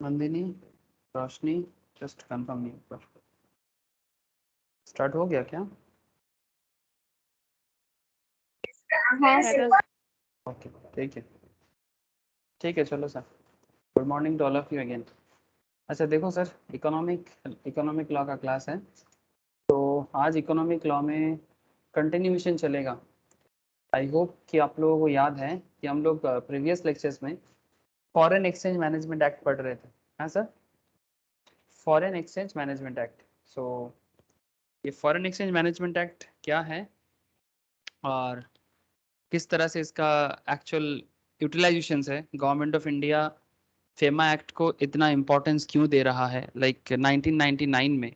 नंदिनी, रोशनी, just confirm नहीं पर start हो गया क्या? हाँ सर। ओके, ठीक है चलो sir. Good morning to all of you again. अच्छा देखो सर, इकोनॉमिक लॉ का क्लास है, तो आज इकोनॉमिक लॉ में कंटिन्यूएशन चलेगा। आई होप कि आप लोगों को याद है कि हम लोग प्रीवियस लेक्चर्स में फॉरेन एक्सचेंज मैनेजमेंट एक्ट पढ़ रहे थे। हाँ sir, foreign exchange management act. So ये फॉरेन एक्सचेंज मैनेजमेंट एक्ट क्या है और किस तरह से इसका एक्चुअल यूटिलाइजेशन है, government of India FEMA act को इतना इम्पोर्टेंस क्यों दे रहा है, लाइक 1999 में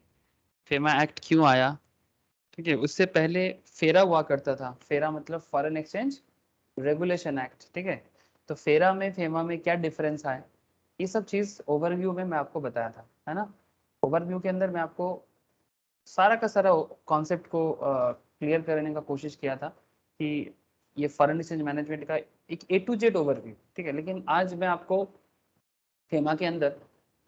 फेमा एक्ट क्यों आया। ठीक है, उससे पहले फेरा हुआ करता था। फेरा मतलब फॉरेन एक्सचेंज रेगुलेशन एक्ट। ठीक है, तो फेरा में फेमा में क्या डिफरेंस है, ये सब चीज़ ओवरव्यू में मैं आपको बताया था, है ना। ओवरव्यू के अंदर मैं आपको सारा का सारा कॉन्सेप्ट को क्लियर करने का कोशिश किया था कि ये फॉरेन एक्सचेंज मैनेजमेंट का एक A to Z ओवरव्यू। ठीक है, लेकिन आज मैं आपको फेमा के अंदर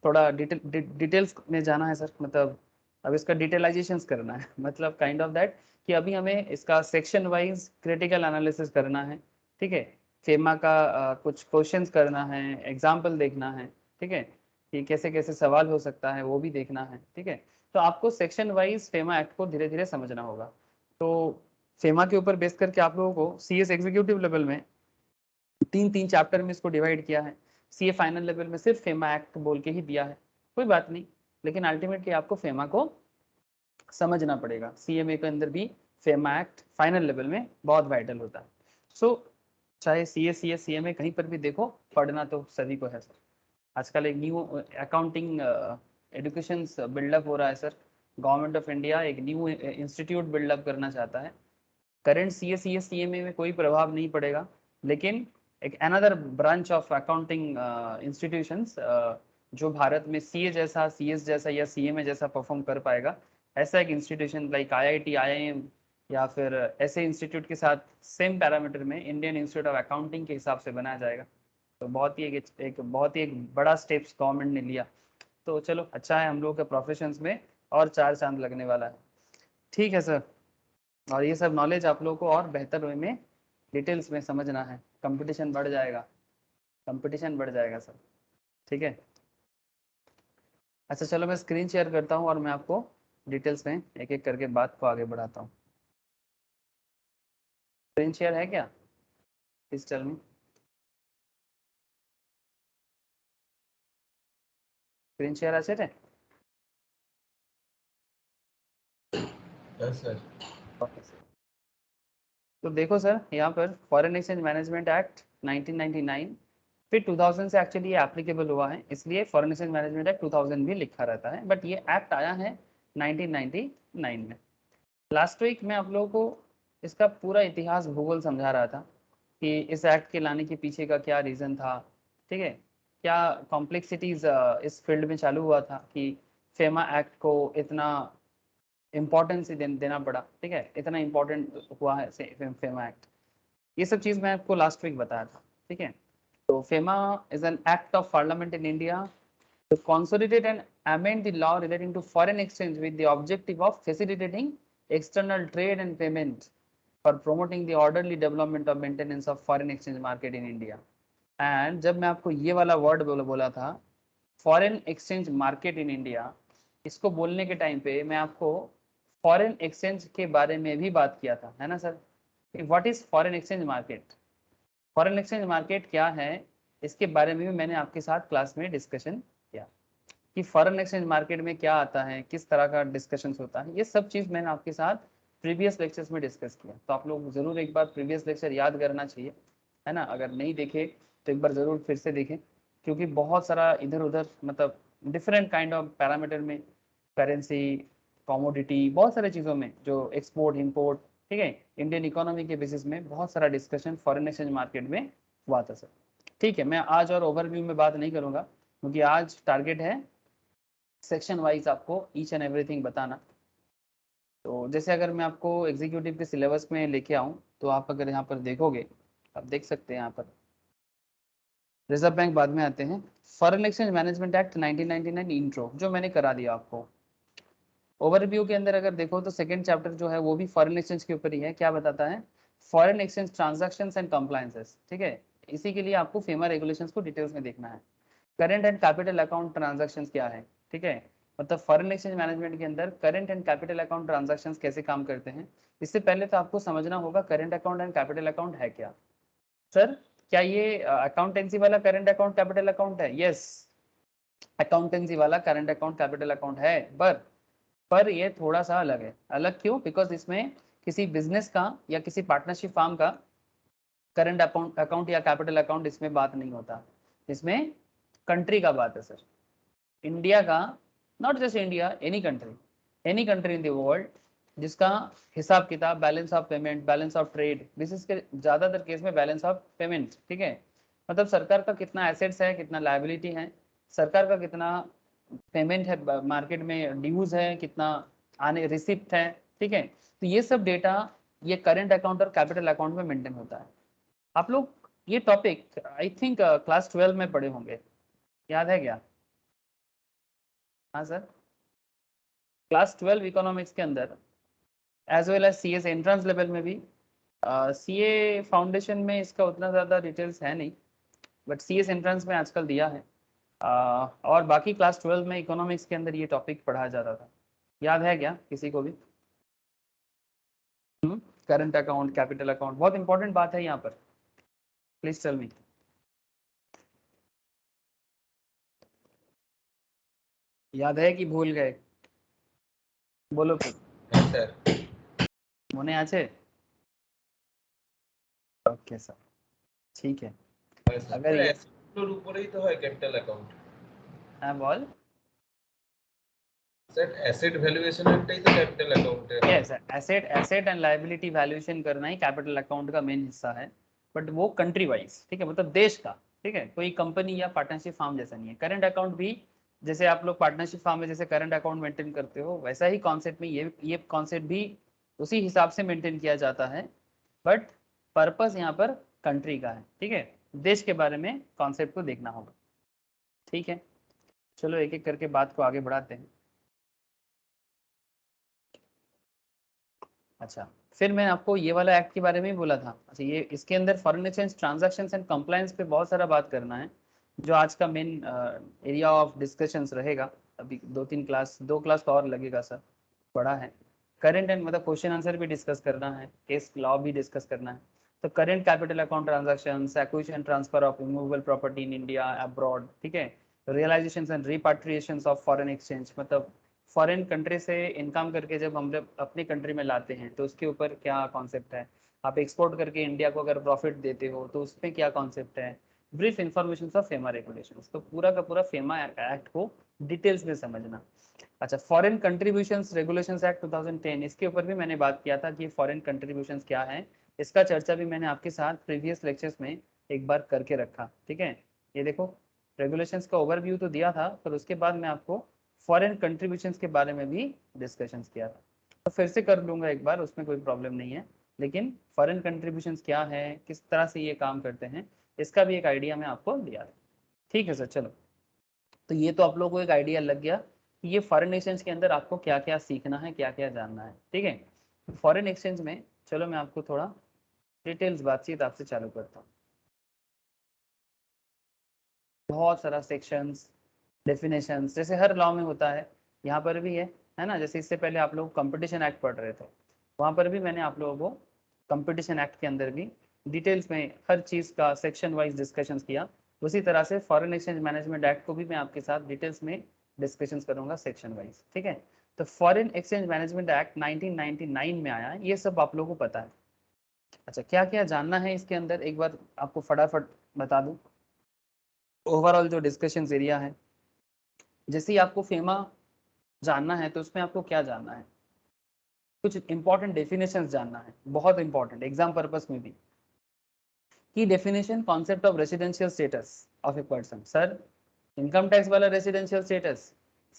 थोड़ा डिटेल्स में जाना है सर, मतलब अब इसका डिटेलाइजेशन करना है मतलब काइंड ऑफ दैट कि अभी हमें इसका सेक्शन वाइज क्रिटिकल एनालिसिस करना है। ठीक है, फेमा का कुछ क्वेश्चंस करना है, एग्जाम्पल देखना है। ठीक है, कि कैसे कैसे सवाल हो सकता है वो भी देखना है। ठीक है, तो आपको सेक्शन वाइज फेमा एक्ट को धीरे धीरे समझना होगा। तो फेमा के ऊपर बेस करके आप लोगों को CS एग्जीक्यूटिव लेवल में तीन तीन चैप्टर में इसको डिवाइड किया है। CA फाइनल लेवल में सिर्फ फेमा एक्ट बोल के ही दिया है, कोई बात नहीं, लेकिन अल्टीमेटली आपको फेमा को समझना पड़ेगा। CMA के अंदर भी फेमा एक्ट फाइनल लेवल में बहुत वाइटल होता है। सो चाहे CA CMA कहीं पर भी देखो, पढ़ना तो सभी को है सर। आजकल एक न्यू अकाउंटिंग एजुकेशन बिल्डअप हो रहा है सर। गवर्नमेंट ऑफ इंडिया एक न्यू इंस्टीट्यूट बिल्डअप करना चाहता है। करंट CA CMA में कोई प्रभाव नहीं पड़ेगा, लेकिन एक another branch of accounting institutions जो भारत में CA जैसा, CS जैसा या CMA जैसा परफॉर्म कर पाएगा, ऐसा एक इंस्टीट्यूशन लाइक IIT IIM या फिर ऐसे इंस्टीट्यूट के साथ सेम पैरामीटर में इंडियन इंस्टीट्यूट ऑफ अकाउंटिंग के हिसाब से बनाया जाएगा। तो बहुत ही एक बहुत ही एक बड़ा स्टेप्स गवर्नमेंट ने लिया। तो चलो अच्छा है, हम लोग के प्रोफेशंस में और चार चांद लगने वाला है। ठीक है सर, और ये सब नॉलेज आप लोगों को और बेहतर वे में डिटेल्स में समझना है। कंपटीशन बढ़ जाएगा, कंपटीशन बढ़ जाएगा सर। ठीक है, अच्छा चलो मैं स्क्रीन शेयर करता हूँ और मैं आपको डिटेल्स में एक एक करके बात को आगे बढ़ाता हूँ। स्क्रीन शेयर है क्या? Please tell me. Screen share আছে রে? Yes sir. ओके सर, तो देखो सर यहाँ पर फॉरेन एक्सचेंज मैनेजमेंट एक्ट 1999, फिर 2000 से एक्चुअली ये एप्लीकेबल हुआ है, इसलिए फॉरेन एक्सचेंज मैनेजमेंट एक्ट 2000 भी लिखा रहता है, बट ये एक्ट आया है 1999 में। लास्ट वीक मैं आप लोगों को इसका पूरा इतिहास भूगोल समझा रहा था कि इस एक्ट के लाने के पीछे का क्या रीज़न था। ठीक है, क्या कॉम्प्लेक्सिटीज इस फील्ड में चालू हुआ था कि फेमा एक्ट को इतना इम्पोर्टेंस देना पड़ा। ठीक है, इतना इम्पोर्टेंट हुआ है फेमा एक्ट, ये सब चीज़ मैं आपको लास्ट वीक बताया था। ठीक है, तो FEMA is an act of parliament in India to consolidate and amend the law relating to foreign exchange with the objective of facilitating external trade and payment for promoting the orderly development of maintenance of foreign exchange market in India। And जब मैं आपको ये वाला word बोला था foreign exchange market in India, इसको बोलने के टाइम पे मैं आपको फॉरेन एक्सचेंज के बारे में भी बात किया था, है ना sir. What is foreign exchange market, foreign exchange market क्या है, इसके बारे में भी मैंने आपके साथ क्लास में डिस्कशन किया कि फॉरेन एक्सचेंज मार्केट में क्या आता है, किस तरह का डिस्कशन होता है, ये सब चीज़ मैंने आपके साथ प्रीवियस लेक्चर्स में डिस्कस किया। तो आप लोग ज़रूर एक बार प्रीवियस लेक्चर याद करना चाहिए, है ना। अगर नहीं देखे तो एक बार ज़रूर फिर से देखें, क्योंकि बहुत सारा इधर उधर मतलब डिफरेंट काइंड ऑफ पैरामीटर में, करेंसी, कॉमोडिटी, बहुत सारे चीज़ों में जो एक्सपोर्ट इम्पोर्ट, ठीक है, इंडियन इकोनॉमी के बेसिस में बहुत सारा डिस्कशन फॉरेन एक्सचेंज मार्केट में हुआ था सर। ठीक है, मैं आज और ओवरव्यू में बात नहीं करूँगा, क्योंकि आज टारगेट है सेक्शन वाइज आपको ईच एंड एवरीथिंग बताना। तो जैसे अगर मैं आपको एग्जीक्यूटिव के सिलेबस में लेके आऊँ, तो आप अगर यहाँ पर देखोगे, आप देख सकते हैं यहाँ पर रिजर्व बैंक बाद में आते हैं। Foreign exchange management act 1999 intro जो मैंने करा दिया आपको। ओवरव्यू के अंदर अगर देखो तो सेकंड चैप्टर जो है वो भी फॉरेन एक्सचेंज के ऊपर ही है। क्या बताता है? Foreign exchange transactions and compliances, ठीक है। इसी के लिए आपको फेमा रेगुलेशंस को डिटेल्स में देखना है। Current and capital account transactions क्या है, ठीक है। मतलब फॉरेन एक्सचेंज मैनेजमेंट के अंदर current and capital account transactions कैसे काम करते हैं। इससे पहले तो आपको समझना होगा current account and capital account है क्या। सर क्या ये अकाउंटेंसी वाला करंट अकाउंट कैपिटल अकाउंट है? यस, अकाउंटेंसी वाला करंट अकाउंट कैपिटल अकाउंट है, पर ये थोड़ा सा अलग है। अलग क्यों? बिकॉज इसमें किसी बिजनेस का या किसी पार्टनरशिप फार्म का करंट अकाउंट या कैपिटल अकाउंट इसमें बात नहीं होता। इसमें कंट्री का बात है सर। इंडिया का, not just India, any country in the world जिसका हिसाब किताब, balance of payment, balance of trade, विशेष के ज्यादातर केस में बैलेंस ऑफ पेमेंट, ठीक है। मतलब सरकार का कितना एसेट्स है, कितना लायबिलिटी है, सरकार का कितना पेमेंट है, मार्केट में ड्यूज है कितना, आने रिसिप्ट है, ठीक है। तो ये सब डेटा ये करंट अकाउंट और कैपिटल अकाउंट में मेंटेन होता है। आप लोग ये टॉपिक आई थिंक क्लास 12 में पढ़े होंगे, याद है क्या? हाँ सर, क्लास 12 इकोनॉमिक्स के अंदर as well as CS entrance level में भी, सीए फाउंडेशन में इसका उतना ज़्यादा डिटेल्स है नहीं, बट सीएस एंट्रेंस में आजकल दिया है। और बाकी क्लास 12 में इकोनॉमिक्स के अंदर ये टॉपिक पढ़ाया जाता था। याद है क्या किसी को भी? करंट अकाउंट, कैपिटल अकाउंट बहुत इंपॉर्टेंट बात है यहाँ पर। Please tell me. याद है कि भूल गए? बोलो फिर। सर মনে আছে? ओके सर, ठीक है। अगर ये এর উপরেই তো হয় ক্যাপিটাল অ্যাকাউন্ট। हाँ बोल। স্যার অ্যাসেট ভ্যালুয়েশন একটাই তো ক্যাপিটাল অ্যাকাউন্টে হয়। Yes, asset and liability valuation करना ही कैपिटल अकाउंट का मेन हिस्सा है, बट वो कंट्री वाइज, ठीक है, मतलब देश का, ठीक है। कोई कंपनी या पार्टनरशिप फार्म जैसा नहीं है। करंट अकाउंट भी जैसे आप लोग पार्टनरशिप फार्म में जैसे करंट अकाउंट मेंटेन करते हो, वैसा ही कॉन्सेप्ट में ये कॉन्सेप्ट भी उसी हिसाब से मेंटेन किया जाता है, बट पर्पस यहाँ पर कंट्री का है, ठीक है। देश के बारे में कॉन्सेप्ट को देखना होगा, ठीक है। चलो एक एक करके बात को आगे बढ़ाते हैं। अच्छा, फिर मैं आपको ये वाला एक्ट के बारे में ही बोला था। अच्छा, ये इसके अंदर foreign exchange transactions and compliance पे बहुत सारा बात करना है, जो आज का मेन एरिया ऑफ डिस्कशंस रहेगा। अभी दो क्लास तो और लगेगा सर, बड़ा है। करंट एंड मतलब क्वेश्चन आंसर भी डिस्कस करना है, केस लॉ भी डिस्कस करना है। तो current capital account transactions, acquisition transfer of immovable property in India abroad, ठीक है। Realisations and repatriations of foreign exchange, मतलब फॉरेन कंट्री से इनकम करके जब हम लोग अपनी कंट्री में लाते हैं तो उसके ऊपर क्या कॉन्सेप्ट है। आप एक्सपोर्ट करके इंडिया को अगर प्रॉफिट देते हो तो उसमें क्या कॉन्सेप्ट है। Brief information of FEMA regulations, तो पूरा का पूरा फेमा एक्ट को डिटेल्स में समझना। अच्छा, फॉरेन कंट्रीब्यूशंस रेगुलेशंस एक्ट 2010, इसके ऊपर भी मैंने बात किया था कि फॉरेन कंट्रीब्यूशंस क्या है। इसका चर्चा भी मैंने आपके साथ प्रीवियस लेक्चर्स में एक बार करके रखा, ठीक है। ये देखो, रेगुलेशंस का ओवरव्यू तो दिया था, पर उसके बाद मैं आपको फॉरेन कंट्रीब्यूशंस के बारे में भी डिस्कशंस किया था। तो फिर से कर लूँगा एक बार, उसमें कोई प्रॉब्लम नहीं है। लेकिन फॉरेन कंट्रीब्यूशंस क्या है, किस तरह से ये काम करते हैं, इसका भी एक आइडिया मैं आपको दिया था, ठीक है सर। चलो, तो ये तो आप लोगों को एक आइडिया लग गया कि ये फॉरेन एक्सचेंज के अंदर आपको क्या क्या सीखना है, क्या क्या जानना है, ठीक है। फॉरेन एक्सचेंज में चलो मैं आपको थोड़ा डिटेल्स बातचीत आपसे चालू करता हूँ। बहुत सारा सेक्शंस, डेफिनेशंस, जैसे हर लॉ में होता है, यहाँ पर भी है ना। जैसे इससे पहले आप लोग कंपटीशन एक्ट पढ़ रहे थे, वहाँ पर भी मैंने आप लोगों को कंपटीशन एक्ट के अंदर भी डिटेल्स में हर चीज़ का सेक्शन वाइज डिस्कशंस किया। उसी तरह से फॉरेन एक्सचेंज मैनेजमेंट एक्ट को भी मैं आपके साथ डिटेल्स में डिस्कशंस करूंगा सेक्शन वाइज, ठीक है। तो फॉरेन एक्सचेंज मैनेजमेंट एक्ट 1999 में आया, ये सब आप लोगों को पता है। अच्छा, क्या क्या जानना है इसके अंदर, एक बार आपको फटाफट बता दूं। ओवरऑल जो डिस्कशन एरिया है, जैसे ही आपको फेमा जानना है तो उसमें आपको क्या जानना है, कुछ इंपॉर्टेंट डेफिनेशंस जानना है, बहुत इंपॉर्टेंट एग्जाम पर्पस में भी। की definition, concept of residential status of a person. Sir income tax वाला residential status,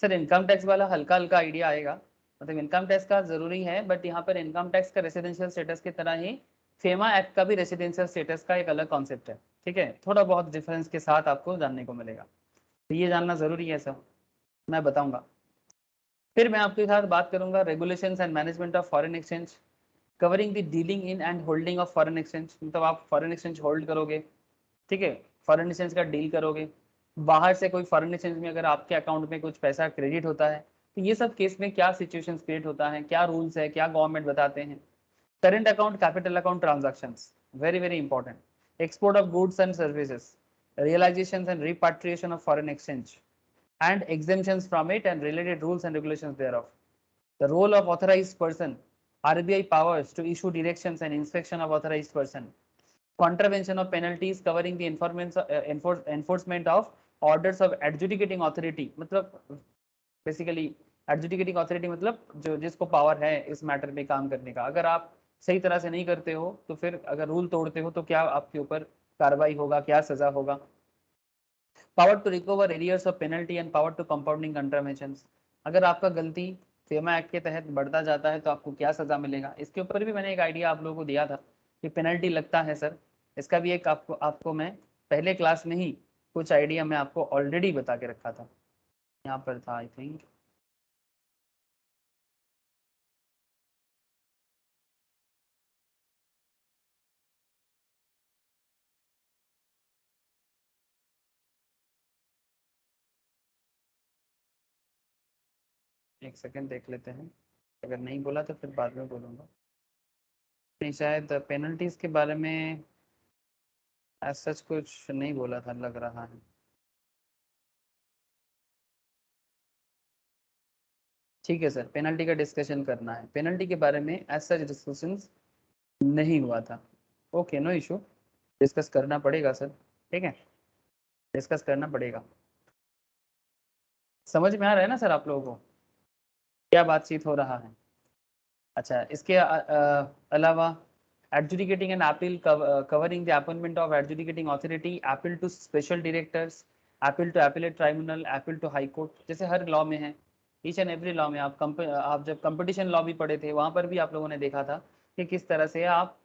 sir income tax वाला हल्का हल्का आइडिया आएगा, मतलब इनकम टैक्स का जरूरी है, बट यहाँ पर इनकम टैक्स का रेसिडेंशियल स्टेटस की तरह ही फेमा एक्ट का भी रेसिडेंशियल स्टेटस का एक अलग कॉन्सेप्ट है, ठीक है, थोड़ा बहुत डिफरेंस के साथ आपको जानने को मिलेगा, तो ये जानना जरूरी है सर, मैं बताऊंगा। फिर मैं आपके साथ बात करूंगा regulations and management of foreign exchange, covering the dealing in and holding of foreign exchange, मतलब आप फॉरेन एक्सचेंज होल्ड करोगे, ठीक है, फॉरेन एक्सचेंज का डील करोगे, बाहर से कोई फॉरेन एक्सचेंज में अगर आपके अकाउंट में कुछ पैसा क्रेडिट होता है तो ये सब केस में क्या सिचुएशंस क्रिएट होता है, क्या रूल्स है, क्या गवर्नमेंट बताते हैं। Current account, capital account transactions, very very important. Export of goods and services, realizations and repatriation of foreign exchange and exemptions from it and related rules and regulations thereof. The role of authorized person, RBI powers to issue directions and inspection of authorized person, contravention of penalties covering the enforcement of orders of adjudicating authority, मतलब basically adjudicating authority मतलब जो जिसको power है इस matter में काम करने का, अगर आप सही तरह से नहीं करते हो तो फिर अगर रूल तोड़ते हो तो क्या आपके ऊपर कार्रवाई होगा, क्या सजा होगा। Power to recover arrears of penalty and power to compounding contraventions, अगर आपका गलती फेमा एक्ट के तहत बढ़ता जाता है तो आपको क्या सजा मिलेगा, इसके ऊपर भी मैंने एक आइडिया आप लोगों को दिया था कि पेनल्टी लगता है सर, इसका भी एक आपको मैं पहले क्लास में ही कुछ आइडिया मैं आपको ऑलरेडी बता के रखा था, यहाँ पर था आई थिंक। एक सेकंड देख लेते हैं, अगर नहीं बोला तो फिर बाद में बोलूँगा। नहीं, शायद पेनल्टीज के बारे में एज सच कुछ नहीं बोला था लग रहा है। ठीक है सर, पेनल्टी का डिस्कशन करना है, पेनल्टी के बारे में एज सच डिस्कशन नहीं हुआ था। ओके, नो इशू, डिस्कस करना पड़ेगा सर, ठीक है, डिस्कस करना पड़ेगा। समझ में आ रहा है ना सर आप लोगों को क्या बातचीत हो रहा है। अच्छा, इसके अलावा adjudicating an appeal covering the appointment of adjudicating authority, appeal to special directors, appeal to appellate tribunal, appeal to high court, जैसे हर लॉ में है, ईच एंड एवरी लॉ में। आप जब कंपटीशन लॉ भी पढ़े थे वहां पर भी आप लोगों ने देखा था कि किस तरह से आप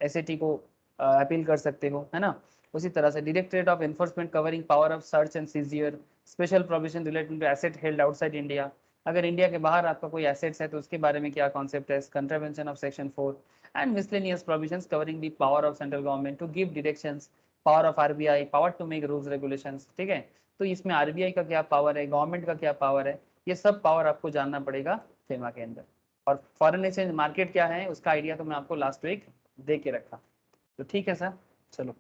एसएटी को अपील कर सकते हो, है ना। उसी तरह से directorate of enforcement covering power of search and seizure, special provision relating to asset held outside India, अगर इंडिया के बाहर आपका कोई एसेट्स है तो उसके बारे में क्या कॉन्सेप्ट है, contravention of section 4 and miscellaneous provisions covering the power of central government to give directions, power of RBI, power to make rules regulations, ठीक है। तो इसमें RBI का क्या पावर है, गवर्नमेंट का क्या पावर है, ये सब पावर आपको जानना पड़ेगा फेमा के अंदर। और फॉरेन एक्सचेंज मार्केट क्या है उसका आइडिया तो मैं आपको लास्ट वीक दे के रखा, तो ठीक है सर। चलो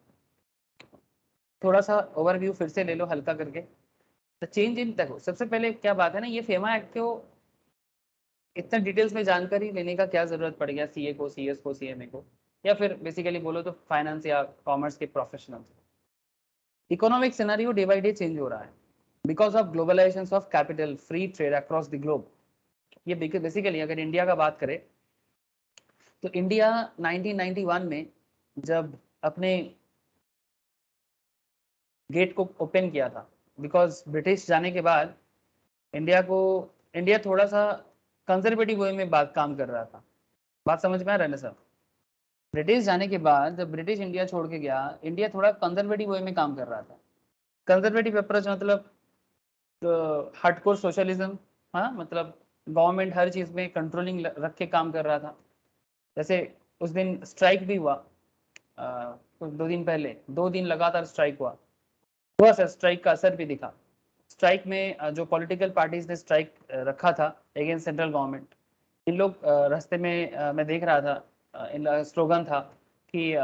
थोड़ा सा ओवरव्यू फिर से ले लो हल्का करके। तो चेंज इन, देखो सबसे पहले क्या बात है ना, ये फेमा एक्ट को इतना डिटेल्स में जानकारी लेने का क्या जरूरत पड़ गया सीए को, सीएस को, सीएमए को, या फिर बेसिकली बोलो तो फाइनेंस या कॉमर्स के professional. Economic scenario day by day change हो रहा है because of globalisation of capital, free trade across the globe. ये बेसिकली अगर इंडिया का बात करें तो इंडिया 1991 में जब अपने गेट को ओपन किया था, बिकॉज ब्रिटिश जाने के बाद इंडिया थोड़ा सा कंजर्वेटिव वे में बात काम कर रहा था। बात समझ में आ रहा है ना सर। ब्रिटिश जाने के बाद जब ब्रिटिश इंडिया छोड़ के गया, इंडिया थोड़ा कंजर्वेटिव वे में काम कर रहा था। कंजर्वेटिव अप्रोच मतलब हार्डकोर सोशलिज्म, हाँ, मतलब गवर्नमेंट हर चीज में कंट्रोलिंग रख के काम कर रहा था। जैसे उस दिन स्ट्राइक भी हुआ, कुछ 2 दिन पहले, 2 दिन लगातार स्ट्राइक हुआ सर, स्ट्राइक का असर भी दिखा। स्ट्राइक में जो पॉलिटिकल पार्टीज ने स्ट्राइक रखा था अगेंस्ट सेंट्रल गवर्नमेंट, इन लोग रास्ते में मैं देख रहा था इन स्लोगन था कि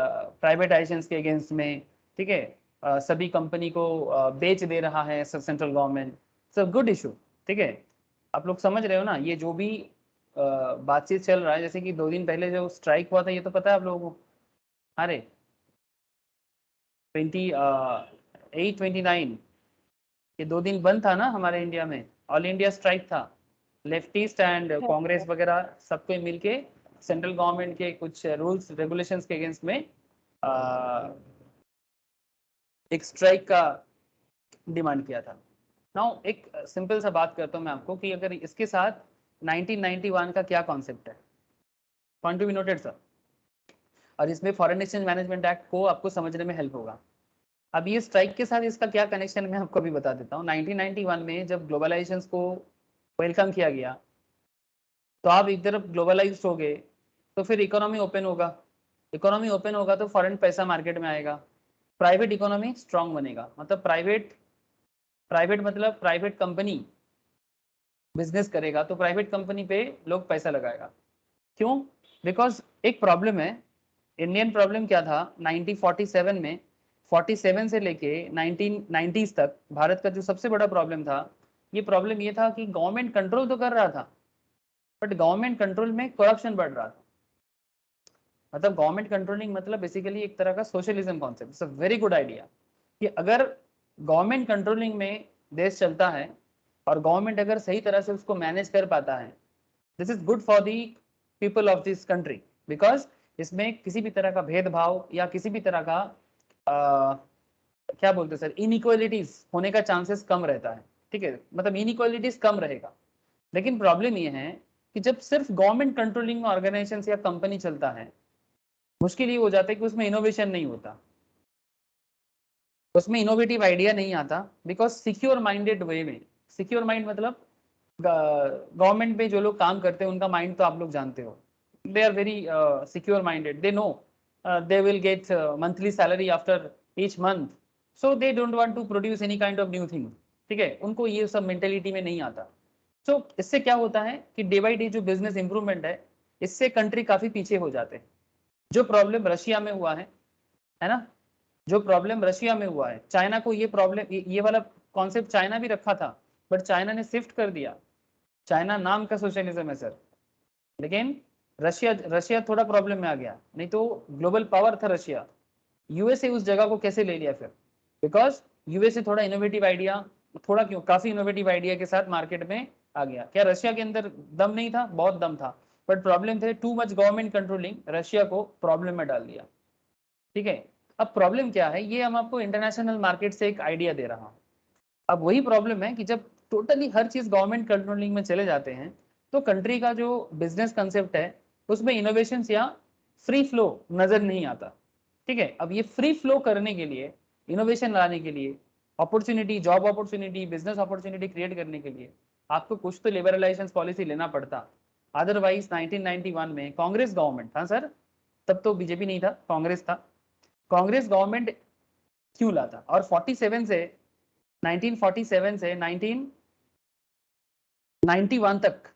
प्राइवेटाइजेशन के अगेंस्ट में, ठीक है, सभी कंपनी को बेच दे रहा है सेंट्रल गवर्नमेंट, सब गुड इशू, ठीक है। आप लोग समझ रहे हो ना, ये जो भी बातचीत चल रहा है, जैसे कि 2 दिन पहले जो स्ट्राइक हुआ था ये तो पता है आप लोगों को। अरे 28-29 ये 2 दिन बंद था ना हमारे इंडिया में, ऑल इंडिया स्ट्राइक था। लेफ्टिस्ट एंड कांग्रेस वगैरह सबको मिलके सेंट्रल गवर्नमेंट के कुछ रूल्स रेगुलेशंस के अगेंस्ट में एक स्ट्राइक का डिमांड किया था। नाउ एक सिंपल सा बात करता हूँ मैं आपको कि अगर इसके साथ 1991 का क्या कॉन्सेप्ट है, point to be noted sir, और इसमें फॉरेन एक्सचेंज मैनेजमेंट एक्ट को आपको समझने में हेल्प होगा। अब ये स्ट्राइक के साथ इसका क्या कनेक्शन मैं आपको भी बता देता हूँ। 1991 में जब ग्लोबलाइजेशन को वेलकम किया गया, तो आप एक तरफ ग्लोबलाइज्ड हो गए, तो फिर इकोनॉमी ओपन होगा, इकोनॉमी ओपन होगा तो फॉरेन पैसा मार्केट में आएगा, प्राइवेट इकोनॉमी स्ट्रांग बनेगा। मतलब प्राइवेट प्राइवेट मतलब प्राइवेट कंपनी बिजनेस करेगा तो प्राइवेट कंपनी पे लोग पैसा लगाएगा। क्यों? बिकॉज एक प्रॉब्लम है, इंडियन प्रॉब्लम क्या था 1947 में, 47 से लेके 1990s तक भारत का जो सबसे बड़ा प्रॉब्लम था, ये प्रॉब्लम ये था कि गवर्नमेंट कंट्रोल तो कर रहा था, बट गवर्नमेंट कंट्रोल में करप्शन बढ़ रहा था। मतलब गवर्नमेंट कंट्रोलिंग मतलब बेसिकली एक तरह का socialism concept. It's a very good idea कि अगर गवर्नमेंट कंट्रोलिंग में देश चलता है और गवर्नमेंट अगर सही तरह से उसको मैनेज कर पाता है, this is good for the people of this country, because इसमें किसी भी तरह का भेदभाव या किसी भी तरह का क्या बोलते हैं सर, इनइक्वालिटीज होने का चांसेस कम रहता है। ठीक है, मतलब इनइक्वालिटीज कम रहेगा। लेकिन प्रॉब्लम ये है कि जब सिर्फ गवर्नमेंट कंट्रोलिंग ऑर्गेनाइजेशन या कंपनी चलता है, मुश्किल ये हो जाता है कि उसमें इनोवेशन नहीं होता, उसमें इनोवेटिव आइडिया नहीं आता, बिकॉज सिक्योर माइंडेड वे में, सिक्योर माइंड मतलब गवर्नमेंट में जो लोग काम करते हैं उनका माइंड तो आप लोग जानते हो, they are very secure minded, they know they will get monthly salary after each month, so they don't want to produce any kind of new thing। ठीक है, उनको ये सब मेंटेलिटी में नहीं आता। so इससे क्या होता है कि डे बाई डे जो बिजनेस इंप्रूवमेंट है, इससे कंट्री काफी पीछे हो जाते हैं। जो प्रॉब्लम रशिया में हुआ है ना, जो प्रॉब्लम रशिया में हुआ है, चाइना को ये प्रॉब्लम, ये वाला कॉन्सेप्ट चाइना भी रखा था, बट चाइना ने शिफ्ट कर दिया। चाइना नाम का सोशलिज्म है सर, लेकिन रशिया रशिया थोड़ा प्रॉब्लम में आ गया, नहीं तो ग्लोबल पावर था रशिया। यूएसए उस जगह को कैसे ले लिया फिर? बिकॉज यूएसए थोड़ा इनोवेटिव आइडिया, थोड़ा क्यों, काफी इनोवेटिव आइडिया के साथ मार्केट में आ गया। क्या रशिया के अंदर दम नहीं था? बहुत दम था, बट प्रॉब्लम थे too much government controlling Russia को प्रॉब्लम में डाल दिया। ठीक है, अब प्रॉब्लम क्या है, ये हम आपको इंटरनेशनल मार्केट से एक आइडिया दे रहा हूँ। अब वही प्रॉब्लम है कि जब टोटली हर चीज गवर्नमेंट कंट्रोलिंग में चले जाते हैं, तो कंट्री का जो बिजनेस कंसेप्ट है उसमें इनोवेशन या फ्री फ्लो नजर नहीं आता। ठीक है, अब ये फ्री फ्लो करने के लिए, इनोवेशन लाने के लिए, opportunity, job opportunity, business opportunity create करने के लिए आपको कुछ तो लिबरलाइजेशन पॉलिसी लेना पड़ता। अदरवाइज 1991 में कांग्रेस गवर्नमेंट था सर, तब तो बीजेपी नहीं था, कांग्रेस था, कांग्रेस गवर्नमेंट क्यों लाता? और 47 से 1947 से 1991 तक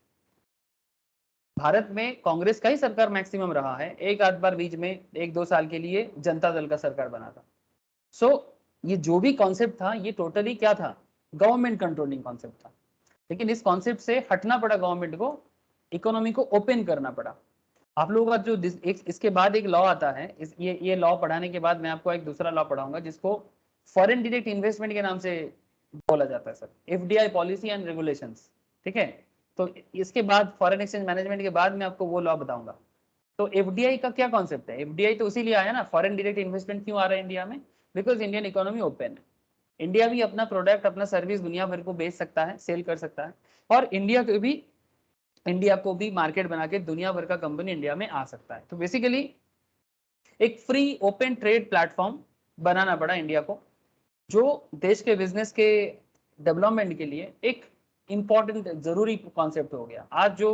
भारत में कांग्रेस का ही सरकार मैक्सिमम रहा है। एक आध बार बीच में 1-2 साल के लिए जनता दल का सरकार बना था। सो ये जो भी कॉन्सेप्ट था, ये टोटली क्या था? गवर्नमेंट कंट्रोलिंग कॉन्सेप्ट था। लेकिन इस कॉन्सेप्ट से हटना पड़ा गवर्नमेंट को, इकोनॉमी को ओपन करना पड़ा। आप लोगों का जो इसके बाद एक लॉ आता है, ये लॉ पढ़ाने के बाद मैं आपको एक दूसरा लॉ पढ़ाऊंगा जिसको फॉरेन डायरेक्ट इन्वेस्टमेंट के नाम से बोला जाता है sir, FDI policy and regulations. ठीक है, तो इसके बाद फॉरेन एक्सचेंज मैनेजमेंट के बाद मैं आपको वो लॉ बताऊंगा। तो एफडीआई का क्या कॉन्सेप्ट है? एफडीआई तो इसीलिए आया ना, फॉरेन डायरेक्ट इन्वेस्टमेंट क्यों आ रहा है इंडिया में? बिकॉज इंडियन इकोनॉमी ओपन है, इंडिया भी अपना प्रोडक्ट, अपना सर्विस दुनिया भर को बेच सकता है, सेल कर सकता है, और इंडिया को भी मार्केट बना के दुनिया भर का कंपनी इंडिया में आ सकता है। तो बेसिकली एक फ्री ओपन ट्रेड प्लेटफॉर्म बनाना पड़ा इंडिया को, जो देश के बिजनेस के डेवलपमेंट के लिए एक इंपॉर्टेंट जरूरी कॉन्सेप्ट हो गया। आज जो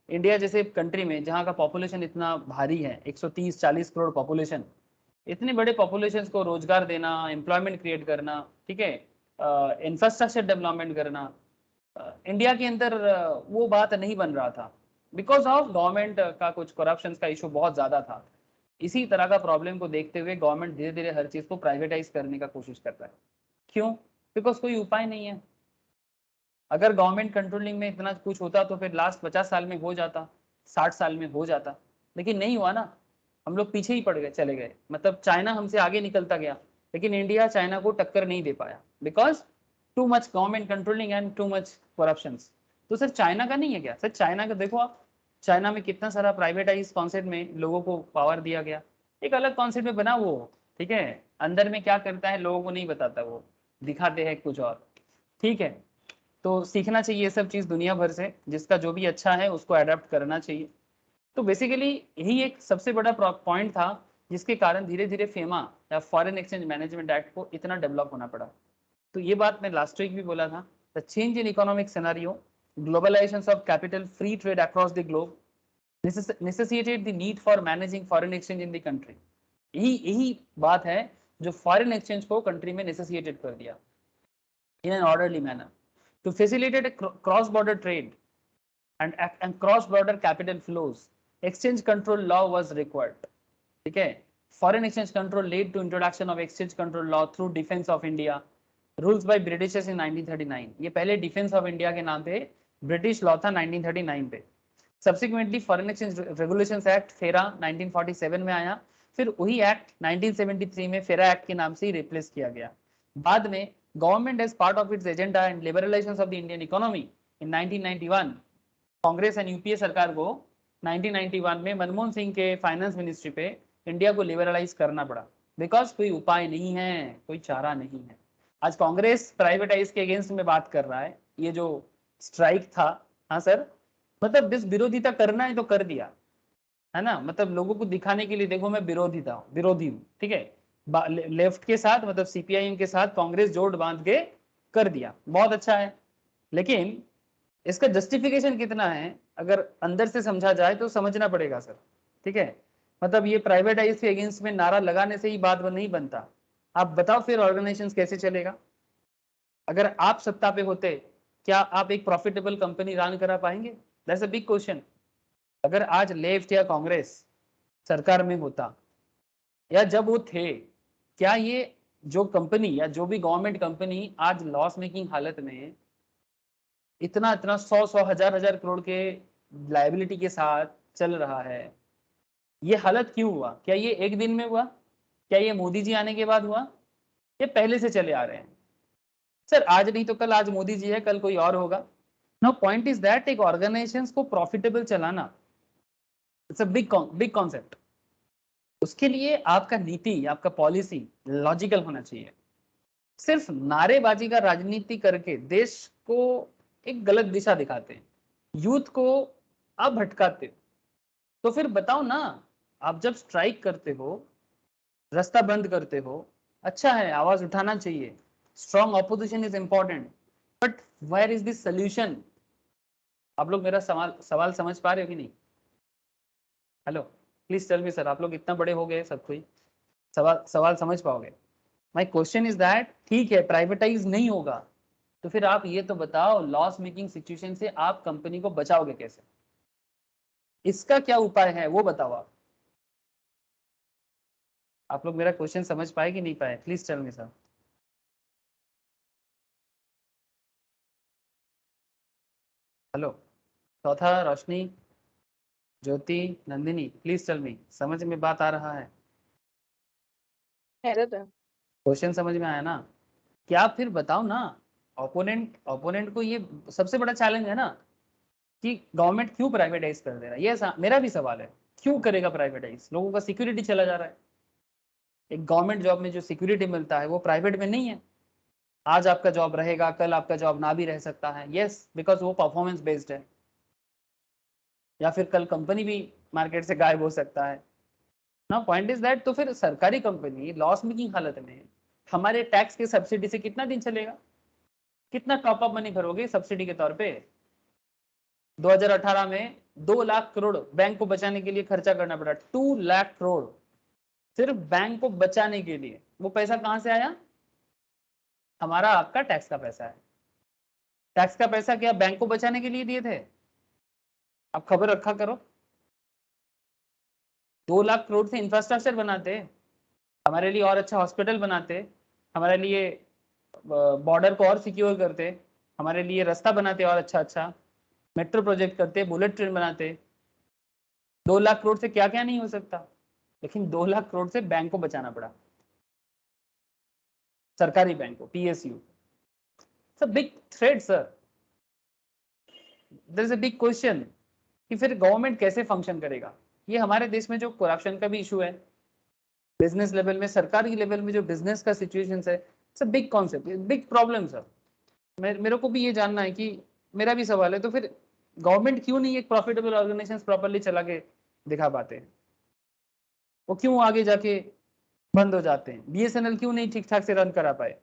इंडिया जैसे कंट्री में, जहाँ का पॉपुलेशन इतना भारी है, 130-40 करोड़ पॉपुलेशन, इतने बड़े पॉपुलेशन को रोजगार देना, एम्प्लॉयमेंट क्रिएट करना, ठीक है, इंफ्रास्ट्रक्चर डेवलपमेंट करना, इंडिया के अंदर वो बात नहीं बन रहा था, बिकॉज ऑफ गवर्नमेंट का कुछ करप्शन का इशू बहुत ज्यादा था। इसी तरह का प्रॉब्लम को देखते हुए गवर्नमेंट धीरे धीरे हर चीज को प्राइवेटाइज करने का कोशिश करता है। क्यों? बिकॉज कोई उपाय नहीं है। अगर गवर्नमेंट कंट्रोलिंग में इतना कुछ होता तो फिर लास्ट 50 साल में हो जाता, 60 साल में हो जाता, लेकिन नहीं हुआ ना। हम लोग पीछे ही पड़ गए, चले गए, मतलब चाइना हमसे आगे निकलता गया, लेकिन इंडिया चाइना को टक्कर नहीं दे पाया, because too much government controlling and too much corruption. तो सर चाइना का नहीं है क्या? सर चाइना का देखो आप, चाइना में कितना सारा प्राइवेटाइज कॉन्सेप्ट में लोगों को पावर दिया गया, एक अलग कॉन्सेप्ट में बना वो। ठीक है, अंदर में क्या करता है लोगों को नहीं बताता, वो दिखाते हैं कुछ और। ठीक है, तो सीखना चाहिए ये सब चीज दुनिया भर से, जिसका जो भी अच्छा है उसको अडेप्ट करना चाहिए। तो बेसिकली यही एक सबसे बड़ा पॉइंट था जिसके कारण धीरे धीरे फेमा या फॉरेन एक्सचेंज मैनेजमेंट एक्ट को इतना डेवलप होना पड़ा। तो ये बात मैं लास्ट वीक भी बोला था, the change in economic scenario, globalisation of capital, free trade across the globe necessitated the need for managing foreign exchange in the country। यही बात है जो फॉरेन एक्सचेंज को कंट्री में नेसेसिएटेड कर दिया in an orderly manner to facilitate a cross border trade and cross border capital flows। exchange control law was required। ठीक है, foreign exchange control led to introduction of exchange control law through defense of India rules by Britishers in 1939। ये पहले defence of India के नाम पे British law था 1939 पे। Subsequently foreign exchange regulations act फेरा 1947 में आया, फिर वही एक्ट 1973 में फेरा एक्ट के नाम से ही रिप्लेस किया गया। बाद में government as part of its agenda and liberalisation of the Indian economy in 1991, Congress and UPA सरकार को 1991 में मनमोहन सिंह के फाइनेंस मिनिस्ट्री पे इंडिया को लिबरलाइज करना पड़ा, बिकॉज कोई उपाय नहीं है, कोई चारा नहीं है। आज कांग्रेस प्राइवेटाइज के अगेंस्ट में बात कर रहा है। ये जो स्ट्राइक था, हाँ सर, मतलब जिस विरोधिता करना है तो कर दिया है ना, मतलब लोगों को दिखाने के लिए देखो मैं विरोधी हूँ, ठीक है, लेफ्ट के साथ मतलब सीपीआईएम के साथ कांग्रेस जोड़ बांध के कर दिया, बहुत अच्छा है। लेकिन इसका जस्टिफिकेशन कितना है अगर अंदर से समझा जाए तो समझना पड़ेगा सर, ठीक है। मतलब ये प्राइवेटाइज के अगेंस्ट में नारा लगाने से ही बात नहीं बनता। आप बताओ फिर ऑर्गेनाइजेशन कैसे चलेगा? अगर आप सत्ता पे होते, क्या आप एक प्रॉफिटेबल कंपनी रन करा पाएंगे? That's a big question. अगर आज लेफ्ट या कांग्रेस सरकार में होता या जब वो थे, क्या ये जो कंपनी या जो भी गवर्नमेंट कंपनी आज लॉस मेकिंग हालत में इतना 100 हजार करोड़ के लायबिलिटी के साथ चल रहा है, ये हालत क्यों हुआ? क्या ये एक दिन में हुआ? क्या ये मोदी जी आने के बाद हुआ? ये पहले से चले आ रहे हैं सर। आज नहीं तो कल, आज मोदी जी है, कल कोई और होगा। नो, पॉइंट इज दैट एक ऑर्गेनाइजेशन को प्रॉफिटेबल चलाना इट्स अ बिग कॉन्सेप्ट। उसके लिए आपका नीति, आपका पॉलिसी लॉजिकल होना चाहिए। सिर्फ नारेबाजी का राजनीति करके देश को एक गलत दिशा दिखाते हैं, यूथ को आप भटकाते हो। तो फिर बताओ ना, आप जब स्ट्राइक करते हो, रास्ता बंद करते हो, अच्छा है, आवाज उठाना चाहिए, strong opposition is important, but where is this solution? आप लोग मेरा सवाल समझ पा रहे हो कि नहीं? Hello, please tell me sir, आप लोग इतना बड़े हो गए, सब कोई सवाल समझ पाओगे? माय क्वेश्चन इज दैट, ठीक है प्राइवेटाइज नहीं होगा, तो फिर आप ये तो बताओ लॉस मेकिंग सिचुएशन से आप कंपनी को बचाओगे कैसे? इसका क्या उपाय है वो बताओ। आप लोग मेरा क्वेश्चन समझ पाए कि नहीं पाए? Please tell me sir. Hello, चौथा, Roshni, Jyoti, Nandini, please tell me, समझ में बात आ रहा है? क्वेश्चन समझ में आया ना? क्या फिर बताओ ना, ओपोनेंट को ये सबसे बड़ा चैलेंज है ना कि गवर्नमेंट क्यों प्राइवेटाइज कर दे रहा है। ये मेरा भी सवाल है, क्यों करेगा प्राइवेटाइज? लोगों का सिक्योरिटी चला जा रहा है। एक गवर्नमेंट जॉब में जो सिक्योरिटी मिलता है वो प्राइवेट में नहीं है। आज आपका जॉब रहेगा, कल आपका जॉब ना भी रह सकता है, यस, बिकॉज वो परफॉर्मेंस बेस्ड है, या फिर कल कंपनी भी मार्केट से गायब हो सकता है ना। पॉइंट इज दैट, तो फिर सरकारी कंपनी लॉस मेकिंग हालत में हमारे टैक्स के सब्सिडी से कितना दिन चलेगा? कितना टॉप अप मनी भरोगे सब्सिडी के तौर पे? 2018 में 2 लाख करोड़ बैंक को बचाने के लिए खर्चा करना पड़ा, 2 लाख करोड़ सिर्फ बैंक को बचाने के लिए। वो पैसा कहां से आया? हमारा आपका टैक्स का पैसा है। टैक्स का पैसा क्या बैंक को बचाने के लिए दिए थे? आप खबर रखा करो। 2 लाख करोड़ से इंफ्रास्ट्रक्चर बनाते, हमारे लिए और अच्छा हॉस्पिटल बनाते, हमारे लिए बॉर्डर को और सिक्योर करते, हमारे लिए रास्ता बनाते और अच्छा मेट्रो प्रोजेक्ट करते, बुलेट ट्रेन बनाते। 2 लाख करोड़ से क्या क्या नहीं हो सकता, लेकिन 2 लाख करोड़ से बैंक को बचाना पड़ा, सरकारी बैंक को, PSU. Big thread sir. There is a big question कि फिर गवर्नमेंट कैसे फंक्शन करेगा? ये हमारे देश में जो करप्शन का भी इशू है, बिजनेस लेवल में, सरकारी लेवल में जो बिजनेस का सिचुएशन है, it's a big concept, big problem sir. मेरे को भी ये जानना है कि, मेरा भी सवाल है, तो फिर गवर्नमेंट क्यों नहीं एक प्रॉफिटेबल ऑर्गेनाइजेशन प्रॉपर्ली चला के दिखा पाते हैं? वो क्यों आगे जाके बंद हो जाते हैं? बीएसएनएल क्यों नहीं ठीक ठाक से रन करा पाए?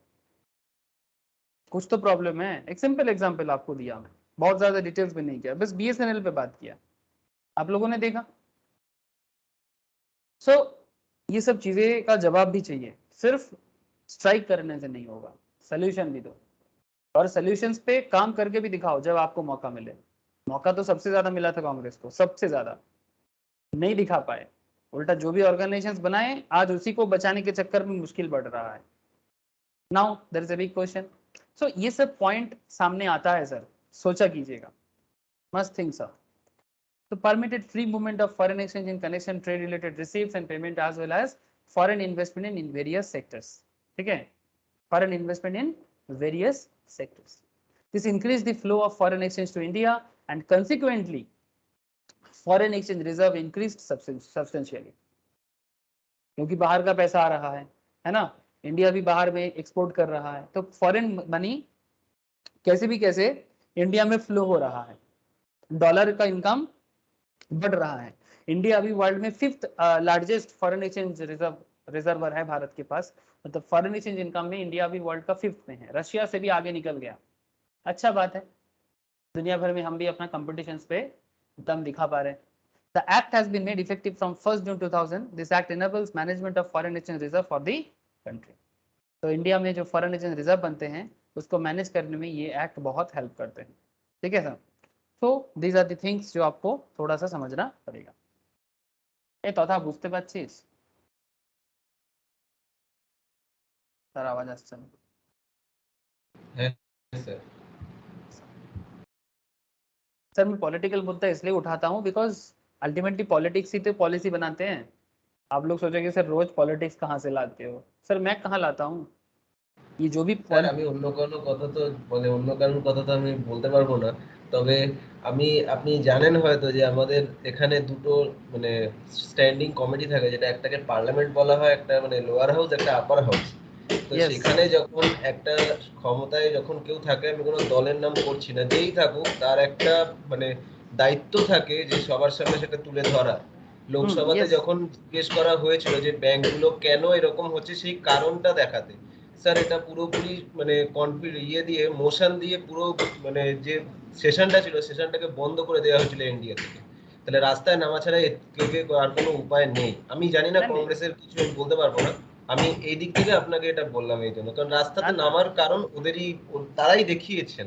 कुछ तो प्रॉब्लम है। एक सिंपल एग्जांपल आपको दिया, मैं बहुत ज्यादा डिटेल्स में नहीं किया, बस बीएसएनएल पे बात किया, आप लोगों ने देखा। सो ये सब चीजें का जवाब भी चाहिए, सिर्फ स्ट्राइक करने से नहीं होगा, सोल्यूशन भी दो, और सोल्यूशंस पे काम करके भी दिखाओ जब आपको मौका मिले। मौका तो सबसे ज्यादा मिला था कांग्रेस को, सबसे ज्यादा, नहीं दिखा पाए। उल्टा जो भी ऑर्गेनाइजेशंस बनाए आज उसी को बचाने के चक्कर में मुश्किल बढ़ रहा है। Now there is a big question. So ये सब पॉइंट सामने आता है सर, सोचा कीजिएगा, must think sir. So permitted free movement of foreign exchange in connection trade related receipts and payment as well as foreign investment in various sectors. ठीक है, foreign investment in various sectors. This increased the flow of foreign exchange to India and consequently foreign exchange reserve increased substantially. क्योंकि बाहर का पैसा आ रहा है ना, India भी बाहर में एक्सपोर्ट कर रहा है, तो फॉरेन मनी कैसे भी कैसे इंडिया में फ्लो हो रहा है, डॉलर का इनकम बढ़ रहा है। इंडिया अभी वर्ल्ड में 5th largest foreign exchange reservoir है भारत के पास, मतलब फॉरेन एक्सचेंज इनकम में इंडिया अभी वर्ल्ड का 5th में है, रशिया से भी आगे निकल गया। अच्छा बात है, दुनिया भर में हम भी अपना कंपटीशन पे दम दिखा पा रहे हैं। The act has been made effective from 1st June 2000. This act enables management of foreign exchange reserve for the country. तो इंडिया में जो फॉरेन एक्सचेंज रिजर्व बनते हैं उसको मैनेज करने में ये एक्ट बहुत हेल्प करते हैं। ठीक है सर, तो दीज आर द थिंग्स जो आपको थोड़ा सा समझना पड़ेगा। এই তথা বুঝতে পারছিস? তার আওয়াজ আসছে না। হ্যাঁ স্যার। सर मैं पॉलिटिकल मुद्दा इसलिए उठाता हूँ बिकॉज अल्टीमेटली पॉलिटिक्स ही तो पॉलिसी बनाते हैं। आप लोग सोचेंगे सर रोज पॉलिटिक्स कहाँ से लाते हो, सर मैं कहाँ लाता हूँ, ये जो भी স্যার আমি অন্য কোনো কথা তো মানে অন্য কারোর কথা তো আমি বলতে পারবো না, তবে আমি আপনি জানেন হয়তো যে আমাদের এখানে দুটো মানে স্ট্যান্ডিং কমিটি থাকে, যেটা একটাকে পার্লামেন্ট বলা হয়, একটা মানে লোয়ার হাউস, একটা আপার হাউস। তো Yes. সেখানে যখন একটা ক্ষমতায় যখন কেউ থাকে, আমি কোনো দলের নাম করছি না, যেই থাকুক তার একটা মানে দায়িত্ব থাকে যে সবার সামনে সেটা তুলে ধরা। লোকসভাতে yes. যখন জিজ্ঞেস করা হয়েছিল যে ব্যাংকগুলো কেন এরকম হচ্ছে সেই কারণটা দেখাতে, স্যার এটা পুরোপুরি মানে ইয়ে দিয়ে মোশন দিয়ে পুরো মানে যে সেশনটা ছিল সেশনটাকে বন্ধ করে দেওয়া হয়েছিল ইন্ডিয়া থেকে। তাহলে রাস্তায় নামা ছাড়া আর কোনো উপায় নেই। আমি জানি না না, কংগ্রেসের কিছু আমি বলতে পারবো না, আমি এই দিক থেকে আপনাকে এটা বললাম এই জন্য, কারণ রাস্তাতে না, না। নামার কারণ ওদেরই, তারাই দেখিয়েছেন।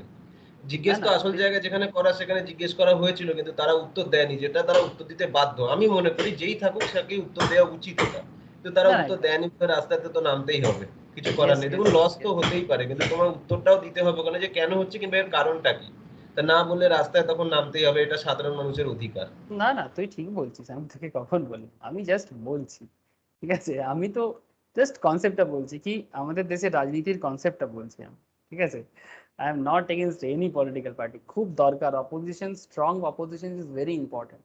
জিজ্ঞেস না, তো না, আসল জায়গায় যেখানে করা সেখানে জিজ্ঞেস করা হয়েছিল, কিন্তু তারা উত্তর দেয়নি, যেটা তারা উত্তর দিতে বাধ্য। আমি মনে করি যেই থাকুক তাকে উত্তর দেওয়া উচিত এটা, কিন্তু তারা না, উত্তর দেয়নি, রাস্তাতে তো নামতেই হবে, কিছু করার yes, নেই। yes, দেখুন লস তো yes. হতেই পারে, কিন্তু তোমার উত্তরটাও দিতে হবে ওখানে যে কেন হচ্ছে কিংবা এর কারণটা কি। তা না বললে রাস্তায় তখন নামতেই হবে, এটা সাধারণ মানুষের অধিকার। না না তুই ঠিক বলছিস, আমি তোকে কখন বলি, আমি জাস্ট বলছি, ঠিক আছে, আমি তো জাস্ট কনসেপ্টটা বলছি কি আমাদের দেশের রাজনীতির কনসেপ্টটা বলছি আমি, ঠিক আছে। I am not against any political party, খুব দরকার opposition, strong opposition is very important,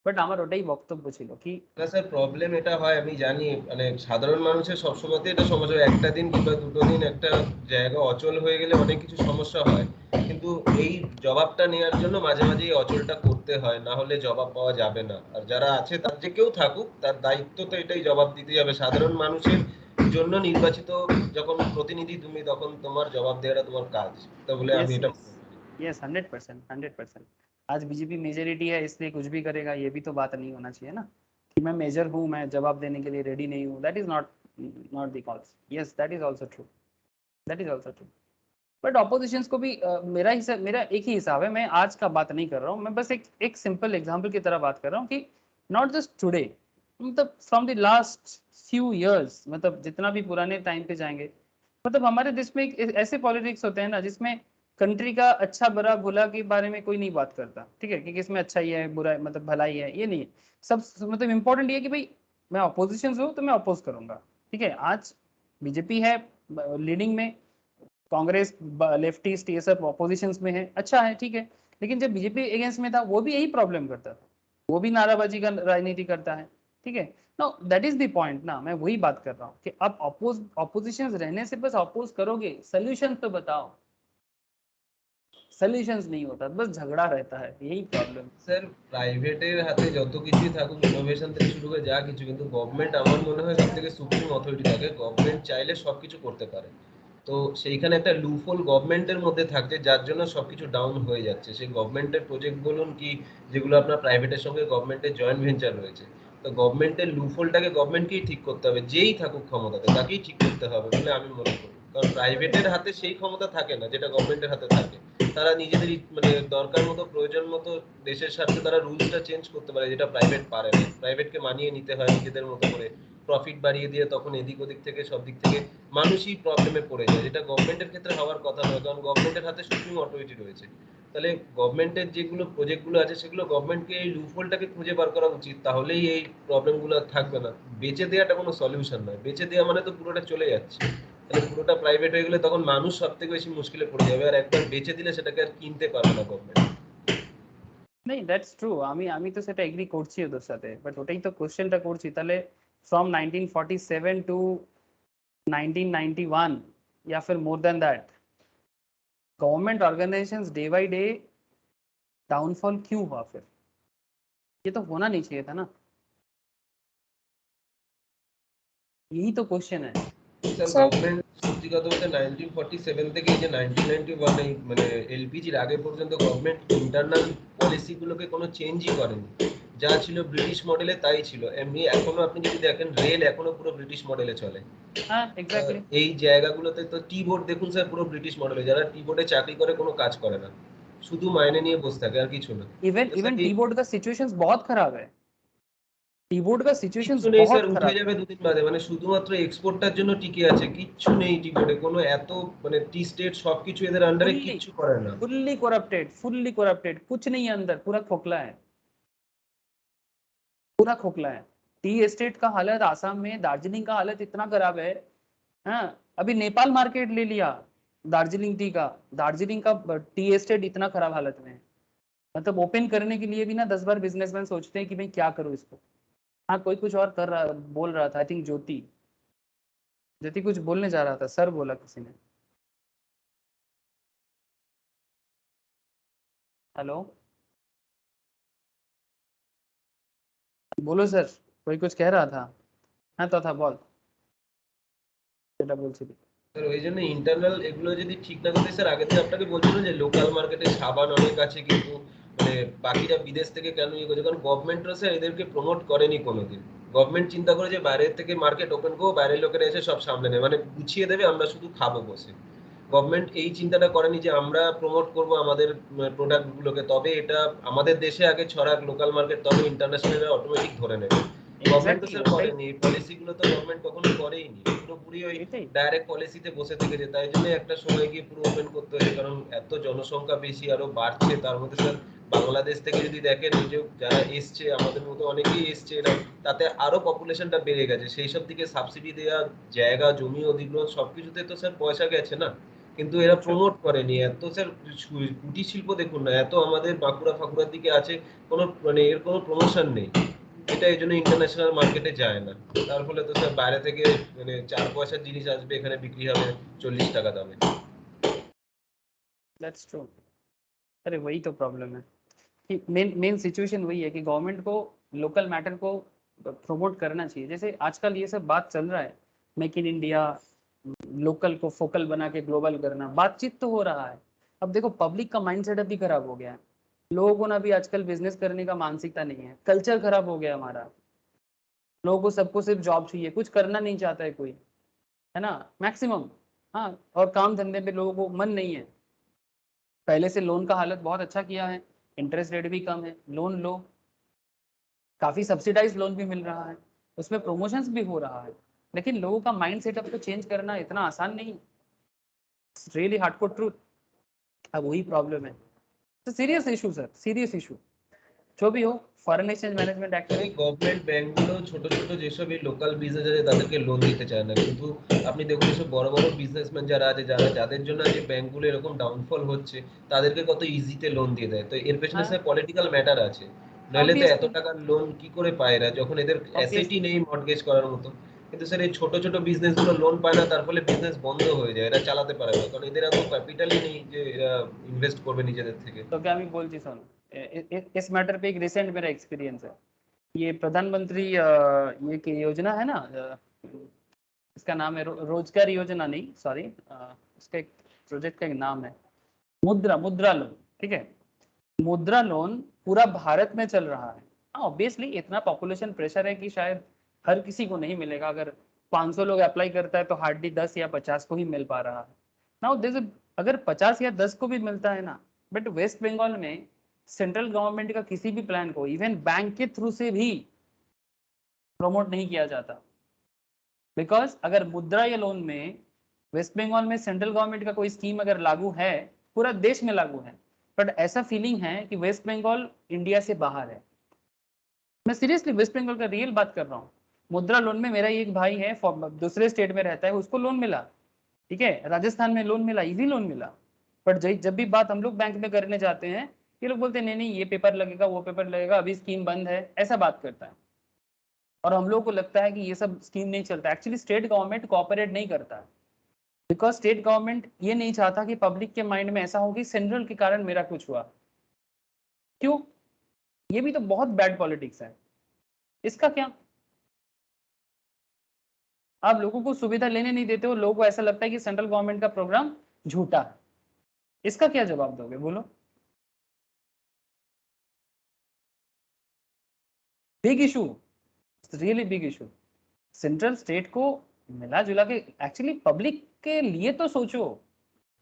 but আমার ওটাই বক্তব্য ছিল কি না স্যার, প্রবলেম এটা হয় আমি জানি, মানে সাধারণ মানুষের সবসময়তে এটা সমস্যা হয়, একটা দিন কিংবা দুটো দিন একটা জায়গা অচল হয়ে গেলে অনেক কিছু সমস্যা হয়, কিন্তু এই জবাবটা নেওয়ার জন্য মাঝে মাঝে এই অচলটা করতে হয়, না হলে জবাব পাওয়া যাবে না। আর যারা আছে তার যে কেউ থাকুক তার দায়িত্ব তো এটাই, জবাব দিতেই হবে সাধারণ মানুষের জন্য নির্বাচিত যখন প্রতিনিধি তুমি, তখন তোমার জবাব দেওয়াটা তোমার কাজ, তা বলে আমি यस এটা यस यस 100%, 100%। आज बीजेपी मेजोरिटी है इसलिए कुछ भी करेगा, ये भी तो बात नहीं होना चाहिए ना, कि मैं मेजर हूँ, मैं जवाब देने के लिए रेडी नहीं हूँ, that is not the cause. Yes that is also true, that is also true. But opposition's को भी मेरा एक ही हिसाब है, मैं आज का बात नहीं कर रहा हूँ, मैं बस एक सिंपल एग्जाम्पल की तरह बात कर रहा हूँ कि नॉट जस्ट टुडे, मतलब from the last few years, मतलब जितना भी पुराने टाइम पे जाएंगे, मतलब हमारे देश में ऐसे पॉलिटिक्स होते हैं ना जिसमें कंट्री का अच्छा बुरा भला के बारे में कोई नहीं बात करता, ठीक है, कि किसमें अच्छा ही है बुरा मतलब भलाई है, ये नहीं है। सब मतलब इम्पोर्टेंट ये है कि भाई मैं अपोजिशन हूँ तो मैं अपोज करूंगा, ठीक है। आज बीजेपी है लीडिंग में, कांग्रेस लेफ्टिस्ट ये सब ऑपोजिशन में है, अच्छा है, ठीक है, लेकिन जब बीजेपी अगेंस्ट में था वो भी यही प्रॉब्लम करता था, वो भी नाराबाजी का राजनीति करता है, ठीक है। Know that is the point ना, मैं वही बात कर रहा हूँ कि अब ऑपोजिशन रहने से बस अपोज करोगे, सोल्यूशन तो बताओ, सॉल्यूशंस नहीं होता, बस झगड़ा रहता है, यही प्रॉब्लम। স্যার প্রাইভেটের হাতে যত কিছুই থাকুক, ইনোভেশন থেকে শুরু করে যা কিছু, কিন্তু গভর্নমেন্ট আমার মনে হয় সব থেকে সুপ্রিম অথরিটি থাকে। গভর্নমেন্ট চাইলে সবকিছু করতে পারে। তো সেইখানে একটা লুফল গভর্নমেন্টের মধ্যে থাকছে, যার জন্য সবকিছু ডাউন হয়ে যাচ্ছে। সেই গভর্নমেন্টের প্রজেক্ট বলুন কি যেগুলো আপনার প্রাইভেটের সঙ্গে গভর্নমেন্টের জয়েন্ট ভেঞ্চার রয়েছে, তো গভর্নমেন্টের লুফলটাকে গভর্নমেন্টকেই ঠিক করতে হবে, যেই থাকুক ক্ষমতাতে তাকেই ঠিক করতে হবে বলে আমি মনে করি। কারণ প্রাইভেটের হাতে সেই ক্ষমতা থাকে না যেটা গভর্নমেন্টের হাতে থাকে। তারা নিজেদের মানে দরকার মতো, প্রয়োজন মতো দেশের স্বার্থে তারা রুলসটা চেঞ্জ করতে পারে, যেটা প্রাইভেট পারে না। প্রাইভেটকে মানিয়ে নিতে হয় নিজেদের মতো করে, প্রফিট বাড়িয়ে দিয়ে তখন এদিক ওদিক থেকে সব দিক থেকে মানুষই প্রবলেমে পড়ে যায়, যেটা গভর্নমেন্টের ক্ষেত্রে হওয়ার কথা নয়। কারণ গভর্নমেন্টের হাতে সুপ্রিম অথরিটি রয়েছে। তাহলে গভর্নমেন্টের যেগুলো প্রজেক্টগুলো আছে সেগুলো গভর্নমেন্টকে এই লুফহোলটাকে খুঁজে বার করা উচিত, তাহলেই এই প্রবলেমগুলো আর থাকবে না। বেচে দেওয়াটা কোনো সলিউশন নয়, বেচে দেওয়া মানে তো পুরোটা চলে যাচ্ছে। তাহলে পুরোটা প্রাইভেট হয়ে গেলে তখন মানুষ সব থেকে বেশি মুশকিলে পড়ে যাবে, আর একবার বেচে দিলে সেটাকে আর কিনতে পারবে না গভর্নমেন্ট। नहीं दैट्स ट्रू, আমি তো সেটা এগ্রি করছি ওদের সাথে, বাট ওটাই তো কোশ্চেনটা করছি। তাহলে फ्रॉम 1947 टू 1991 या फिर more than that, government organisations day by day downfall क्यों हुआ फिर? ये तो होना नहीं चाहिए था ना, यही तो क्वेश्चन है। স্যার গভর্নমেন্ট সত্যি কথা বলতে 1947 থেকে এই যে 1991 এই মানে এলপিজির আগে পর্যন্ত গভর্নমেন্ট ইন্টারনাল পলিসিগুলোকে কোনো চেঞ্জই করেনি। যা ছিল ব্রিটিশ মডেলে তাই ছিল। এমনি এখনো আপনি যদি দেখেন রেল এখনো পুরো ব্রিটিশ মডেলে চলে। हाँ एग्जैक्टली। এই জায়গাগুলোতে তো টি বোর্ড দেখুন স্যার, পুরো ব্রিটিশ মডেলে। যারা টি বোর্ডে চাকরি করে কোনো কাজ করে না, শুধু মাইনে নিয়ে বসে থাকে আর কিছু না। इवन তো স্যার इवन এই टी बोर्ड का सिचुएशंस बहुत खराब है, टी बोर्ड का सिचुएशंस কিচ্ছু নেই बहुत স্যার, উঠে खराब है। যাবে দুদিন বাদে। মানে শুধুমাত্র এক্সপোর্টটার জন্য টিকে আছে, কিচ্ছু নেই টি বোর্ডে কোনো। এত মানে টি স্টেট সবকিছু এদের আন্ডারে, फुल्ली কিচ্ছু করে না। फुल्ली करप्टेड, कुछ नहीं है अंदर, पूरा खोखला है, पूरा खोखला है। टी एस्टेट का हालत आसाम में, दार्जिलिंग का हालत इतना खराब है। हाँ, अभी नेपाल मार्केट ले लिया दार्जिलिंग टी का, दार्जिलिंग का टी एस्टेट इतना खराब हालत में है, मतलब ओपन करने के लिए भी ना 10 बार बिजनेसमैन सोचते हैं कि भाई क्या करूँ इसको। हाँ कोई कुछ और कर रहा, बोल रहा था, आई थिंक ज्योति, ज्योति कुछ बोलने जा रहा था, सर बोला किसी ने। हेलो बोलो सर, कोई कुछ कह रहा था। हाँ तो था बोल, সেটা বলছিলি। স্যার ওই জন্য ইন্টারনাল এগুলো যদি ঠিক না করতে, স্যার আগে থেকে আপনাকে বলছিল যে লোকাল মার্কেটে সাবান অনেক আছে, কিন্তু মানে বাকিরা বিদেশ থেকে কেন ইয়ে করছে, কারণ গভর্নমেন্টরা স্যার এদেরকে প্রমোট করেনি কোনোদিন। গভর্নমেন্ট চিন্তা করে যে বাইরের থেকে মার্কেট ওপেন করবো, বাইরের লোকেরা এসে সব সামলে নেবে, মানে গুছিয়ে দেবে, আমরা শুধু খাবো বসে। গভর্নমেন্ট এই চিন্তাটা করেনি যে আমরা প্রমোট করব আমাদের প্রোডাক্টগুলোকে, তবে এটা আমাদের দেশে আগে ছড়াক লোকাল মার্কেট, তবে ইন্টারন্যাশনাল অটোমেটিক ধরে নেবে। গভর্নমেন্ট তো এক্স্যাক্টলি স্যার ওটাই, করেনি, এই পলিসিগুলো তো গভর্নমেন্ট কখনো করেইনি, পুরোপুরি ওই এটাই ডাইরেক্ট পলিসিতে বসে থেকেছে। তাই জন্য একটা সময় গিয়ে পুরো ওপেন করতে হয়েছে, কারণ এত জনসংখ্যা বেশি আরো বাড়ছে। তার মধ্যে স্যার বাংলাদেশ থেকে যদি দেখেন, এই যে যারা এসছে আমাদের মতো অনেকেই এসছে, এরা তাতে আরো পপুলেশনটা বেড়ে গেছে। সেই সব দিকে সাবসিডি দেওয়া, জায়গা জমি অধিগ্রহণ সবকিছুতে তো স্যার পয়সা গেছে না, কিন্তু এরা প্রমোট করেনি। এত স্যার কুটির শিল্প দেখুন না, এত আমাদের বাঁকুড়া ফাঁকুড়ার দিকে আছে, কোনো মানে এর কোনো প্রমোশন নেই। এটা এই জন্য ইন্টারন্যাশনাল মার্কেটে যায় না। তার ফলে তো স্যার বাইরে থেকে মানে 4 পয়সার জিনিস আসবে, এখানে বিক্রি হবে 40 টাকা দামে। That's true. अरे वही तो प्रॉब्लम है कि मेन मेन सिचुएशन वही है कि गवर्नमेंट को लोकल मैटर को प्रमोट करना चाहिए। जैसे आजकल ये सब बात चल रहा है, मेक इन इंडिया, लोकल को फोकल बना के ग्लोबल करना, बातचीत तो हो रहा है। अब देखो पब्लिक का माइंडसेट अभी खराब हो गया है, लोगों को ना अभी आजकल बिजनेस करने का मानसिकता नहीं है, कल्चर खराब हो गया हमारा। लोगों को सबको सिर्फ जॉब चाहिए, कुछ करना नहीं चाहता है कोई, है ना, मैक्सिमम। हाँ, और काम धंधे पे लोगों को मन नहीं है। पहले से लोन का हालत बहुत अच्छा किया है, इंटरेस्ट रेट भी कम है, लोन लो, काफ़ी सब्सिडाइज लोन भी मिल रहा है, उसमें प्रमोशंस भी हो रहा है, लेकिन लोगों का माइंड सेटअप को चेंज करना इतना आसान नहीं, रियली हार्डकोर ट्रूथ। अब वही प्रॉब्लम है, तो serious issue sir, serious issue. जो भी हो, फॉरेन एक्सचेंज मैनेजमेंट एक्ट এই গভর্নমেন্ট ব্যাংকগুলো ছোট ছোট যেসব এই লোকাল বিজনেস আছে তাদেরকে লোন দিতে চায় না, কিন্তু আপনি দেখুন এসব বড় বড় বিজনেসম্যান যারা আছে, যাদের জন্য আজকে ব্যাংকগুলো এরকম ডাউনফল হচ্ছে, তাদেরকে কত ইজিতে লোন দিয়ে দেয়। তো এর পেছনে স্যার পলিটিক্যাল ম্যাটার আছে, নইলে তো এত ऑब्वियसली টাকার লোন কি করে পায় এরা, যখন এদের অ্যাসেটই নেই মর্টগেজ করার মতো। কিন্তু স্যার এই ছোট ছোট বিজনেস গুলো লোন পায় না, তার ফলে বিজনেস বন্ধ হয়ে যায়, এরা চালাতে পারে না, কারণ এদের এত ক্যাপিটালই নেই যে এরা ইনভেস্ট করবে নিজেদের থেকে। तो क्या मैं बोल सुन, इस मैटर पे एक रिसेंट मेरा एक्सपीरियंस है। ये प्रधानमंत्री ये की योजना है ना, इसका नाम है रोजगार योजना, नहीं सॉरी, उसका एक प्रोजेक्ट का एक नाम है मुद्रा मुद्रा लोन। ठीक है, मुद्रा लोन पूरा भारत में चल रहा है। हाँ ऑब्वियसली इतना पॉपुलेशन प्रेशर है कि शायद हर किसी को नहीं मिलेगा। अगर 500 लोग अप्लाई करता है तो हार्डली 10 या 50 को ही मिल पा रहा है। नाउ दिस, अगर 50 या 10 को भी मिलता है ना, बट वेस्ट बंगाल में सेंट्रल गवर्नमेंट का किसी भी प्लान को इवन बैंक के थ्रू से भी प्रमोट नहीं किया जाता। बिकॉज अगर मुद्रा या लोन में वेस्ट बंगाल में सेंट्रल गवर्नमेंट का कोई स्कीम अगर लागू है, पूरा देश में लागू है, बट ऐसा फीलिंग है कि वेस्ट बंगाल इंडिया से बाहर है। मैं सीरियसली वेस्ट बंगाल का रियल बात कर रहा हूँ। मुद्रा लोन में मेरा एक भाई है, दूसरे स्टेट में रहता है, उसको लोन मिला। ठीक है, राजस्थान में लोन मिला, इजी लोन मिला। बट जब भी बात हम लोग बैंक में करने जाते हैं, ये लोग बोलते हैं नहीं नहीं ये पेपर लगेगा, वो पेपर लगेगा, अभी स्कीम बंद है, ऐसा बात करता है। और हम लोग को लगता है कि ये सब स्कीम नहीं चलता। एक्चुअली स्टेट गवर्नमेंट कोऑपरेट नहीं करता है, बिकॉज स्टेट गवर्नमेंट ये नहीं चाहता कि पब्लिक के माइंड में ऐसा हो कि सेंट्रल के कारण मेरा कुछ हुआ। क्यों? ये भी तो बहुत बैड पॉलिटिक्स है। इसका क्या? आप लोगों को सुविधा लेने नहीं देते हो, लोगों को ऐसा लगता है कि सेंट्रल गवर्नमेंट का प्रोग्राम झूठा है। इसका क्या जवाब दोगे बोलो? Big issue, really big issue. Central state को मिला जुला के एक्चुअली पब्लिक के लिए तो सोचो।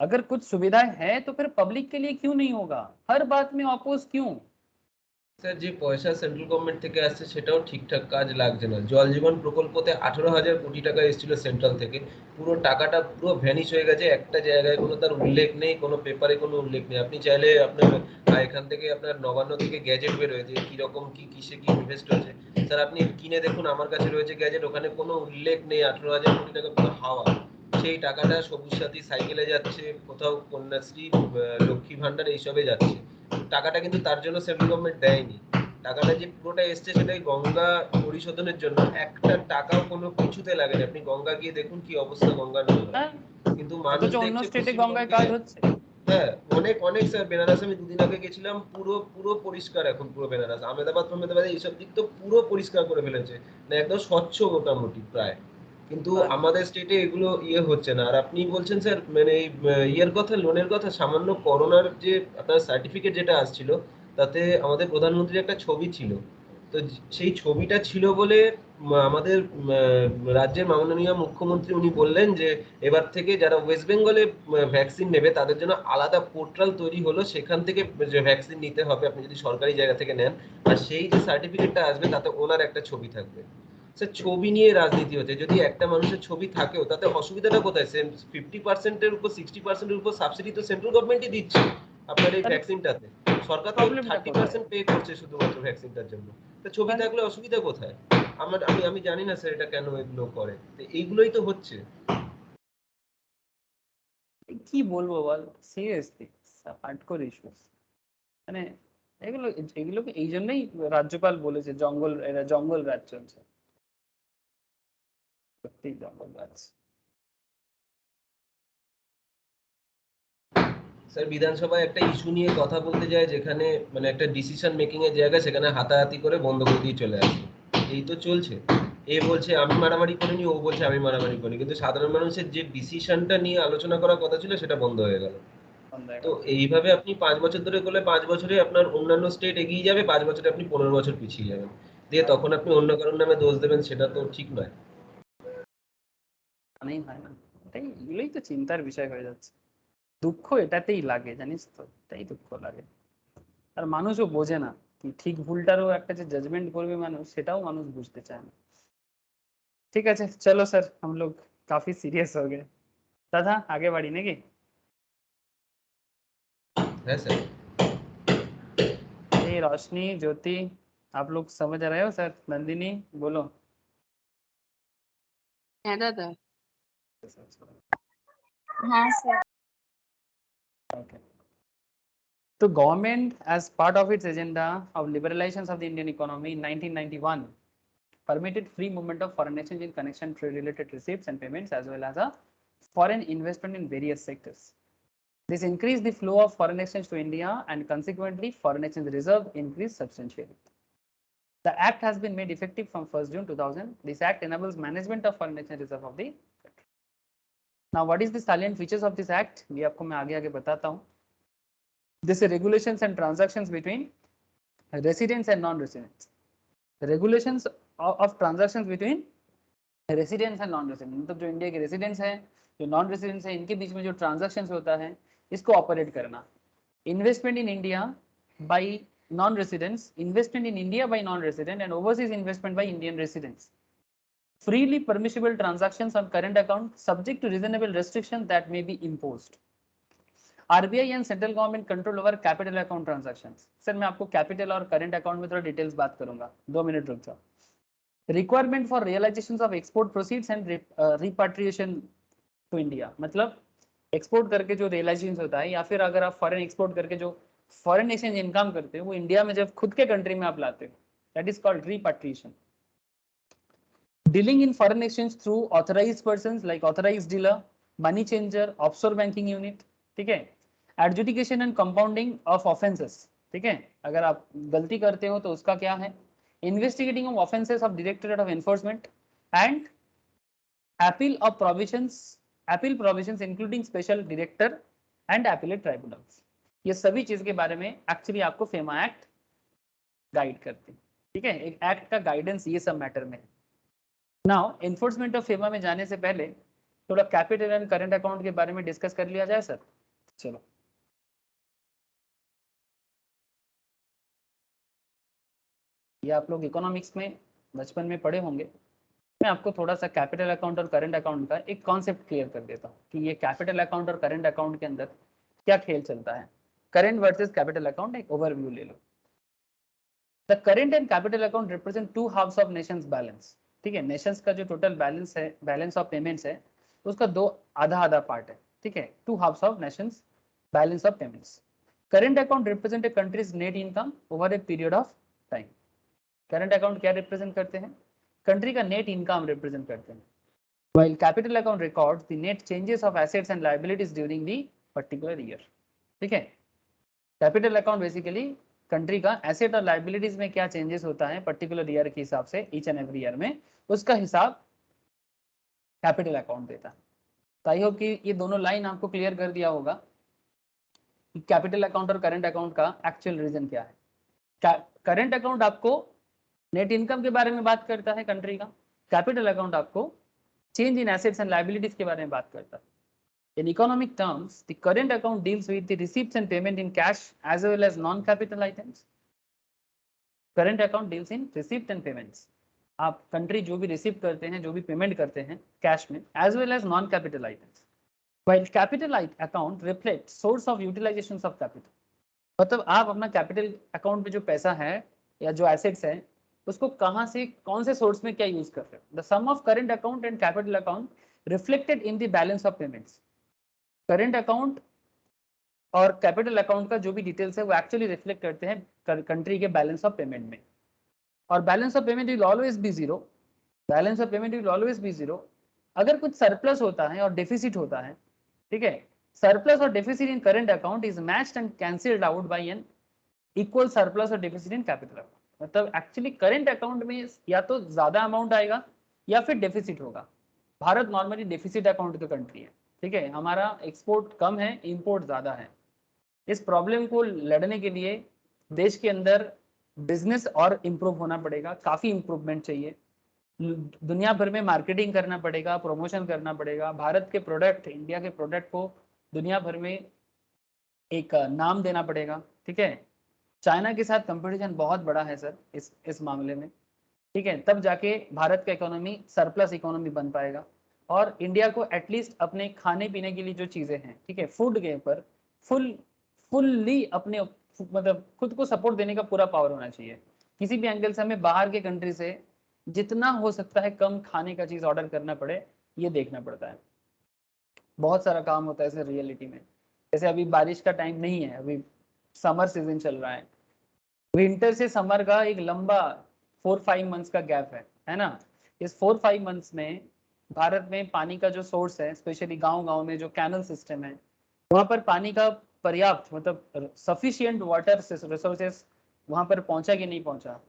अगर कुछ सुविधाएं हैं तो फिर पब्लिक के लिए क्यों नहीं होगा? हर बात में অপোজ क्यों? স্যার যে পয়সা সেন্ট্রাল গভর্নমেন্ট থেকে আসছে সেটাও ঠিকঠাক কাজ লাগছে না। জল জীবন প্রকল্পতে 18,000 কোটি টাকা এসেছিল সেন্ট্রাল থেকে, পুরো টাকাটা পুরো ভ্যানিশ হয়ে গেছে, একটা জায়গায় কোনো তার উল্লেখ নেই, কোনো পেপারে কোনো উল্লেখ নেই। আপনি চাইলে আপনার এখান থেকে আপনার নবান্ন থেকে গ্যাজেট বেরোয় যে কিরকম কি কিসে কি ইনভেস্ট হয়েছে, স্যার আপনি কিনে দেখুন, আমার কাছে রয়েছে গ্যাজেট, ওখানে কোনো উল্লেখ নেই। 18,000 কোটি টাকা পুরো হাওয়া। সেই টাকাটা সবুজ সাথী সাইকেলে যাচ্ছে, কোথাও কন্যাশ্রী, লক্ষ্মী ভান্ডার এইসবে যাচ্ছে। টাকাটা কিন্তু তার জন্য সেন্ট্রাল গভর্নমেন্ট দেয়নি। টাকাটা যে পুরোটা এসছে সেটাই গঙ্গা পরিশোধনের জন্য, একটা টাকাও কোনো কিছুতে লাগেনি। আপনি গঙ্গা গিয়ে দেখুন কি অবস্থা গঙ্গার নোংরা। হ্যাঁ, কিন্তু অথচ মানুষ অন্য দেখছে স্টেটে গঙ্গায় কাজ পশ্চিমবঙ্গে, হচ্ছে। হ্যাঁ অনেক অনেক স্যার, বেনারস আমি দুদিন আগে গেছিলাম, পুরো পুরো পরিষ্কার এখন পুরো বেনারস। আহমেদাবাদ এইসব দিক তো পুরো পরিষ্কার করে ফেলেছে, মানে একদম স্বচ্ছ মোটামুটি প্রায়। কিন্তু আমাদের স্টেটে এগুলো হচ্ছে না। আর আপনি বলছেন স্যার মানে ইয়ের কথা, লোনের কথা, সামান্য করোনার যে আপনার সার্টিফিকেট যেটা আসছিল, তাতে আমাদের প্রধানমন্ত্রীর একটা ছবি ছিল। তো সেই ছবিটা ছিল বলে আমাদের রাজ্যের মাননীয় মুখ্যমন্ত্রী উনি বললেন যে এবার থেকে যারা ওয়েস্ট বেঙ্গলে ভ্যাকসিন নেবে তাদের জন্য আলাদা পোর্টাল তৈরি হলো, সেখান থেকে যে ভ্যাকসিন নিতে হবে আপনি যদি সরকারি জায়গা থেকে নেন। আর সেই যে সার্টিফিকেটটা আসবে তাতে ওনার একটা ছবি থাকবে। স্যার ছবি নিয়ে রাজনীতি হচ্ছে, যদি একটা মানুষের ছবি থাকেও তাতে অসুবিধাটা কোথায়? 50%-এর উপর 60%-এর উপর সাবসিডি তো সেন্ট্রাল গভর্নমেন্টই দিচ্ছে আপনার এই ভ্যাকসিনটাতে। সরকার তো 30% পে করছে শুধুমাত্র ভ্যাকসিনটার জন্য। তো ছবি থাকলে অসুবিধা কোথায়? আমি জানি না স্যার এটা কেন এগুলো করে। তো এইগুলোই তো হচ্ছে। কি বলবো বল, সিরিয়াসলি হার্ডকোর ইস্যুস। মানে এগুলো এগুলোকে এই জন্যই রাজ্যপাল বলেছে জঙ্গল, এরা জঙ্গল রাজ চলছে, সত্যি জঙ্গল রাজ। স্যার বিধানসভায় একটা ইস্যু নিয়ে কথা বলতে যায়, যেখানে মানে একটা ডিসিশন মেকিং এর জায়গা, সেখানে হাতাহাতি করে বন্ধ করে দিয়ে চলে আসে। এই তো চলছে। এ বলছে আমি মারামারি করিনি, ও বলছে আমি মারামারি করিনি, কিন্তু সাধারণ মানুষের যে ডিসিশনটা নিয়ে আলোচনা করার কথা ছিল সেটা বন্ধ হয়ে গেল। তো এইভাবে আপনি 5 বছর ধরে করলে 5 বছরে আপনার অন্যান্য স্টেট এগিয়ে যাবে, 5 বছরে আপনি 15 বছর পিছিয়ে যাবেন, দিয়ে তখন আপনি অন্য কারোর নামে দোষ দেবেন, সেটা তো ঠিক নয়। মানেই হয় না, এটাই এগুলোই তো চিন্তার বিষয় হয়ে যাচ্ছে। দুঃখ এটাতেই লাগে জানিস তো, এটাই দুঃখ লাগে। আর মানুষও বোঝে না কি ঠিক ভুলটারও একটা যে জাজমেন্ট করবে মানুষ, সেটাও মানুষ বুঝতে চায় না। ঠিক আছে চলো স্যার, हम लोग काफी सीरियस हो गए। दादा आगे बढ़ी नाকি? হ্যাঁ স্যার। ये रोशनी ज्योति आप लोग समझ रहे हो सर? नंदिनी बोलो। হ্যাঁ দাদা। হ্যাঁ sir. Okay. So government as part of its agenda of liberalization of the Indian economy in 1991 permitted free movement of foreign exchange in connection to related receipts and payments as well as a foreign investment in various sectors. This increased the flow of foreign exchange to India and consequently foreign exchange reserve increased substantially. The act has been made effective from 1st June 2000. This act enables management of foreign exchange reserve of the country. Now, what is the salient features of this act? ये आपको मैं आगे बताता हूँ. This is regulations and transactions between residents and non-residents. Regulations of transactions between residents and non-residents. मतलब जो India के residents हैं, जो नॉन रेसिडेंट्स हैं, इनके बीच में जो ट्रांजैक्शंस होता है, इसको ऑपरेट करना. Investment in India by non-residents, investment in India by non-resident, and overseas investment by Indian residents. Freely permissible transactions on current account subject to reasonable restrictions that may be imposed. RBI and central government control over capital account transactions. Sir मैं आपको capital और current account में थोड़ा details बात करूंगा, 2 minute रुक जाओ. Requirement for realizations of export proceeds and repatriation to India. मतलब एक्सपोर्ट करके जो रियलाइजेशन होता है या फिर अगर आप फॉरेन एक्सपोर्ट करके जो फॉरेन एक्सचेंज इनकम करते हो वो इंडिया में जब खुद के कंट्री में आप लाते हो, that is called repatriation. Dealing in foreign exchange through authorised persons like authorised dealer, money changer, offshore banking unit. ठीक है. Adjudication and compounding of offences. ठीक है, अगर आप गलती करते हो तो उसका क्या है. Investigating of offences of directorate of enforcement and appeal of provisions, appeal provisions including special director and appellate tribunals. ये सभी चीज के बारे में एक्चुअली आपको फेमा एक्ट गाइड करती है. ठीक है, एक एक्ट का गाइडेंस ये सब मैटर में. नाउ एनफोर्समेंट ऑफ फेमा में जाने से पहले थोड़ा कैपिटल एंड करंट अकाउंट के बारे में डिस्कस कर लिया जाए सर. चलो, ये आप लोग इकोनॉमिक्स में बचपन में पढ़े होंगे. मैं आपको थोड़ा सा कैपिटल अकाउंट और करंट अकाउंट का एक कॉन्सेप्ट क्लियर कर देता हूँ कि ये कैपिटल अकाउंट और करंट अकाउंट के अंदर क्या खेल चलता है. करंट वर्सेस कैपिटल अकाउंट एक ओवरव्यू ले लो. The current and capital account represent two halves of nations balance. ठीक है, नेशंस का जो टोटल बैलेंस है, बैलेंस ऑफ पेमेंट्स है, उसका दो आधा पार्ट है. ठीक है, two halves of nations balance of payments. Current account represent a countries net income over a period of time. Current account क्या रिप्रेजेंट करते हैं? कंट्री का नेट इनकम रिप्रेजेंट करते हैं. While capital account records the net changes of assets and liabilities during the particular year. ठीक है, capital account basically country का asset और लाइबिलिटीज में क्या चेंजेस होता है पर्टिकुलर ईयर के हिसाब से, ईच एंड एवरी ईयर में, उसका हिसाब कैपिटल अकाउंट देता है. तो आई होप कि ये दोनों लाइन आपको क्लियर कर दिया होगा कि कैपिटल अकाउंट और करंट अकाउंट का एक्चुअल रीजन क्या है. करंट अकाउंट आपको नेट इनकम के बारे में बात करता है कंट्री का. कैपिटल अकाउंट आपको change in assets and liabilities के बारे में बात करता है. In economic terms, the current account deals with the receipts and payment in cash as well as non-capital items. Current account deals in receipt and payments. आप country जो भी receive करते हैं, जो भी पेमेंट करते हैं कैश में, as well as non-capital items. While capital account reflects source of utilizations of capital. मतलब आप अपना कैपिटल अकाउंट में जो पैसा है या जो एसेट्स है उसको कहाँ से, कौन से सोर्स में क्या यूज कर रहे हो. The sum of current account and capital account reflected in the balance of payments. Current account और कैपिटल अकाउंट का जो भी डिटेल्स है वो एक्चुअली रिफ्लेक्ट करते हैं कंट्री के बैलेंस ऑफ पेमेंट में. और balance of payment will always be zero. Balance of payment will always be zero. अगर कुछ सरप्लस होता है और डेफिसिट होता है, ठीक है, surplus or deficit in current account is matched and cancelled out by an equal surplus or deficit in capital account. मतलब एक्चुअली करंट अकाउंट में या तो ज्यादा अमाउंट आएगा या फिर डेफिसिट होगा. भारत नॉर्मली डेफिसिट अकाउंट का कंट्री है. ठीक है, हमारा एक्सपोर्ट कम है, इंपोर्ट ज्यादा है. इस प्रॉब्लम को लड़ने के लिए देश के अंदर बिजनेस और इम्प्रूव होना पड़ेगा. काफी इम्प्रूवमेंट चाहिए. दुनिया भर में मार्केटिंग करना पड़ेगा, प्रमोशन करना पड़ेगा. भारत के प्रोडक्ट, इंडिया के प्रोडक्ट को दुनिया भर में एक नाम देना पड़ेगा. ठीक है, चाइना के साथ कंपटीशन बहुत बड़ा है सर इस मामले में. ठीक है, तब जाके भारत का इकोनॉमी सरप्लस इकोनॉमी बन पाएगा और इंडिया को एटलीस्ट अपने खाने पीने के लिए जो चीजें हैं, ठीक है, फूड के ऊपर फुल्ली अपने मतलब खुद को सपोर्ट देने का पूरा पावर होना चाहिए. किसी भी एंगल से हमें बाहर के कंट्री से जितना हो सकता है कम खाने का चीज ऑर्डर करना पड़े, ये देखना पड़ता है. बहुत सारा काम होता है सर रियलिटी में. जैसे अभी बारिश का टाइम नहीं है, अभी समर सीजन चल रहा है. विंटर से समर का एक लंबा 4-5 मंथ्स का गैप है. है ना। इस 4-5 मंथ्स में भारत में पानी का जो सोर्स है, स्पेशली गांव-गांव में जो कैनल सिस्टम है, वहां पर पानी का पर्याप्त मतलब सफिशिएंट वाटर रिसोर्सेस वहां पर पहुंचा कि नहीं पहुंचा,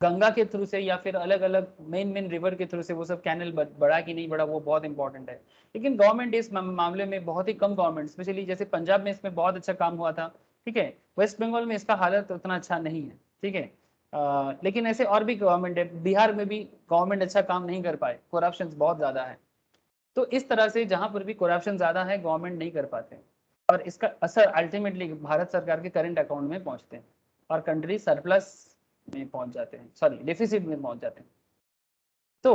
गंगा के थ्रू से या फिर अलग अलग मेन रिवर के थ्रू से वो सब कैनल बढ़ा कि नहीं बढ़ा, वो बहुत इंपॉर्टेंट है। लेकिन गवर्नमेंट इस मामले में बहुत ही कम, गवर्नमेंट स्पेशली जैसे पंजाब में इसमें बहुत अच्छा काम हुआ था, ठीक है। वेस्ट बंगाल में इसका हालत उतना अच्छा नहीं है, ठीक है। लेकिन ऐसे और भी गवर्नमेंट है, बिहार में भी गवर्नमेंट अच्छा काम नहीं कर पाए, करप्शन बहुत ज्यादा है। तो इस तरह से जहां पर भी करप्शन ज्यादा है गवर्नमेंट नहीं कर पाते, और इसका असर अल्टीमेटली भारत सरकार के करंट अकाउंट में पहुंचते हैं और कंट्री सरप्लस में पहुंच जाते हैं, सॉरी डेफिसिट में पहुंच जाते हैं। तो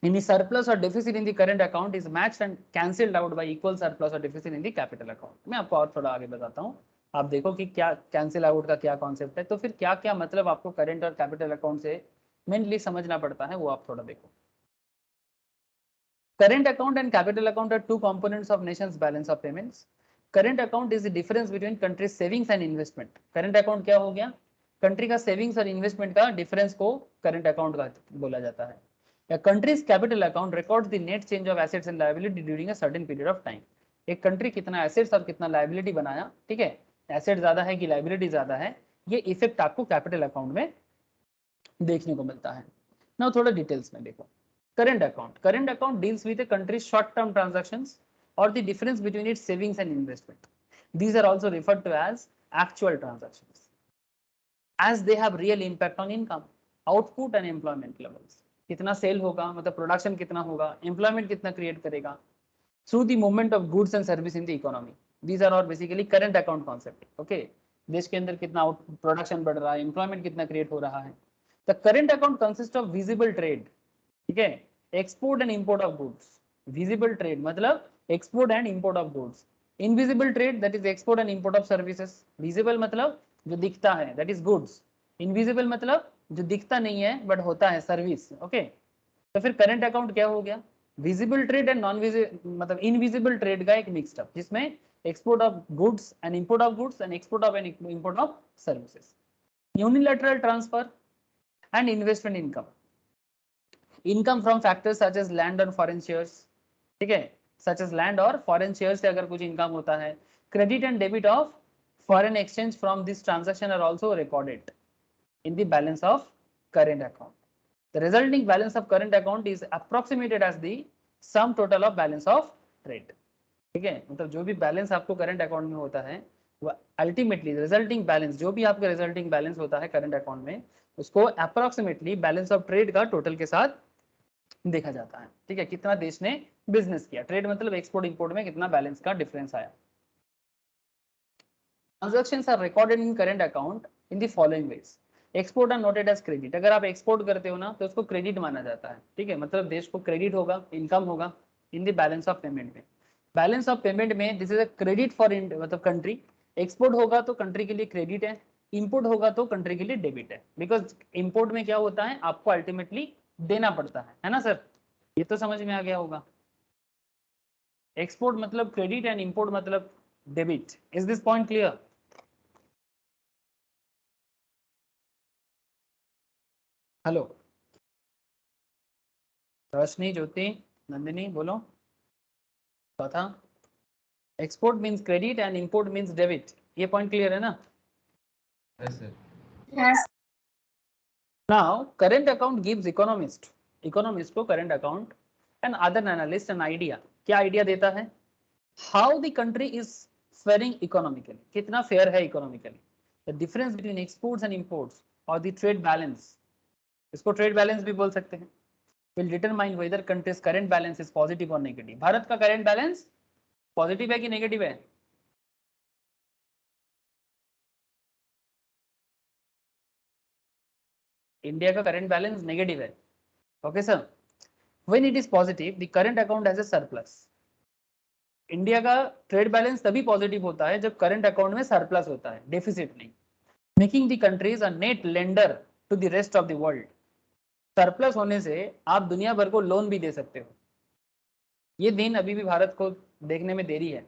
any surplus or deficit in the current account is matched and cancelled out by equal surplus or deficit in the capital account। मैं आपको और थोड़ा आगे बताता हूँ, आप देखो कि क्या कैंसिल आउट का क्या कॉन्सेप्ट है। तो फिर क्या क्या मतलब आपको करंट और कैपिटल अकाउंट से मेनली समझना पड़ता है, वो आप थोड़ा देखो। Current account and capital account are two components of nation's balance of payments. Current account is the difference between country's savings and investment. Current account क्या हो गया, कंट्री का सेविंग्स और इन्वेस्टमेंट का डिफरेंस को करंट अकाउंट का बोला जाता है। A country's capital account records the net change of assets and liability during a certain period of time। एक कंट्री कितना एसेट्स और कितना लाइबिलिटी बनाया, ठीक है, एसेट ज्यादा है कि लाइबिलिटी ज्यादा है, ये इफेक्ट आपको कैपिटल अकाउंट में देखने को मिलता है। नाउ थोड़ा डिटेल्स में देखो। Current account deals with a country's short term transactions or the difference between its savings and investment. These are also referred to as actual transactions, as they have real impact on income, output and employment levels। कितना sale होगा मतलब production कितना होगा, employment कितना create करेगा, through the movement of goods and service in the economy. These are all basically current account concept. Okay, देश के अंदर कितना प्रोडक्शन बढ़ रहा है, एम्प्लॉयमेंट कितना क्रिएट हो रहा है। The current account consist of visible trade, ठीक है, export and import of goods. Visible trade मतलब export and import of goods. Invisible trade that is export and import of services. Visible मतलब जो दिखता है, दैट इज गुड्स। इनविजिबल मतलब जो दिखता नहीं है बट होता है, सर्विस। ओके, तो फिर करंट अकाउंट क्या हो गया, visible trade and non visible मतलब इनविजिबल ट्रेड का एक मिक्सड अप, जिसमें export of goods and import of goods and export of and import of services. Unilateral transfer and investment income, income from factors such as land or foreign shares, ठीक है, such as land or foreign share से अगर कुछ income होता है। Credit and debit of foreign exchange from this transaction are also recorded in the balance of current account। The resulting balance of current account is approximated as the sum total of balance of trade। ठीक है, मतलब जो भी balance आपको current account में होता है वो अल्टीमेटली रिजल्टिंग बैलेंस, जो भी आपका रिजल्टिंग बैलेंस होता है करंट अकाउंट में, उसको अप्रोक्सीमेटली बैलेंस ऑफ ट्रेड का टोटल के साथ देखा जाता है। ठीक है, कितना देश ने बिजनेस किया, ट्रेड मतलब एक्सपोर्ट इंपोर्ट में कितना बैलेंस का डिफरेंस आया। Transactions are recorded in current account in the following ways. Export are noted as credit, अगर आप एक्सपोर्ट करते हो ना तो उसको क्रेडिट माना जाता है। ठीक है, मतलब देश को क्रेडिट होगा, इनकम होगा इन द बैलेंस ऑफ पेमेंट में। बैलेंस ऑफ पेमेंट में this is a credit for मतलब कंट्री। एक्सपोर्ट होगा तो कंट्री के लिए क्रेडिट है, इंपोर्ट होगा तो कंट्री के लिए डेबिट है। बिकॉज इंपोर्ट में क्या होता है, आपको अल्टीमेटली देना पड़ता है ना सर, ये तो समझ में आ गया होगा। एक्सपोर्ट मतलब क्रेडिट एंड इंपोर्ट मतलब debit. Is this point clear? Hello Roshni, Jyoti, Nandini, बोलो। चौथा, export means credit and import means debit, ये पॉइंट क्लियर है ना? Yes, sir. Yes. Now current account gives economist को current account and other analyst an idea. क्या idea देता है? How the country is faring economically, कितना fair है economically. The difference between exports and imports और the trade balance, इसको trade balance भी बोल सकते हैं, will determine whether country's current balance is positive or negative। Bharat का करंट बैलेंस पॉजिटिव है कि नेगेटिव है? इंडिया का करंट बैलेंस नेगेटिव है। Okay sir, when it is positive the current account has a surplus. India का trade balance तभी positive होता है जब करंट अकाउंट में सरप्लस होता है, डेफिसिट नहीं, making the countries a net lender to the rest of the world. Surplus होने से आप दुनिया भर को लोन भी दे सकते हो। ये दिन अभी भी भारत को देखने में देरी है।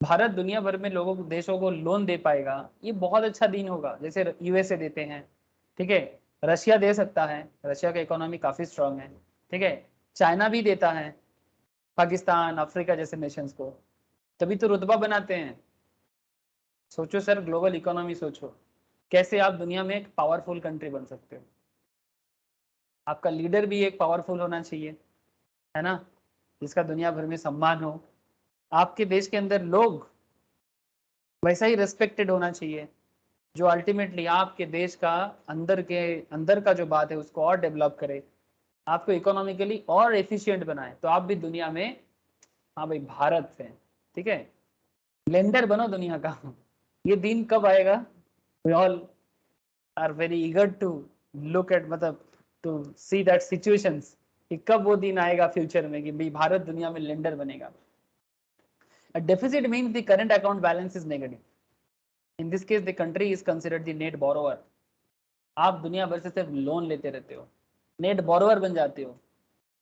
भारत दुनिया भर में देशों को लोन दे पाएगा, ये बहुत अच्छा दिन होगा। जैसे यूएसए देते हैं, ठीक है, रशिया दे सकता है, रशिया का इकोनॉमी काफ़ी स्ट्रांग है, ठीक है। चाइना भी देता है पाकिस्तान, अफ्रीका जैसे नेशंस को, तभी तो रुतबा बनाते हैं। सोचो सर, ग्लोबल इकोनॉमी सोचो, कैसे आप दुनिया में एक पावरफुल कंट्री बन सकते हो। आपका लीडर भी एक पावरफुल होना चाहिए, है ना, जिसका दुनिया भर में सम्मान हो। आपके देश के अंदर लोग वैसा ही रेस्पेक्टेड होना चाहिए, जो अल्टीमेटली आपके देश का अंदर का जो बात है उसको और डेवलप करे, आपको इकोनॉमिकली और एफिशिएंट बनाए, तो आप भी दुनिया में, हाँ भाई भारत से, ठीक है, लेंडर बनो दुनिया का। ये दिन कब आएगा? We all are very eager to look at, मतलब टू सी दैट सिचुएशंस, कि कब वो दिन आएगा फ्यूचर में कि भाई भारत दुनिया में लेंडर बनेगा। A deficit means the current account balance is negative. In this case, the country is considered the net borrower. आप दुनिया भर से सिर्फ लोन लेते रहते हो, नेट बोरोवर बन जाते हो।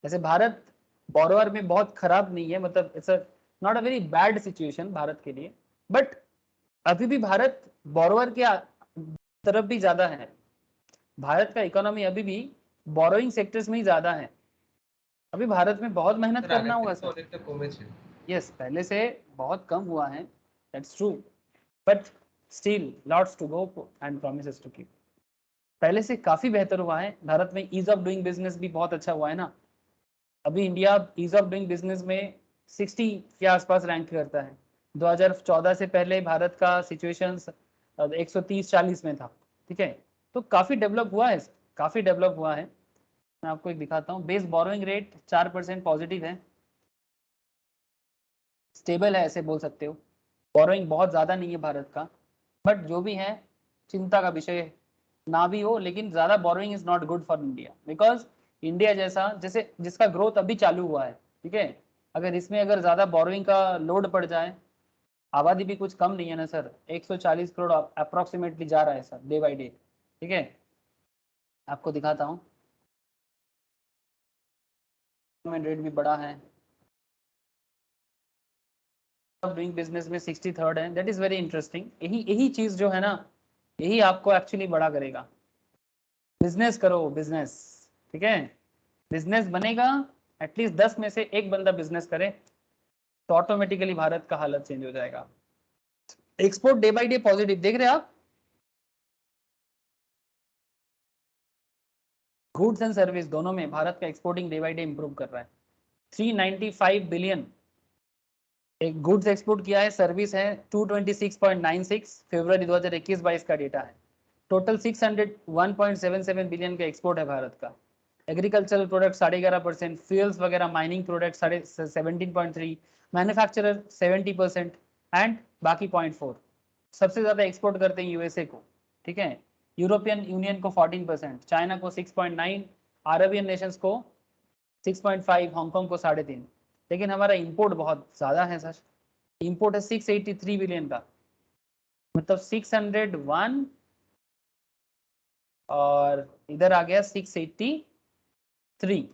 जैसे भारत बोरोवर में बहुत खराब नहीं है, मतलब it's not a very bad situation Bharat के लिए, बट अभी भी भारत बोरोवर के तरफ भी ज्यादा है। भारत का इकोनॉमी अभी भी बोरोइंग सेक्टर्स में ही ज्यादा है। अभी भारत में बहुत मेहनत करना होगा सर। यस, पहले से बहुत कम हुआ है, that's true, but still lots to go and promises to keep. पहले से काफी बेहतर हुआ है। भारत में ईज ऑफ डूइंग बिजनेस भी बहुत अच्छा हुआ है ना। अभी India ease of doing business में 60 के आसपास रैंक करता है। 2014 से पहले भारत का सिचुएशन 130-40 में था, ठीक है। तो काफी डेवलप हुआ है, काफी डेवलप हुआ है। मैं आपको एक दिखाता हूँ। बेस बोरोइंग रेट 4% पॉजिटिव है, स्टेबल है, ऐसे बोल सकते हो। बोरोइंग बहुत ज़्यादा नहीं है भारत का, बट जो भी है चिंता का विषय ना भी हो, लेकिन ज़्यादा borrowing is not good for India, because India जैसा, जैसे जिसका ग्रोथ अभी चालू हुआ है, ठीक है, अगर इसमें अगर ज़्यादा बोरोइंग का लोड पड़ जाए, आबादी भी कुछ कम नहीं है ना सर, 140 करोड़ अप्रोक्सीमेटली जा रहा है सर, डे बाई डे, ठीक है। आपको दिखाता हूँ, रेट भी बड़ा है, डूइंग बिजनेस में 63rd है, दैट इज वेरी इंटरेस्टिंग। यही चीज जो है ना, यही आपको एक्चुअली बड़ा करेगा। बिजनेस करो, बिजनेस, ठीक है, बिजनेस बनेगा, एटलीस्ट 10 में से एक बंदा बिजनेस करे, तो ऑटोमेटिकली भारत का हालत चेंज हो जाएगा। Export day by day positive देख रहे हैं आप। गुड्स एंड सर्विस दोनों में भारत का exporting day by day improve कर रहा है। 395 बिलियन एक गुड्स एक्सपोर्ट किया है, सर्विस है 226.96, फरवरी 2021-22 का डेटा है। टोटल 601.77 बिलियन का एक्सपोर्ट है भारत का। एग्रीकल्चरल प्रोडक्ट 11.5%, फ्यूल्स वगैरह माइनिंग प्रोडक्ट 17.3, मैन्युफैक्चरर 70% एंड बाकी 0.4। सबसे ज्यादा एक्सपोर्ट करते हैं यूएसए को, ठीक है, यूरोपियन यूनियन को 14%, चाइना को 6.9, अरबियन नेशंस को 6.5, हांगकांग को 3.5। लेकिन हमारा इंपोर्ट बहुत ज्यादा है सर, इंपोर्ट है 683 बिलियन का, मतलब 601 और इधर आ गया 683।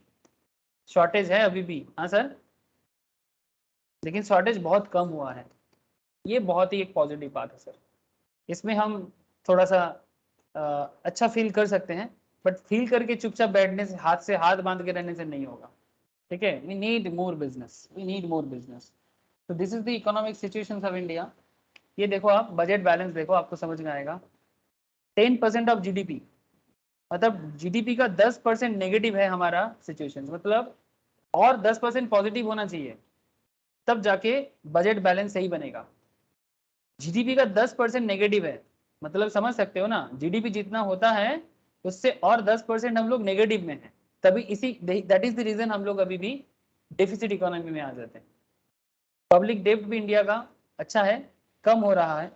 शॉर्टेज है अभी भी, हाँ सर, लेकिन शॉर्टेज बहुत कम हुआ है। ये बहुत ही एक पॉजिटिव बात है सर। इसमें हम थोड़ा सा अच्छा फील कर सकते हैं, बट फील करके चुपचाप बैठने से, हाथ से हाथ बांध के रहने से नहीं होगा, ठीक है। We need more business, we need more business. तो this is the economic situation of India. ये देखो आप, बजट बैलेंस देखो, आपको समझ में आएगा। 10% ऑफ जीडीपी, मतलब जीडीपी का 10% नेगेटिव है हमारा सिचुएशन, मतलब और 10% पॉजिटिव होना चाहिए, तब जाके बजट बैलेंस सही बनेगा। जीडीपी का 10% नेगेटिव है, मतलब समझ सकते हो ना, जीडीपी जितना होता है उससे और 10% हम लोग नेगेटिव में हैं, तभी इसी दैट इज द रीजन हम लोग अभी भी डेफिसिट इकोनॉमी में आ जाते हैं। पब्लिक डेब्ट भी इंडिया का अच्छा है, कम हो रहा है।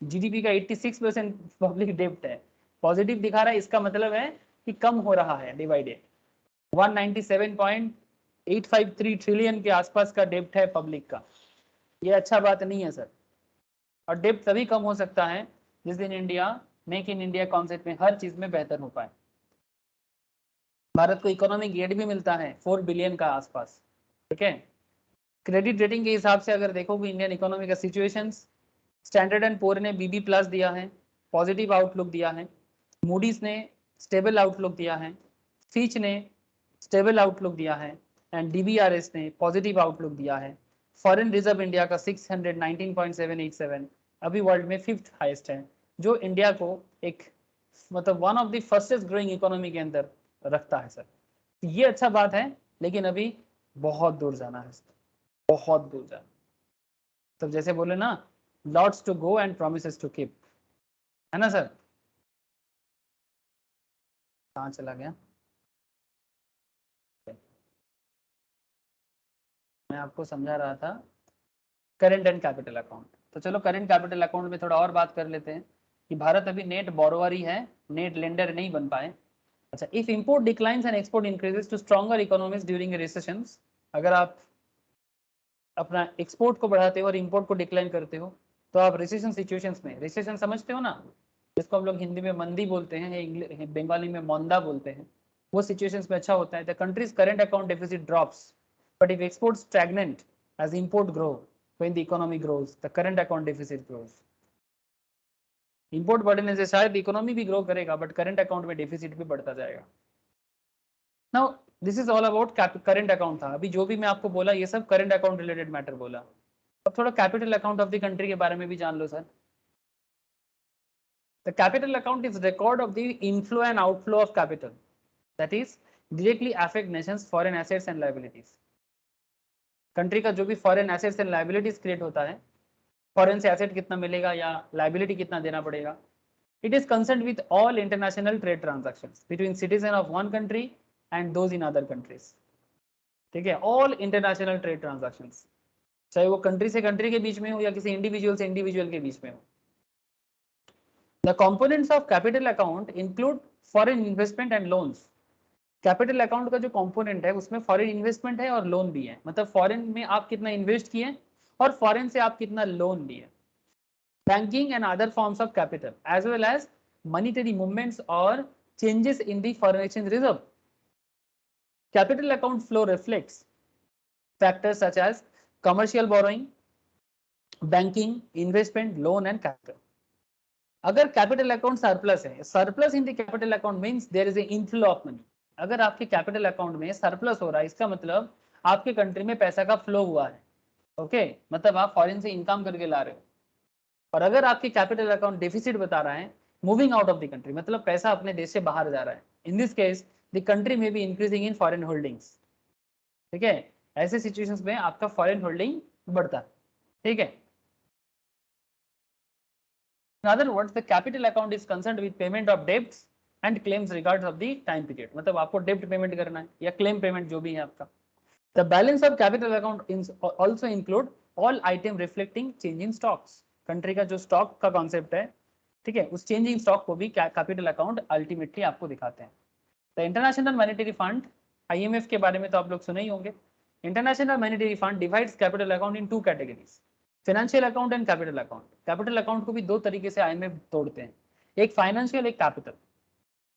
जीडीपी का 86% पब्लिक डेब्ट है, पॉजिटिव दिखा रहा है, इसका मतलब है कि कम हो रहा है डे बाई डे। 197.853 ट्रिलियन के आसपास का डेब्ट है पब्लिक का, ये अच्छा बात नहीं है सर। और डेब्ट तभी कम हो सकता है जिस दिन India make in India concept में हर चीज में बेहतर हो पाए। भारत को इकोनॉमिक एड भी मिलता है 4 बिलियन का आसपास, ठीक है। क्रेडिट रेटिंग के हिसाब से अगर देखोगे इंडियन इकोनॉमी का सिचुएशन, स्टैंडर्ड एंड पुअर ने BB+ दिया है, पॉजिटिव आउटलुक दिया है। मूडीज ने स्टेबल आउटलुक दिया है, फिच ने स्टेबल आउटलुक दिया है एंड डीबीआरएस ने पॉजिटिव आउटलुक दिया है। फॉरेन रिजर्व इंडिया का 619.787 अभी वर्ल्ड में 5th हाईएस्ट है, जो इंडिया को एक मतलब one of the fastest growing economy के अंदर रखता है सर। ये अच्छा बात है, लेकिन अभी बहुत दूर जाना है सर, बहुत दूर जाना। तो जैसे बोले ना, lots to go and promises to keep, है ना सर। कहाँ चला गया? मैं आपको समझा रहा था करंट एंड कैपिटल अकाउंट। तो चलो करंट कैपिटल अकाउंट में थोड़ा और बात कर लेते हैं कि भारत अभी नेट बोरोवर ही है, नेट लेंडर नहीं बन पाए। अच्छा, if import declines and export increases to stronger economies during recessions, अगर आप अपना एक्सपोर्ट को बढ़ाते हो और इंपोर्ट को डिक्लाइन करते हो तो आप रिसेशन सिचुएशंस में, रिसेशन समझते हो ना, जिसको हम लोग हिंदी में मंदी बोलते हैं या बंगाली में मंदा बोलते हैं, वो सिचुएशंस में अच्छा होता है। The country's current account deficit drops but if export stagnant as import grow, when the economy grows the current account deficit grows. Import बढ़ने से शायद इकोनॉमी भी ग्रो करेगा बट करंट अकाउंट में डेफिसिट भी बढ़ता जाएगा। Now this is all about current account था। अभी जो भी मैं आपको बोला ये सब करंट अकाउंट रिलेटेड मैटर बोला। अब थोड़ा capital account of the country के बारे में भी जान लो sir. The capital account is record of the inflow and outflow of capital that is directly affect nations foreign assets and liabilities. Country का जो भी foreign assets and liabilities create होता है, फॉरेन से एसेट कितना मिलेगा या लायबिलिटी कितना देना पड़ेगा, it is concerned with all international trade transactions between citizen of one country and those in other countries। ठीक है, ऑल इंटरनेशनल ट्रेड ट्रांजैक्शंस, चाहे वो कंट्री से कंट्री के बीच में हो या किसी इंडिविजुअल से इंडिविजुअल के बीच में हो। The components of capital account include foreign investment and loans. Capital account का जो कंपोनेंट है उसमें फॉरेन इन्वेस्टमेंट है और लोन भी है, मतलब फॉरेन में आप कितना इन्वेस्ट किए और फॉरेन से आप कितना लोन लिए। Banking and other forms of capital as well as monetary movements or changes in the foreign exchange reserve. Capital account flow reflects factors such as commercial borrowing, banking, investment, loan and capital. अगर capital account surplus है, surplus in the capital account means there is a inflow of money. अगर आपके capital account में surplus हो रहा है, इसका मतलब आपके कंट्री में पैसा का फ्लो हुआ है। ओके, मतलब आप फॉरेन से इनकम करके ला रहे हो। और अगर आपकी कैपिटल अकाउंट डेफिसिट बता रहा है, moving out of the country, मतलब पैसा अपने देश से बाहर जा रहा है, in this case the country में be increasing in foreign holdings. ठीक है, ऐसे सिचुएशंस में आपका फॉरेन होल्डिंग बढ़ता है। ठीक है, in other words the capital account is concerned with payment of debts and claims regards of the time period। मतलब आपको डेब्ट पेमेंट करना है या क्लेम पेमेंट जो भी है आपका। the balance of capital account also include all item reflecting change in stocks। Country का जो स्टॉक का कॉन्सेप्ट है, ठीक है, उस चेंजिंग स्टॉक को भी कैपिटल अकाउंट अल्टीमेटली आपको दिखाते हैं। The international monetary fund IMF के बारे में तो आप लोग सुने ही होंगे। International monetary fund divides capital account in 2 categories, financial account and capital account. Capital account को भी 2 तरीके से IMF तोड़ते हैं, एक फाइनेंशियल एक capital.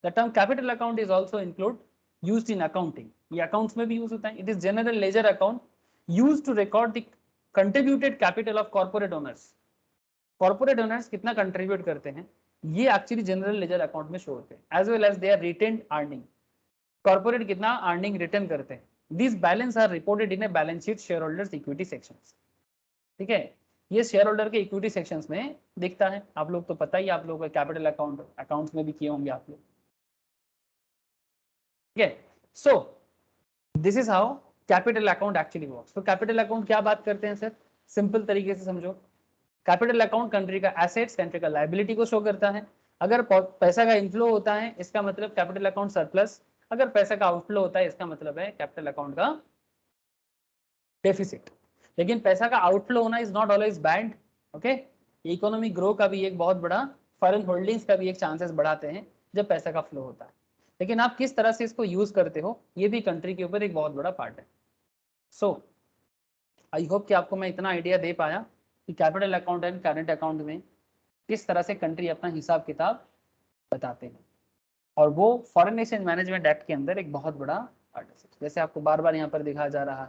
The term capital account is also include used in accounting, ये अकाउंट्स में भी यूज होता है। It is general ledger account used to record the contributed capital of corporate owners. Corporate owners कितना कंट्रीब्यूट करते हैं ये एक्चुअली जनरल लेजर अकाउंट में शो होते हैं, as well as their retained earning. Corporate कितना अर्निंग रिटर्न करते हैं, this balance are reported in a balance sheet share holders equity sections. ठीक है, ये शेयर होल्डर के इक्विटी सेक्शंस में दिखता है। आप लोग तो पता ही, आप लोग कैपिटल अकाउंट्स में भी किए होंगे आप लोग। ठीक है, so this is how capital account actually works. तो कैपिटल अकाउंट क्या बात करते हैं सर, सिंपल तरीके से समझो। कैपिटल अकाउंट कंट्री का एसेट्स, कंट्री का लायबिलिटी को शो करता है। अगर पैसा का इनफ्लो होता है इसका मतलब कैपिटल अकाउंट सरप्लस, अगर पैसा का आउटफ्लो होता है इसका मतलब है कैपिटल अकाउंट का डेफिसिट। लेकिन पैसा का आउटफ्लो होना is not always bad. Okay, economy grow का भी एक बहुत बड़ा, फॉरेन होल्डिंग्स का भी एक चांसेस बढ़ाते हैं जब पैसा का फ्लो होता है। लेकिन आप किस तरह से इसको यूज करते हो ये भी कंट्री के ऊपर एक बहुत बड़ा पार्ट है। सो आई होप कि आपको मैं इतना आइडिया दे पाया कि capital account and current account में किस तरह से कंट्री अपना हिसाब किताब बताते हैं, और वो फॉरेन एक्सचेंज मैनेजमेंट एक्ट के अंदर एक बहुत बड़ा पार्ट है, जैसे आपको बार बार यहाँ पर दिखाया जा रहा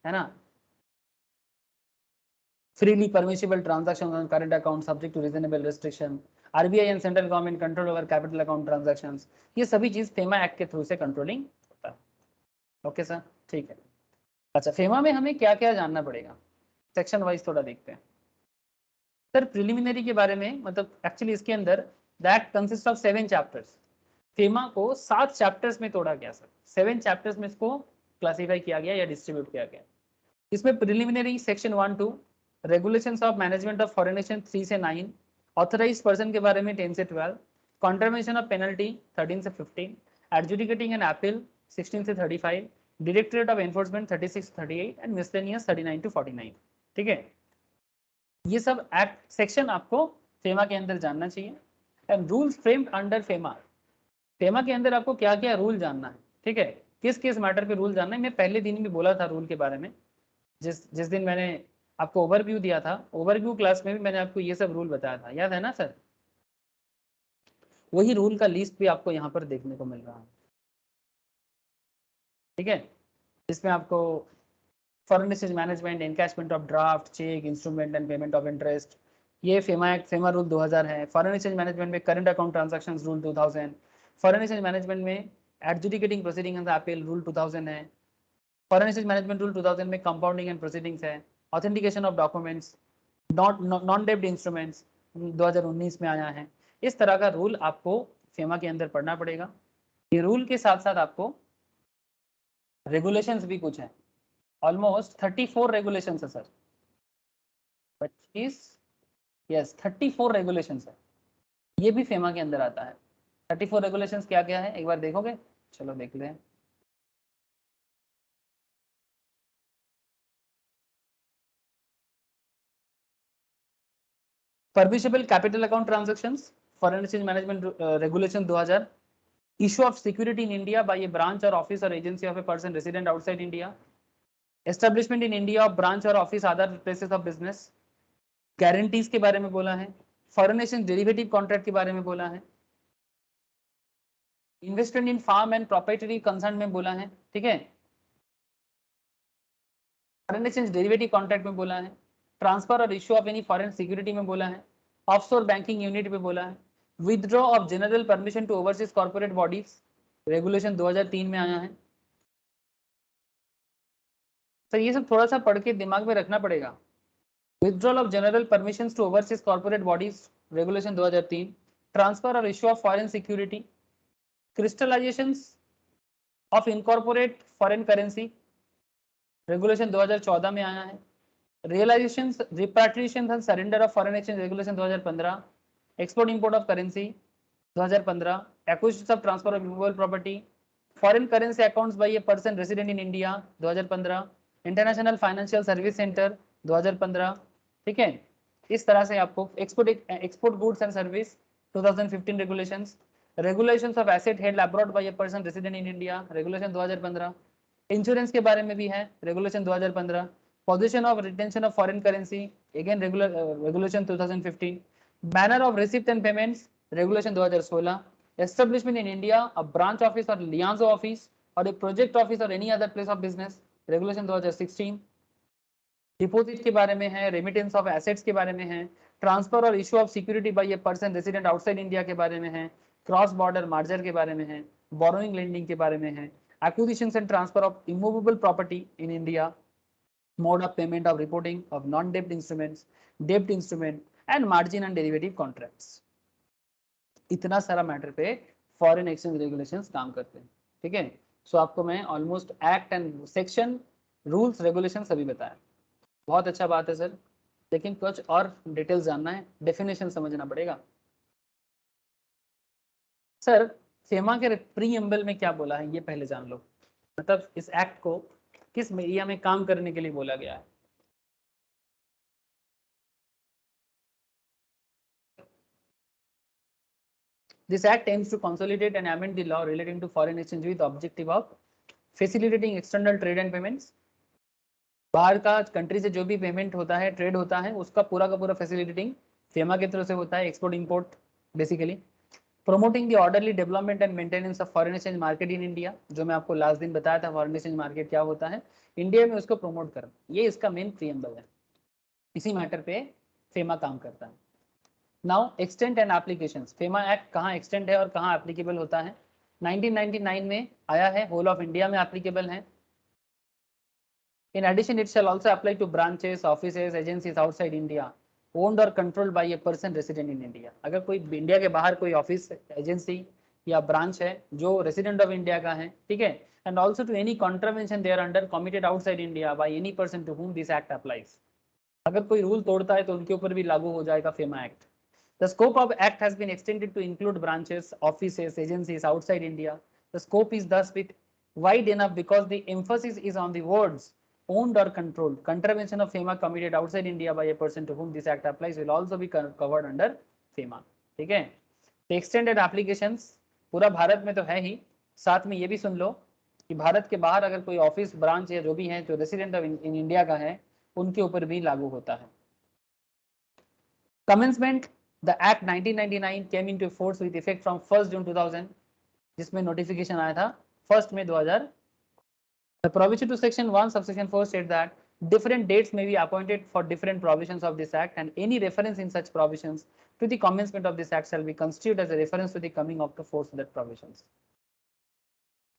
है ना। freely permissible transactions on current account subject to reasonable restriction, RBI and central government control over capital account transactions, ये सभी चीज फेमा एक्ट के थ्रू से कंट्रोलिंग होता है। ओके सर, ठीक है। अच्छा, फेमा में हमें क्या क्या जानना पड़ेगा, सेक्शन वाइज थोड़ा देखते हैं। सर प्रिलिमिनरी के बारे में, मतलब एक्चुअली इसके अंदर the act consist of 7 chapters. FEMA को 7 चैप्टर्स में तोड़ा गया सर, 7 चैप्टर्स में इसको क्लासिफाई किया गया या डिस्ट्रीब्यूट किया गया। इसमें preliminary section 1-2, regulations of management of foreign exchange 3 से 9, ऑथराइज्ड पर्सन के बारे में 10 से 12, कॉन्ट्रीब्यूशन ऑफ पेनल्टी 13 से 15, एडजुडिकेटिंग एंड अपील 16 से 35, डायरेक्टरेट ऑफ एनफोर्समेंट 36 से 38 एंड मिसलेनियस 39 to 49। ठीक है, ये सब एक्ट सेक्शन आपको फेमा के अंदर जानना चाहिए। And rules framed under FEMA, FEMA के अंदर आपको क्या क्या रूल जानना है, ठीक है, किस किस मैटर पे रूल जानना है। मैं पहले दिन भी बोला था रूल के बारे में, जिस दिन मैंने आपको ओवरव्यू दिया था, ओवरव्यू क्लास में भी मैंने आपको ये सब रूल बताया था, याद है ना सर? वही रूल का लिस्ट भी आपको यहाँ पर देखने को मिल रहा है, ठीक है, जिसमें आपको foreign exchange management, encashment of draft, cheque, instrument and payment of interest, ये फेमा एक्ट, फेमा रूल 2000 है। फॉरेन एक्सचेंज मैनेजमेंट में current account transactions rule 2000, foreign exchange management में adjudicating proceeding and appeal rule 2000 है। Foreign exchange management rule 2000 में compounding and proceedings है। Authentication of documents, non डेब्ट instruments 2019 में आया है। इस तरह का रूल आपको फेमा के अंदर पढ़ना पड़ेगा। ये रूल के साथ साथ आपको रेगुलेशंस भी कुछ है, ऑलमोस्ट 34 रेगुलेशंस है सर, 25, यस 34 रेगुलेशंस है, ये भी फेमा के अंदर आता है। 34 रेगुलेशंस क्या क्या है एक बार देखोगे? चलो देख लें। Permissible capital account transactions, foreign exchange management regulation 2000, issue of security in India by a branch or office or agency of a person resident outside India, establishment in India of branch or office other places of business, guarantees के बारे में बोला है, foreign exchange derivative contract के बारे में बोला है, investment in farm and proprietary concern में बोला है, ठीक है, foreign exchange derivative contract में बोला है, ट्रांसफर और issue of any foreign security में बोला है, ऑफशोर बैंकिंग यूनिट में बोला है, withdraw of general permission to overseas corporate bodies regulation 2003 में आया है। सर ये सब थोड़ा सा पढ़ के दिमाग में रखना पड़ेगा। Withdrawal of general permission to overseas corporate bodies regulation 2003, transfer और issue of foreign security, crystallisation of incorporate foreign currency regulation 2014 में आया है, realisation, repatriation and surrender of foreign exchange regulation 2015, export import of currency 2015, acquisition of transfer of movable property, foreign currency accounts by a person resident in India 2015, international financial service centre 2015, ठीक है। इस तरह से आपको export goods and service 2015 regulations, regulations of asset held abroad by a person resident in India regulation 2015, insurance के बारे में भी है regulation 2015, position of retention of foreign currency again regulation 2015, manner of receipt and payments regulation 2016, establishment in India a branch office or लियांजो office or a project office or any other place of business regulation 2016, deposit के बारे में है, remittance of assets के बारे में है, transfer और issue of security bye a person resident outside India के बारे में है, क्रॉस बॉर्डर मार्जर के बारे में है, बोरोइंग लेंडिंग के बारे में है, acquisitions and transfer of immovable property in India, mode of payment of reporting of non-debt instruments, debt instrument and margin and derivative contracts। इतना सारा मैटर पे फॉरेन एक्सचेंज रेगुलेशंस काम करते हैं, ठीक है। सो आपको मैं almost act and section rules regulation सभी बताया, बहुत अच्छा बात है सर, लेकिन कुछ और डिटेल्स जानना है, डेफिनेशन समझना पड़ेगा। सर फेमा के प्रीएम्बल में क्या बोला है ये पहले जान लो, मतलब इस एक्ट को किस एरिया में काम करने के लिए बोला गया है। This act aims to consolidate and amend the law relating to foreign exchange with the objective of facilitating external trade and payments। बाहर का कंट्री से जो भी पेमेंट होता है, ट्रेड होता है, उसका पूरा का पूरा फैसिलिटेटिंग फेमा के तरफ से होता है, export import basically. Promoting the orderly development and maintenance of foreign exchange market in India, जो मैं आपको लास्ट दिन बताया था फॉरेन एक्सचेंज मार्केट क्या होता है, इंडिया में उसको प्रमोट करना, ये इसका मेन प्रीएम्बल है, इसी मैटर पे फेमा काम करता है। Now extent and applications, FEMA act कहाँ एक्सटेंड है और कहाँ एप्लीकेबल होता है? 1999 में आया है, होल ऑफ इंडिया में एप्लीकेबल है। In addition, it shall also apply to branches, offices, agencies outside India owned or controlled by a person resident in India. अगर कोई इंडिया के बाहर कोई ऑफिस, एजेंसी या ब्रांच है जो रेसिडेंट ऑफ इंडिया का है, ठीक है, and also to any contravention there under committed outside India by any person to whom this act applies. अगर कोई रूल तोड़ता है तो उनके ऊपर भी लागू हो जाएगा FEMA act. The scope of act has been extended to include branches, offices, agencies outside India. The scope is thus bit wide enough because the emphasis is on the words owned or controlled. Contravention of FEMA committed outside India by a person to whom this act applies will also be covered under FEMA. ठीक है, तो extended applications पूरा भारत में तो है ही, साथ में ये भी सुन लो कि भारत के बाहर अगर कोई ऑफिस, ब्रांच या जो भी है जो रेसिडेंट ऑफ इन इंडिया का है उनके ऊपर भी लागू होता है। Commencement, the act 1999 came into force with effect from 1 जून 2000, जिसमें नोटिफिकेशन आया था 1 मई 2000। The provision to section 1 subsection 4 states that different dates may be appointed for different provisions of this act, and any reference in such provisions to the commencement of this act shall be constituted as a reference to the coming of the force of that provisions.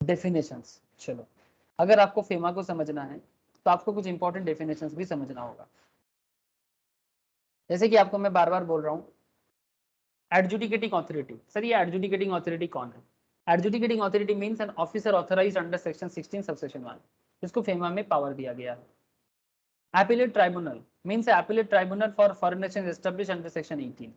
Definitions, चलो अगर आपको FEMA को समझना है तो आपको कुछ important definitions भी समझना होगा। जैसे कि आपको मैं बार बार बोल रहा हूँ, एडजुडिकेटिंग ऑथोरिटी। सर ये एडजुडिकेटिंग ऑथोरिटी कौन है? Adjudicating authority means an officer authorised under section 16 subsection 1, जिसको फेमा में पावर दिया गया है। Appellate tribunal means appellate tribunal for foreign exchange established under section 18।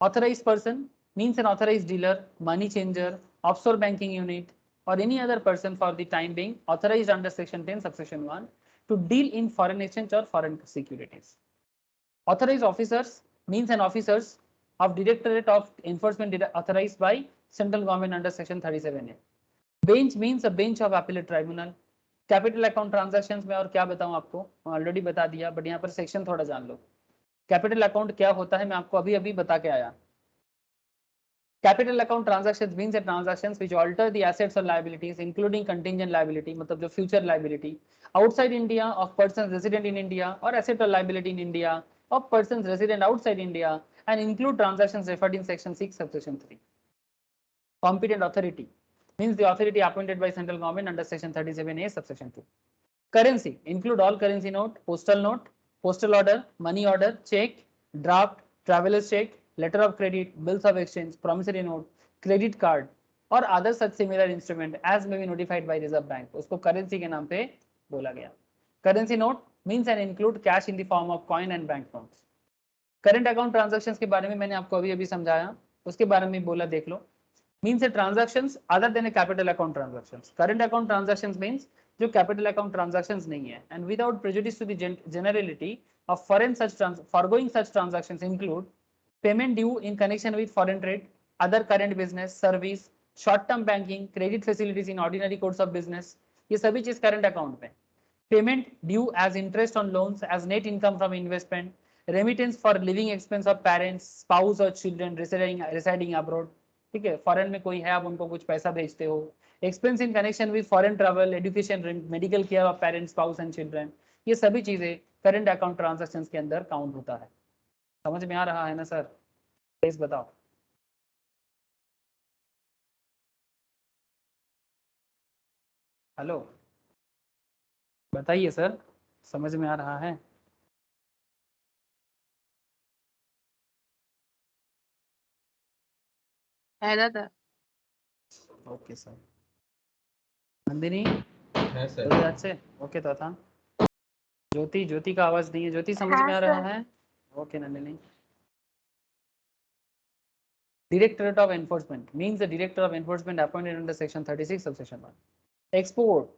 Authorised person means N authorised dealer, money changer, offshore banking unit or any other person for the time being authorized under section 10 subsection 1 to deal in foreign exchange or foreign securities. Authorized officers means an officers of Directorate of Enforcement authorized by central government under section 37A. Bench means a bench of appellate tribunal. Capital account transactions में और क्या बताऊं आपको, already बता दिया, but यहाँ पर section थोड़ा जान लो। कैपिटल अकाउंट क्या होता है मैं आपको अभी अभी बता के आया। Capital account transactions means the transactions which alter the assets or liabilities, including contingent liability, मतलब जो future liability, outside India of persons resident in India, or asset or liability in India of persons resident outside India, and include transactions referred in section 6 subsection 3. Competent authority means the authority appointed by central government under section 37A subsection 2. Currency include all currency note, postal order, money order, check, draft, traveler's check, letter of credit, bills of exchange, promissory note, credit card और other such similar instrument as may be notified by Reserve Bank, उसको currency के नाम पे बोला गया। Currency note means and include cash in the form of coin and bank notes. Current account transactions के बारे में मैंने आपको अभी अभी समझाया, उसके बारे में बोला देख लो। Means a transactions other than a capital account transactions. Current account transactions means जो capital account transactions नहीं है, and without prejudice to the generality of foregoing such transactions include payment due in connection with foreign trade, other current business, service, short-term banking, credit facilities in ordinary course of business, ये सभी चीज current account में। Payment due as interest on loans, as net income from investment, remittance for living expense of parents, spouse or children residing abroad, ठीक है, foreign में कोई है आप उनको कुछ पैसा भेजते हो, expense in connection with foreign travel, education, medical care of parents, spouse and children, ये सभी चीजें करंट अकाउंट ट्रांजैक्शंस के अंदर काउंट होता है। समझ में आ रहा है ना सर? प्लीज बताओ। हेलो बताइए सर, समझ में आ रहा है? है दादा। Okay sir. नंदिनी है सर। अच्छे ओके तो था। ज्योति का आवाज नहीं है, ज्योति समझ में आ रहा है? Okay Nandini. Directorate of Enforcement means the Director of Enforcement appointed under section 36 subsection 1. Export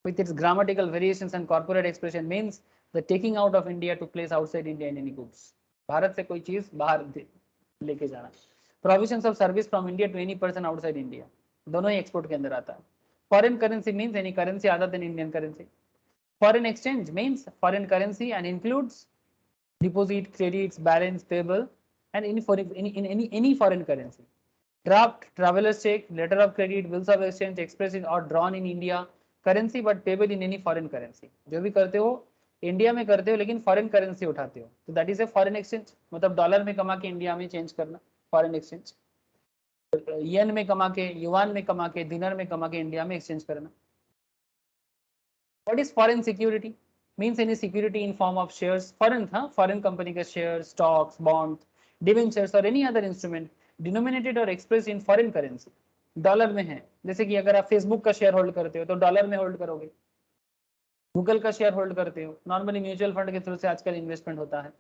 with its grammatical variations and corporate expression means the taking out of India to place outside India in any goods. Bharat से कोई चीज बाहर लेके जाना। Provisions of service from India to any person outside India, दोनों ही export के अंदर आता है। Foreign currency means any currency other than Indian currency. Foreign exchange means foreign currency and includes deposit, credits, balance, payable, and any foreign currency. Draft, traveler's check, letter of credit, bills of exchange expressed or drawn in India currency but payable in any foreign currency. जो भी करते हो India में करते हो लेकिन foreign currency उठाते हो, तो that is a foreign exchange, मतलब डॉलर में कमा के इंडिया में चेंज करना, फॉरेन एक्सचेंज। येन में कमा के, युवान में कमा के, दिनर में कमा के इंडिया में एक्सचेंज करना। What is foreign security? Means any security in form of shares, foreign था, फॉरेन कंपनी के शेयर, स्टॉक्स, बॉन्ड, डिवेंचर्स और एनी अदर इंस्ट्रूमेंट डिनोमिनेटेड और express in foreign currency, dollar में है। जैसे कि अगर आप फेसबुक का शेयर होल्ड करते हो तो डॉलर में होल्ड करोगे, गूगल का शेयर होल्ड करते हो, नॉर्मली म्यूचुअल फंड के थ्रू से आजकल इन्वेस्टमेंट होता है,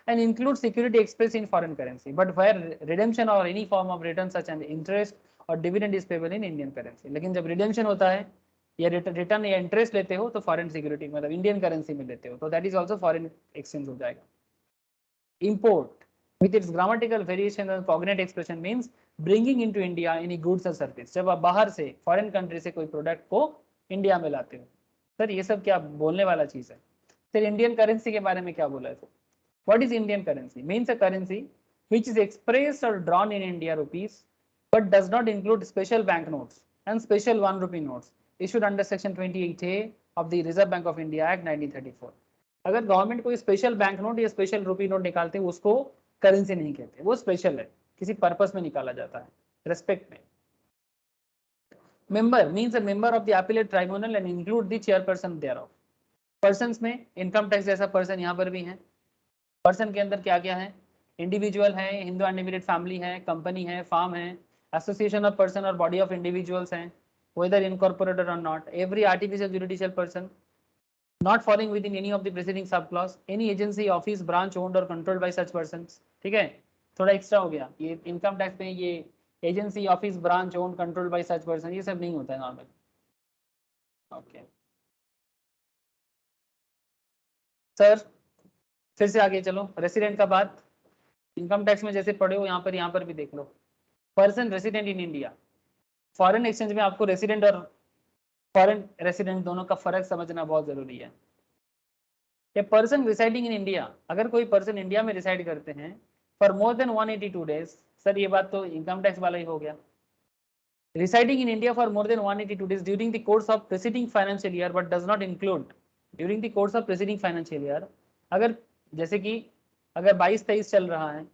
and include security expressed in foreign currency, but where redemption or any form of return such as interest or dividend is payable in Indian currency। लेकिन जब redemption होता है या रिटर्न या इंटरेस्ट लेते हो तो फॉरेन सिक्योरिटी मतलब इंडियन करेंसी में लेते हो, तो that is also foreign exchange हो जाएगा। Import with its grammatical variation and cognate expression means bringing into India any goods or service। जब आप बाहर से फॉरेन कंट्री से कोई प्रोडक्ट को इंडिया में लाते हो। सर ये सब क्या बोलने वाला चीज है? फिर इंडियन करेंसी के बारे में क्या बोला है? What is Indian currency? Means a currency which is expressed or drawn in India rupees but does not include special banknotes and special 1 rupee notes issued under section 28A of the Reserve Bank of India Act 1934। अगर government कोई special bank note या special rupee note निकालते हैं उसको currency नहीं कहते, वो special है, किसी पर्पस में निकाला जाता है, रेस्पेक्ट में। Member means a member of the appellate tribunal and include the chairperson thereof. Persons में इनकम टैक्स जैसा पर्सन यहाँ पर भी है। पर्सन के अंदर क्या क्या है? इंडिविजुअल है, हिंदू अनडिवाइडेड फैमिली है, कंपनी है, फार्म है, एसोसिएशन ऑफ पर्सन और बॉडी ऑफ इंडिविजुअल्स हैं, whether incorporated or not, every artificial judicial person not falling within any of the preceding subclause, any agency, office, branch owned or controlled by such persons। ठीक है, थोड़ा extra हो गया ये income tax में, ये agency, office, branch owned controlled by such person, ये सब नहीं होता है नॉर्मल। ओके सर, फिर से आगे चलो, रेसिडेंट का बात इनकम टैक्स में जैसे पढ़े हो यहाँ पर भी देख लो। Person resident in India, foreign exchange में आपको रेसिडेंट और फॉरेन रेसिडेंट दोनों का फर्क समझना बहुत जरूरी है। A person residing in India, अगर कोई पर्सन इंडिया में रिसाइड करते हैं for more than 182 days, sir ये बात तो इनकम टैक्स वाला ही हो गया। Residing in India for more than 182 days during the course of preceding financial year but does not include during the course of preceding financial year. अगर जैसे कि अगर 22-23 चल रहा है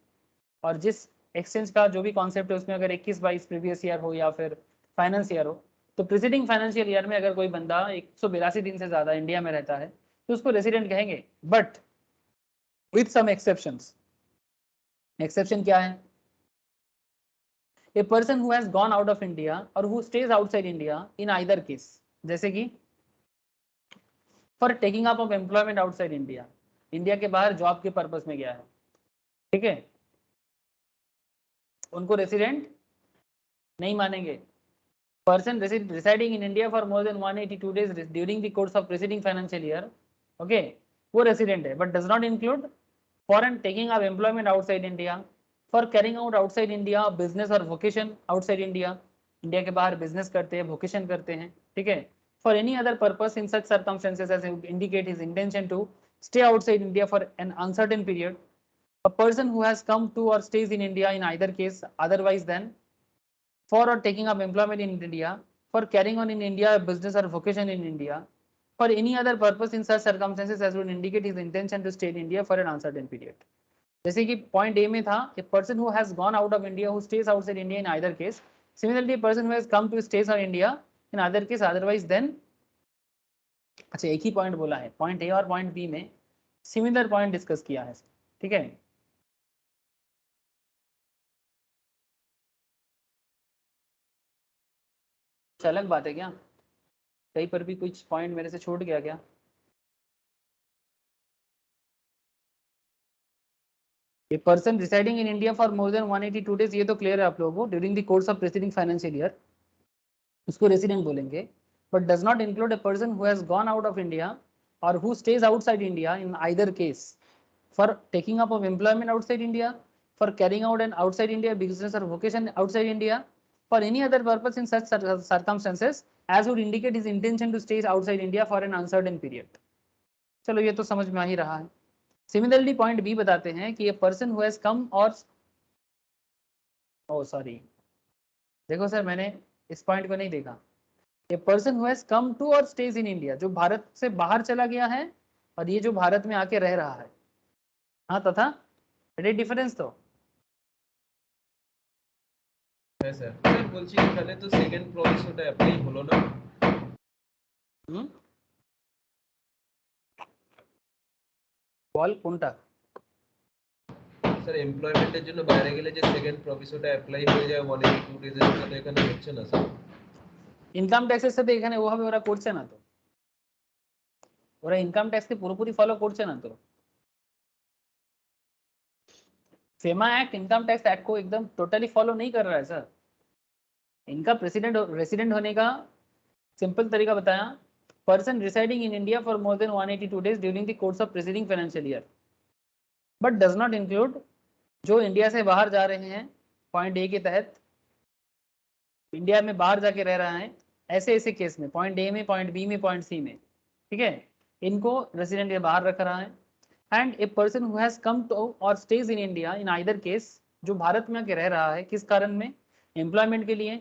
और जिस एक्सचेंज का जो भी कॉन्सेप्ट है उसमें अगर 21-22 प्रीवियस ईयर हो या फिर फाइनेंस ईयर हो, तो प्रीसीडिंग फाइनेंशियल ईयर में अगर कोई बंदा 182 दिन से ज्यादा इंडिया में रहता है तो उसको रेसिडेंट कहेंगे, but with some exceptions. Exception क्या है? A person who has gone out of India और who stays outside India in either case, जैसे कि for taking up of employment outside India, India के बाहर जॉब के पर्पस में गया है, ठीक है, उनको रेसिडेंट नहीं मानेंगे। Person residing in India for more than 182 days during the course of preceding financial year, okay, वो रेसिडेंट है, but does not include foreign taking up employment outside India, for carrying out outside India business or vocation outside India, India के बाहर business करते हैं, vocation करते हैं, ठीक है, for any other purpose in such circumstances as indicate his intention to stay outside India for an uncertain period, a person who has come to or stays in India in either case otherwise than for or taking up employment in India, for carrying on in India a business or vocation in India, for any other purpose in such circumstances as would indicate his intention to stay in India for an uncertain period। जैसे कि point A में था, a person who has gone out of India who stays outside India in either case, similarly a person who has come to stays in India in other case otherwise then, अच्छा एक ही point बोला है, point A और point B में similar point discuss किया है, ठीक है। अलग बात है क्या? कहीं पर भी कुछ पॉइंट मेरे से छूट गया क्या? A person residing in India for more than 182 days, ये तो क्लियर है आप लोगों को, during the course of preceding financial year, उसको रेसिडेंट बोलेंगे, but does not include a person who has gone out of India और who stays outside India in either case for taking up of employment outside India, for carrying out an outside India business और vocation outside India, for any other purpose in such circumstances as would indicate his intention to stay outside India for an uncertain period। चलो ये तो समझ में आ ही रहा है। Similarly point B बताते हैं कि ये पर्सन हु हैज कम और सॉरी देखो सर मैंने इस पॉइंट को नहीं देखा। A person who has come to और स्टेज इन इंडिया, जो भारत से बाहर चला गया है और ये जो भारत में आके रह रहा है। हाँ तथा এটাই ডিফারেন্স তো। হ্যাঁ স্যার, স্যার বলছি এখানে তো সেকেন্ড প্রভিশনটা অ্যাপ্লাই হলো না। বল কোনটা? স্যার এমপ্লয়মেন্টের জন্য বাইরে গেলে যে সেকেন্ড প্রভিশনটা অ্যাপ্লাই হয়ে যায় 182 ডেজ এর সাথে, এখানে হচ্ছে না স্যার। ইনকাম ট্যাক্সের সাথে এখানে ওভাবে ওরা করছে না তো, ওরা ইনকাম ট্যাক্সকে পুরোপুরি ফলো করছে না তো। FEMA act income tax act को एकदम टोटली फॉलो नहीं कर रहा है सर। इनका प्रेसिडेंट रेसिडेंट होने का सिंपल तरीका बताया, person residing in India for more than 182 days during the course of presiding financial year, but does not include जो इंडिया से बाहर जा रहे हैं पॉइंट ए के तहत, इंडिया में बाहर जाके रह रहा है ऐसे ऐसे केस में, पॉइंट ए में, पॉइंट बी में, पॉइंट सी में, ठीक है, इनको रेसिडेंट के बाहर रख रहा है। And a person who has come to और stays in India in either case, जो भारत में आके रह रहा है किस कारण में, एम्प्लॉयमेंट के लिए,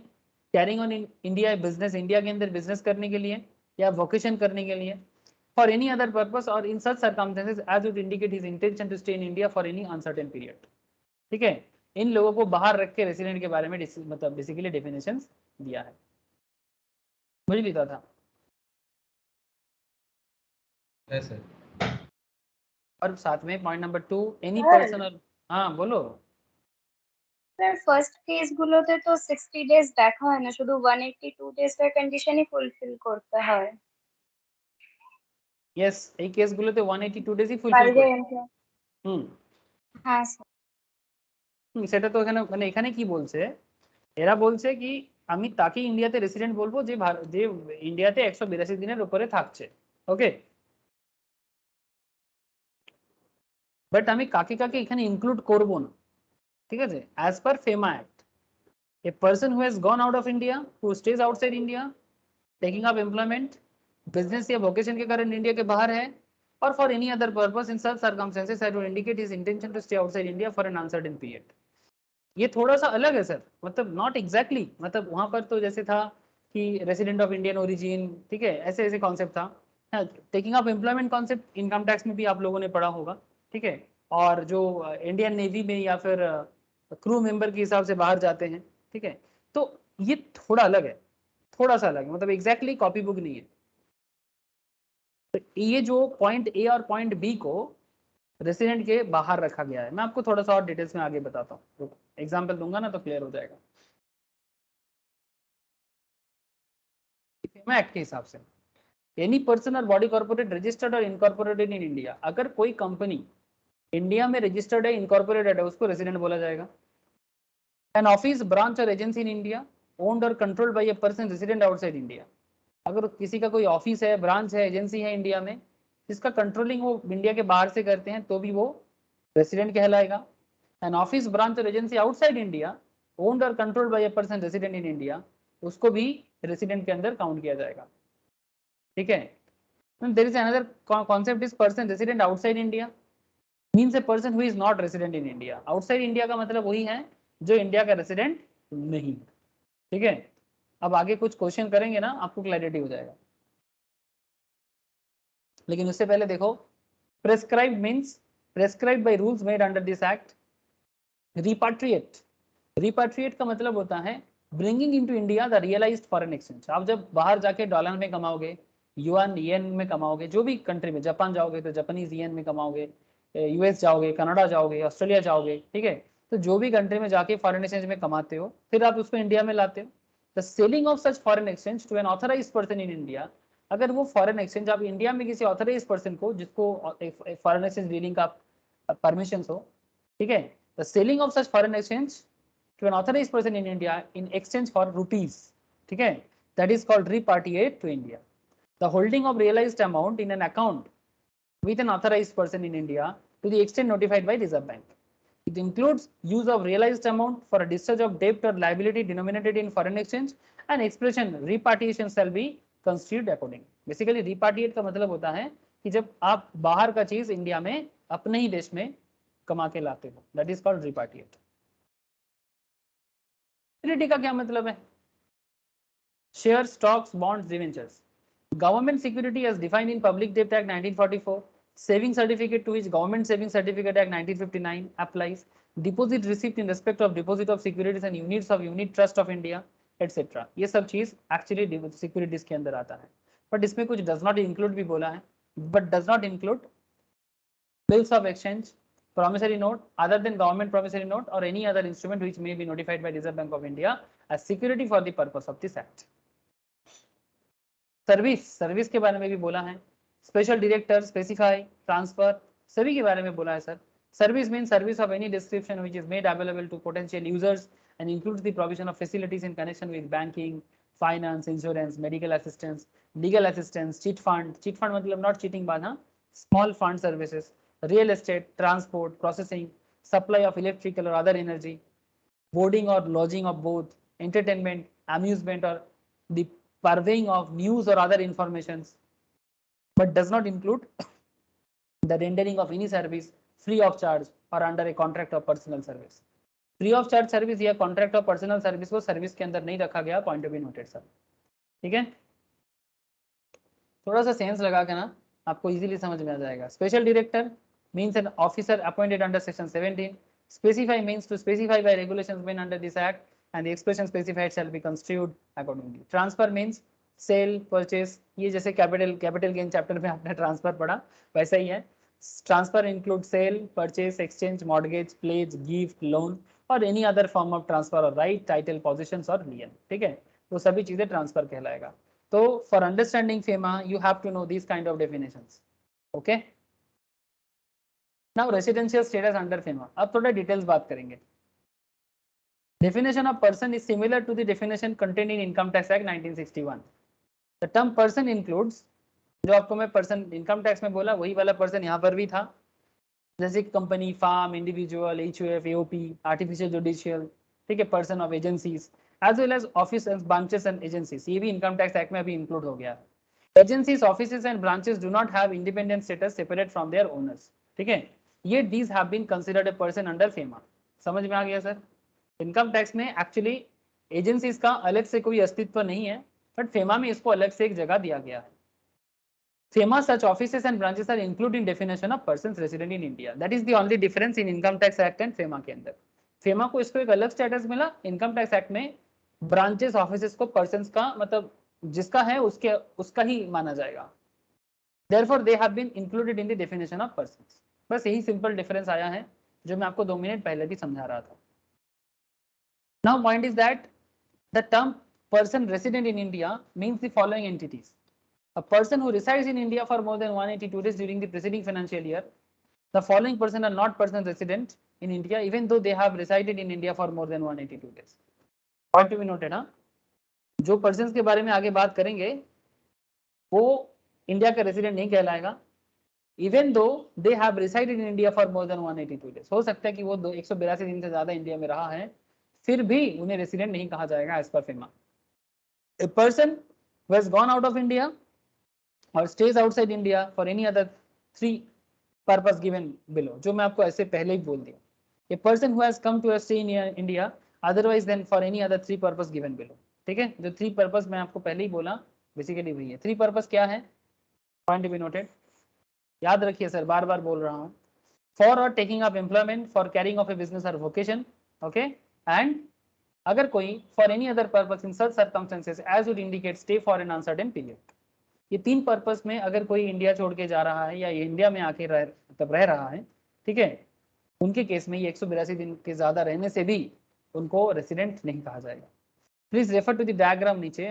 carrying on in India business, India के अंदर बिजनेस करने के लिए या वोकेशन करने के लिए, फॉर एनी अदर पर्पस और in such circumstances as would indicate his intention to stay in India for any uncertain period. ठीक है, इन लोगों को बाहर रख के रेसिडेंट के बारे में मतलब बेसिकली डेफिनेशन दिया है। मुझे लिखा था ऐसे। और साथ में point number 2 any Sir. Person और, हाँ बोलो। স্যার ফার্স্ট কেস গুলোতে তো 60 ডেজ দেখা হয় না, শুধু 182 ডেজ এর কন্ডিশনই ফুলফিল করতে হয়। यस এই কেসগুলোতে 182 ডেজই ফুলফিল বাইরে করে। employ- হ্যাঁ স্যার। সেটা তো এখানে মানে এখানে কি বলছে, এরা বলছে কি আমি তাকে ইন্ডিয়াতে রেসিডেন্ট বলবো যে যে ইন্ডিয়াতে 182 দিনের উপরে থাকছে, ওকে, বাট আমি কাকে কাকে এখানে ইনক্লুড করব না, ঠিক আছে, as per FEMA act a person who has gone out of India, who stays outside India, taking up employment, business या वोकेशन के कारण इंडिया के बाहर है, or for any other purpose in such circumstances that would indicate his intention to stay outside India for an uncertain period. ये थोड़ा सा अलग है सर, मतलब नॉट एग्जैक्टली मतलब वहां पर तो जैसे था कि रेसिडेंट ऑफ इंडियन ओरिजिन, ठीक है, ऐसे ऐसे कॉन्सेप्ट था। Taking up employment concept income tax में भी आप लोगों ने पढ़ा होगा, ठीक है, और जो इंडियन नेवी में या फिर क्रू मेंबर के हिसाब से बाहर जाते हैं, ठीक है, तो ये थोड़ा अलग है, थोड़ा सा अलग है, मतलब एग्जैक्टली कॉपी बुक नहीं है। तो ये जो पॉइंट ए और पॉइंट बी को रेसिडेंट के बाहर रखा गया है, मैं आपको थोड़ा सा और डिटेल्स में आगे बताता हूँ, एग्जाम्पल दूंगा ना तो क्लियर हो जाएगा। फेमा एक्ट के हिसाब से एनी पर्सन और बॉडी कॉर्पोरेट रजिस्टर्ड और इनकॉर्पोरेटेड इन इंडिया, अगर कोई कंपनी इंडिया में रजिस्टर्ड है, इनकॉर्पोरेटेड है, उसको रेसिडेंट बोला जाएगा। एन ऑफिस, ब्रांच और एजेंसी इन इंडिया ओन्ड और controlled by a person resident outside India, अगर किसी का कोई ऑफिस है, ब्रांच है, एजेंसी है इंडिया में जिसका कंट्रोलिंग वो इंडिया के बाहर से करते हैं तो भी वो रेसिडेंट कहलाएगा। एन ऑफिस, ब्रांच और एजेंसी आउटसाइड इंडिया ओन्ड और controlled by a person resident in India, उसको भी रेसिडेंट के अंदर काउंट किया जाएगा। ठीक है, there is another concept is person resident outside India means a person who is not resident in India. Outside India का मतलब वही है जो इंडिया का रेसिडेंट नहीं। ठीक है, अब आगे कुछ क्वेश्चन करेंगे ना, आपको क्लैरिटी हो जाएगा, लेकिन उससे पहले देखो, prescribe means prescribe by rules made under this act. Repatriate, repatriate का मतलब होता है bringing into India the realised foreign exchange. आप जब बाहर जाके डॉलर में कमाओगे, युआन येन में कमाओगे, जो भी कंट्री में, जापान जाओगे तो जापानीज येन में कमाओगे, यूएस जाओगे, कनाडा जाओगे, ऑस्ट्रेलिया जाओगे, ठीक है, तो जो भी कंट्री में जाके फॉरेन एक्सचेंज में कमाते हो फिर आप उसको इंडिया में लाते हो। The selling of such foreign exchange to an authorised person in India, अगर वो फॉरेन एक्सचेंज आप इंडिया में किसी ऑथराइज्ड पर्सन को, जिसको फॉरेन एक्सचेंज डीलिंग का परमिशन हो, ठीक है, the selling of such foreign exchange to an authorized person in India in exchange for rupees, ठीक है, that is called repatriate to India. The holding of realized amount in an account with an authorized person in India to the extent notified by Reserve Bank. It includes use of realized amount for a discharge of debt or liability denominated in foreign exchange, and expression repatriation shall be construed according. Basically repatriate का मतलब होता है कि जब आप बाहर का चीज इंडिया में अपने ही देश में कमा के लाते हो, that is called repatriate. Security का क्या मतलब है? Share, stocks, bonds, debentures. Government security as defined in public डेब्ट act 1944 Saving certificate to which Government Saving Certificate Act 1959 applies. Deposit receipt in respect of deposit of securities and units of Unit Trust of India, etc. ये सब चीज actually securities के अंदर आता है, but इसमें कुछ डज नॉट इंक्लूड भी बोला है, but does not include bills of exchange, promissory note other than government promissory note or any other instrument which may be notified by Reserve Bank of India as security for the purpose of this act. Service के बारे में भी बोला है, special director, specify, transfer, सभी के बारे में बोला है sir. Service mean service of any description which is made available to potential users and includes the provision of facilities in connection with banking, finance, insurance, medical assistance, legal assistance, chit fund मतलब not cheating बात, हाँ, small fund services, real estate, transport, processing, supply of electrical or other energy, boarding or lodging of both, entertainment, amusement, or the purveying of news or other informations, but does not include the rendering of any service free of charge or under a contract of personal service. Free of charge service या contract of personal service को service के अंदर नहीं रखा गया, point to be noted sir. ठीक है, थोड़ा सा सेंस लगा के ना आपको इजीली समझ में आ जाएगा. Special director means an officer appointed under section 17. Specify means to specify by regulations made under this act and the expression specified shall be construed accordingly. Transfer means sale, purchase, ये जैसे capital gain chapter में आपने transfer पढ़ा वैसा ही है. Transfer include sale, purchase, exchange, mortgage, pledge, gift, loan or any other form of transfer or right, title, possessions or lien. ठीक है, वो सभी चीजें transfer कहलाएगा. तो for understanding FEMA you have to know these kind of definitions. Okay. Now residential status under FEMA. अब थोड़ा details बात करेंगे. Definition of person is similar to the definition contained in Income Tax Act 1961. The term person includes, जो आपको मैं person income tax में बोला वही वाला पर्सन यहाँ पर भी था, जैसे company, firm, individual, HUF, AOP, artificial judicial, ठीक है, person of agencies as well as office and branches and agencies, ये भी इनकम टैक्स एक्ट में अभी इंक्लूड हो गया. Agencies, offices and branches do not have independent status separate from their owners. ठीक है, ये these have been considered a person under FEMA. समझ में आ गया सर. इनकम टैक्स में एक्चुअली एजेंसीज का अलग से कोई अस्तित्व नहीं है, बट फेमा में इसको अलग से एक जगह दिया गया है. FEMA such offices and branches are included in definition of persons resident in India. That is the only difference in Income Tax Act and FEMA के अंदर. FEMA को इसको एक अलग स्टेटस मिला, इनकम टैक्स एक्ट में ब्रांचेस, ऑफिसेस को persons का मतलब जिसका है उसका ही माना जाएगा. Therefore they have been included in the definition of persons. बस यही सिंपल डिफरेंस आया है जो मैं आपको 2 मिनट पहले भी समझा रहा था. Now point is that the term person resident in India means the following entities. A person who resides in India for more than 182 days during the preceding financial year. The following person are not person resident in India even though they have resided in India for more than 182 days. Point to be noted. हाँ, जो persons के बारे में आगे बात करेंगे वो India का रेसिडेंट नहीं कहलाएगा even though they have resided in India for more than 182 days. हो सकता है कि वो 182 दिन से ज्यादा इंडिया में रहा है, फिर भी उन्हें रेसिडेंट नहीं कहा जाएगा as per FEMA. A person who has gone out of India or stays outside India for any other 3 purpose given below, जो मैं आपको ऐसे पहले ही बोल दिया. A person who has come to stay in India otherwise than for any other 3 purpose given below. ठीक है, जो 3 पर्पस मैं आपको पहले ही बोला बेसिकली वही है. 3 पर्पस क्या है, पॉइंट टू बी नोटेड, याद रखिए सर, बार बार बोल रहा हूँ. For or taking up employment, for carrying of a business और वोकेशन, ओके, एंड अगर कोई for any other purpose in such circumstances as would indicate stay for an uncertain period. ये 3 purpose में अगर कोई इंडिया छोड़ के जा रहा है या इंडिया में आके रह रहा है, ठीक है, उनके केस में ये 182 दिन के ज्यादा रहने से भी उनको रेसिडेंट नहीं कहा जाएगा. Please refer to the diagram. नीचे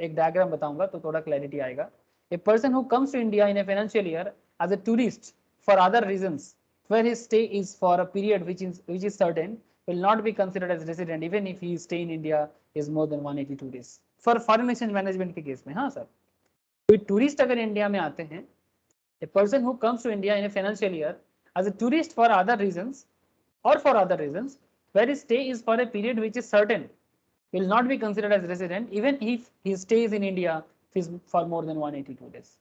एक डायग्राम बताऊंगा तो थोड़ा क्लैरिटी आएगा. A person who comes to India in a financial year as a tourist for other reasons where his stay is for a period which is certain will not be considered as resident even if his stay in India is more than 182 days. For foreign exchange management के case में, हाँ sir, कोई tourist अगर India में आते हैं, a person who comes to India in a financial year as a tourist for other reasons where his stay is for a period which is certain will not be considered as resident even if his stay is in India is for more than 182 days.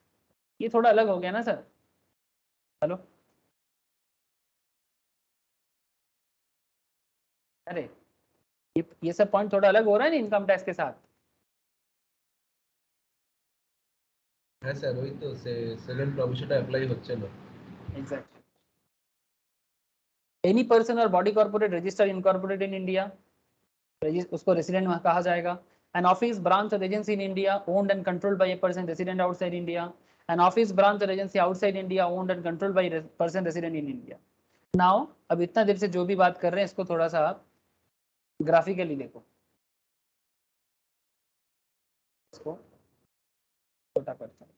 ये थोड़ा अलग हो गया ना sir. Hello, अरे ये सब point थोड़ा अलग हो रहा है ना इनकम टैक्स के साथ. হ্যাঁ স্যার, ওই তো সেকেন্ড প্রভিশনটা অ্যাপ্লাই হচ্ছে না. एग्जैक्टली। एनी पर्सन और body corporate register incorporate in India, उसको रेसिडेंट कहा जाएगा। An office, branch or agency in India owned and controlled by a person resident outside India. An office, branch or agency outside India owned and controlled by a person resident in India. Now, अब इतना देर से जो भी बात कर रहे हैं इसको थोड़ा सा आप ग्राफिकली देखो, इसको छोटा करता हूँ।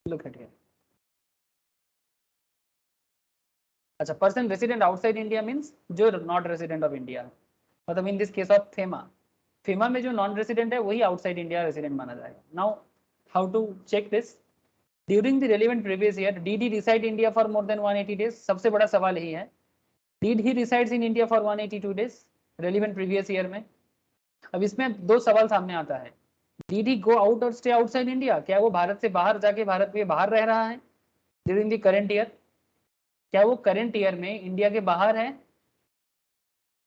Look at here. अच्छा, person resident outside India means जो नॉट रेसिडेंट ऑफ इंडिया, मतलब इन दिस केस ऑफ फेमा में जो नॉन रेसिडेंट है वही आउटसाइड इंडिया रेसिडेंट माना जाएगा। Now how to check this? During the relevant previous year did he reside India for more than 180 days? सबसे बड़ा सवाल यही है, did he resides in India for 182 days relevant previous year में? अब इसमें दो सवाल सामने आता है, डिड ही गो आउट और स्टे आउटसाइड इंडिया? क्या वो भारत से बाहर जाके भारत के बाहर रह रहा है ड्यूरिंग द करंट ईयर? क्या वो करंट ईयर में इंडिया के बाहर है,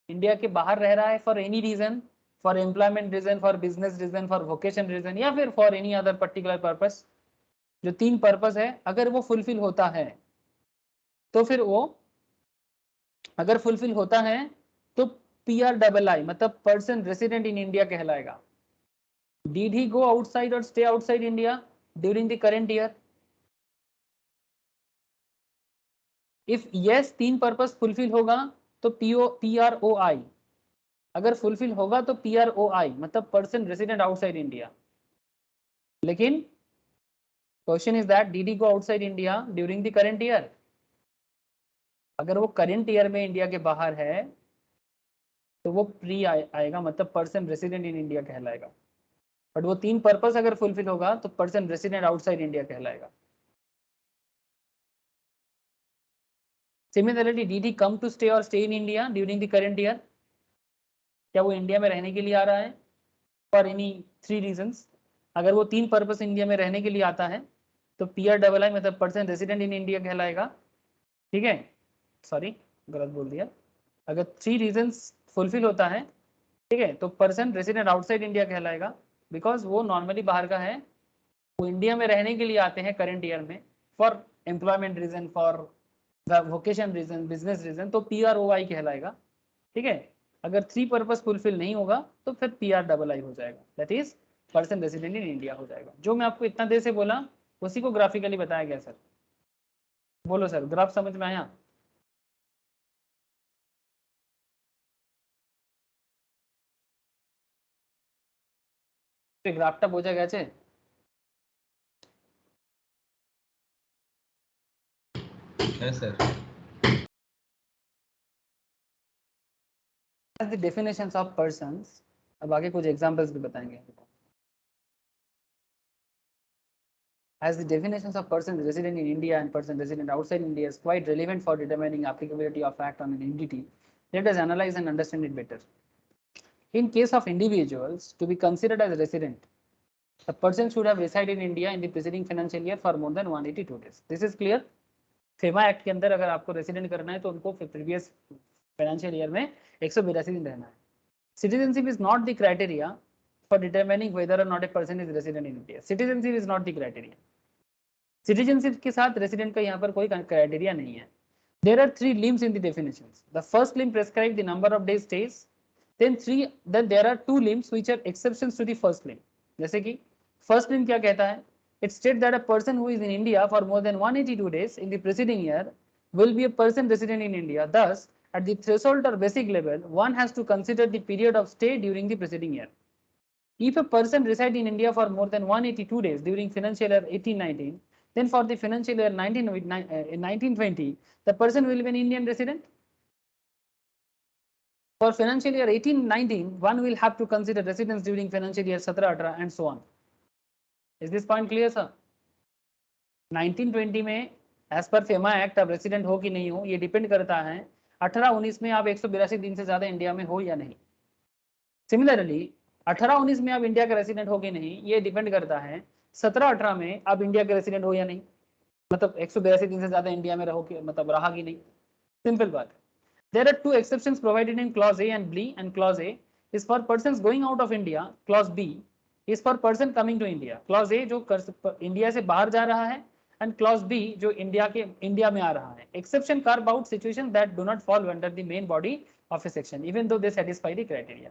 इंडिया के बाहर रह रहा है for any reason, for employment reason, for business reason, for vocation reason, या फिर for any other particular purpose? जो तीन पर्पस है अगर वो फुलफिल होता है तो फिर वो, अगर फुलफिल होता है तो PRII मतलब पर्सन रेसिडेंट इन इंडिया कहलाएगा। डिड ही गो आउटसाइड और stay outside India during the current year? If yes, तीन पर्पस फुलफिल होगा तो PROI, अगर फुलफिल होगा तो PROI मतलब पर्सन रेसिडेंट आउटसाइड इंडिया। लेकिन question is that did he go outside India during the current year? अगर वो करंट ईयर में इंडिया के बाहर है तो वो प्री आएगा मतलब पर्सन रेसिडेंट इन इंडिया कहलाएगा। बट वो तीन पर्पस अगर फुलफिल होगा तो पर्सन रेसिडेंट आउटसाइड इंडिया कहलाएगा। Similarly did he come to stay और stay in India during the current year? क्या वो इंडिया में रहने के लिए आ रहा है फॉर एनी थ्री रीजंस? अगर वो तीन पर्पस इंडिया में रहने के लिए आता है तो PRII मतलब पर्सन रेसिडेंट इन इंडिया कहलाएगा। ठीक है, सॉरी गलत बोल दिया, अगर थ्री रीजंस फुलफिल होता है, ठीक है, तो पर्सन रेसिडेंट आउटसाइड इंडिया कहलाएगा, बिकॉज वो नॉर्मली बाहर का है, वो इंडिया में रहने के लिए आते हैं करंट ईयर में for employment reason, for vocation reason, business reason, तो PROI कहलाएगा। ठीक है, अगर थ्री पर्पस फुलफिल नहीं होगा तो फिर PRII हो जाएगा, that is person resident in India हो जाएगा। जो मैं आपको इतना देर से बोला उसी को ग्राफिकली बताया गया सर। बोलो सर, ग्राफ समझ में आया? গ্রাফটা বোঝা গেছে? হ্যাঁ sir. As the definitions of persons, अब आगे कुछ एग्जांपल्स भी बताएंगे। As the definitions of persons resident in India and person resident outside India is quite relevant for determining applicability of act on an entity, let us analyze and understand it better. In case of individuals to be considered as resident, the person should have resided in India in the preceding financial year for more than 182 days. This is clear? FEMA act के अंदर अगर आपको resident करना है तो उनको previous financial year में 182 दिन रहना है। Citizenship is not the criteria for determining whether और not a person is resident in India. Citizenship is not the criteria. Citizenship के साथ रेसिडेंट का यहाँ पर कोई क्राइटेरिया नहीं है। There are three limbs in the definitions. The first limb prescribe the number of days stays, then there are two limbs which are exceptions to the first limb. जैसे कि फर्स्ट लिम क्या कहता है? It states that a person who is in India for more than 182 days in the preceding year will be a person resident in India. Thus, at the threshold or basic level, one has to consider the period of stay during the preceding year. If a person resides in India for more than 182 days during financial year 1819, then for the financial year 1920, the person will be an Indian resident. For financial year 1819, one will have to consider residence during financial year 17-18 and so on. Is this point clear, sir? 1920 में as per FEMA act आप resident हो कि नहीं हो ये depend करता है 18-19 में आप 182 दिन से ज्यादा इंडिया में हो या नहीं। सिमिलरली 18-19 में आप इंडिया के रेसिडेंट हो कि नहीं ये डिपेंड करता है 17-18 में आप इंडिया के रेसिडेंट हो या नहीं, मतलब 182 दिन से ज्यादा इंडिया में रहो कि मतलब रहा कि नहीं। सिंपल बात है। There are two exceptions provided in clause A and B, and clause A is for persons going out of India, clause B is for person coming to India. Clause A जो India से बाहर जा रहा है and clause B जो India में आ रहा है, exception carve out situation that do not fall under the main body of A section even though they satisfy the criteria.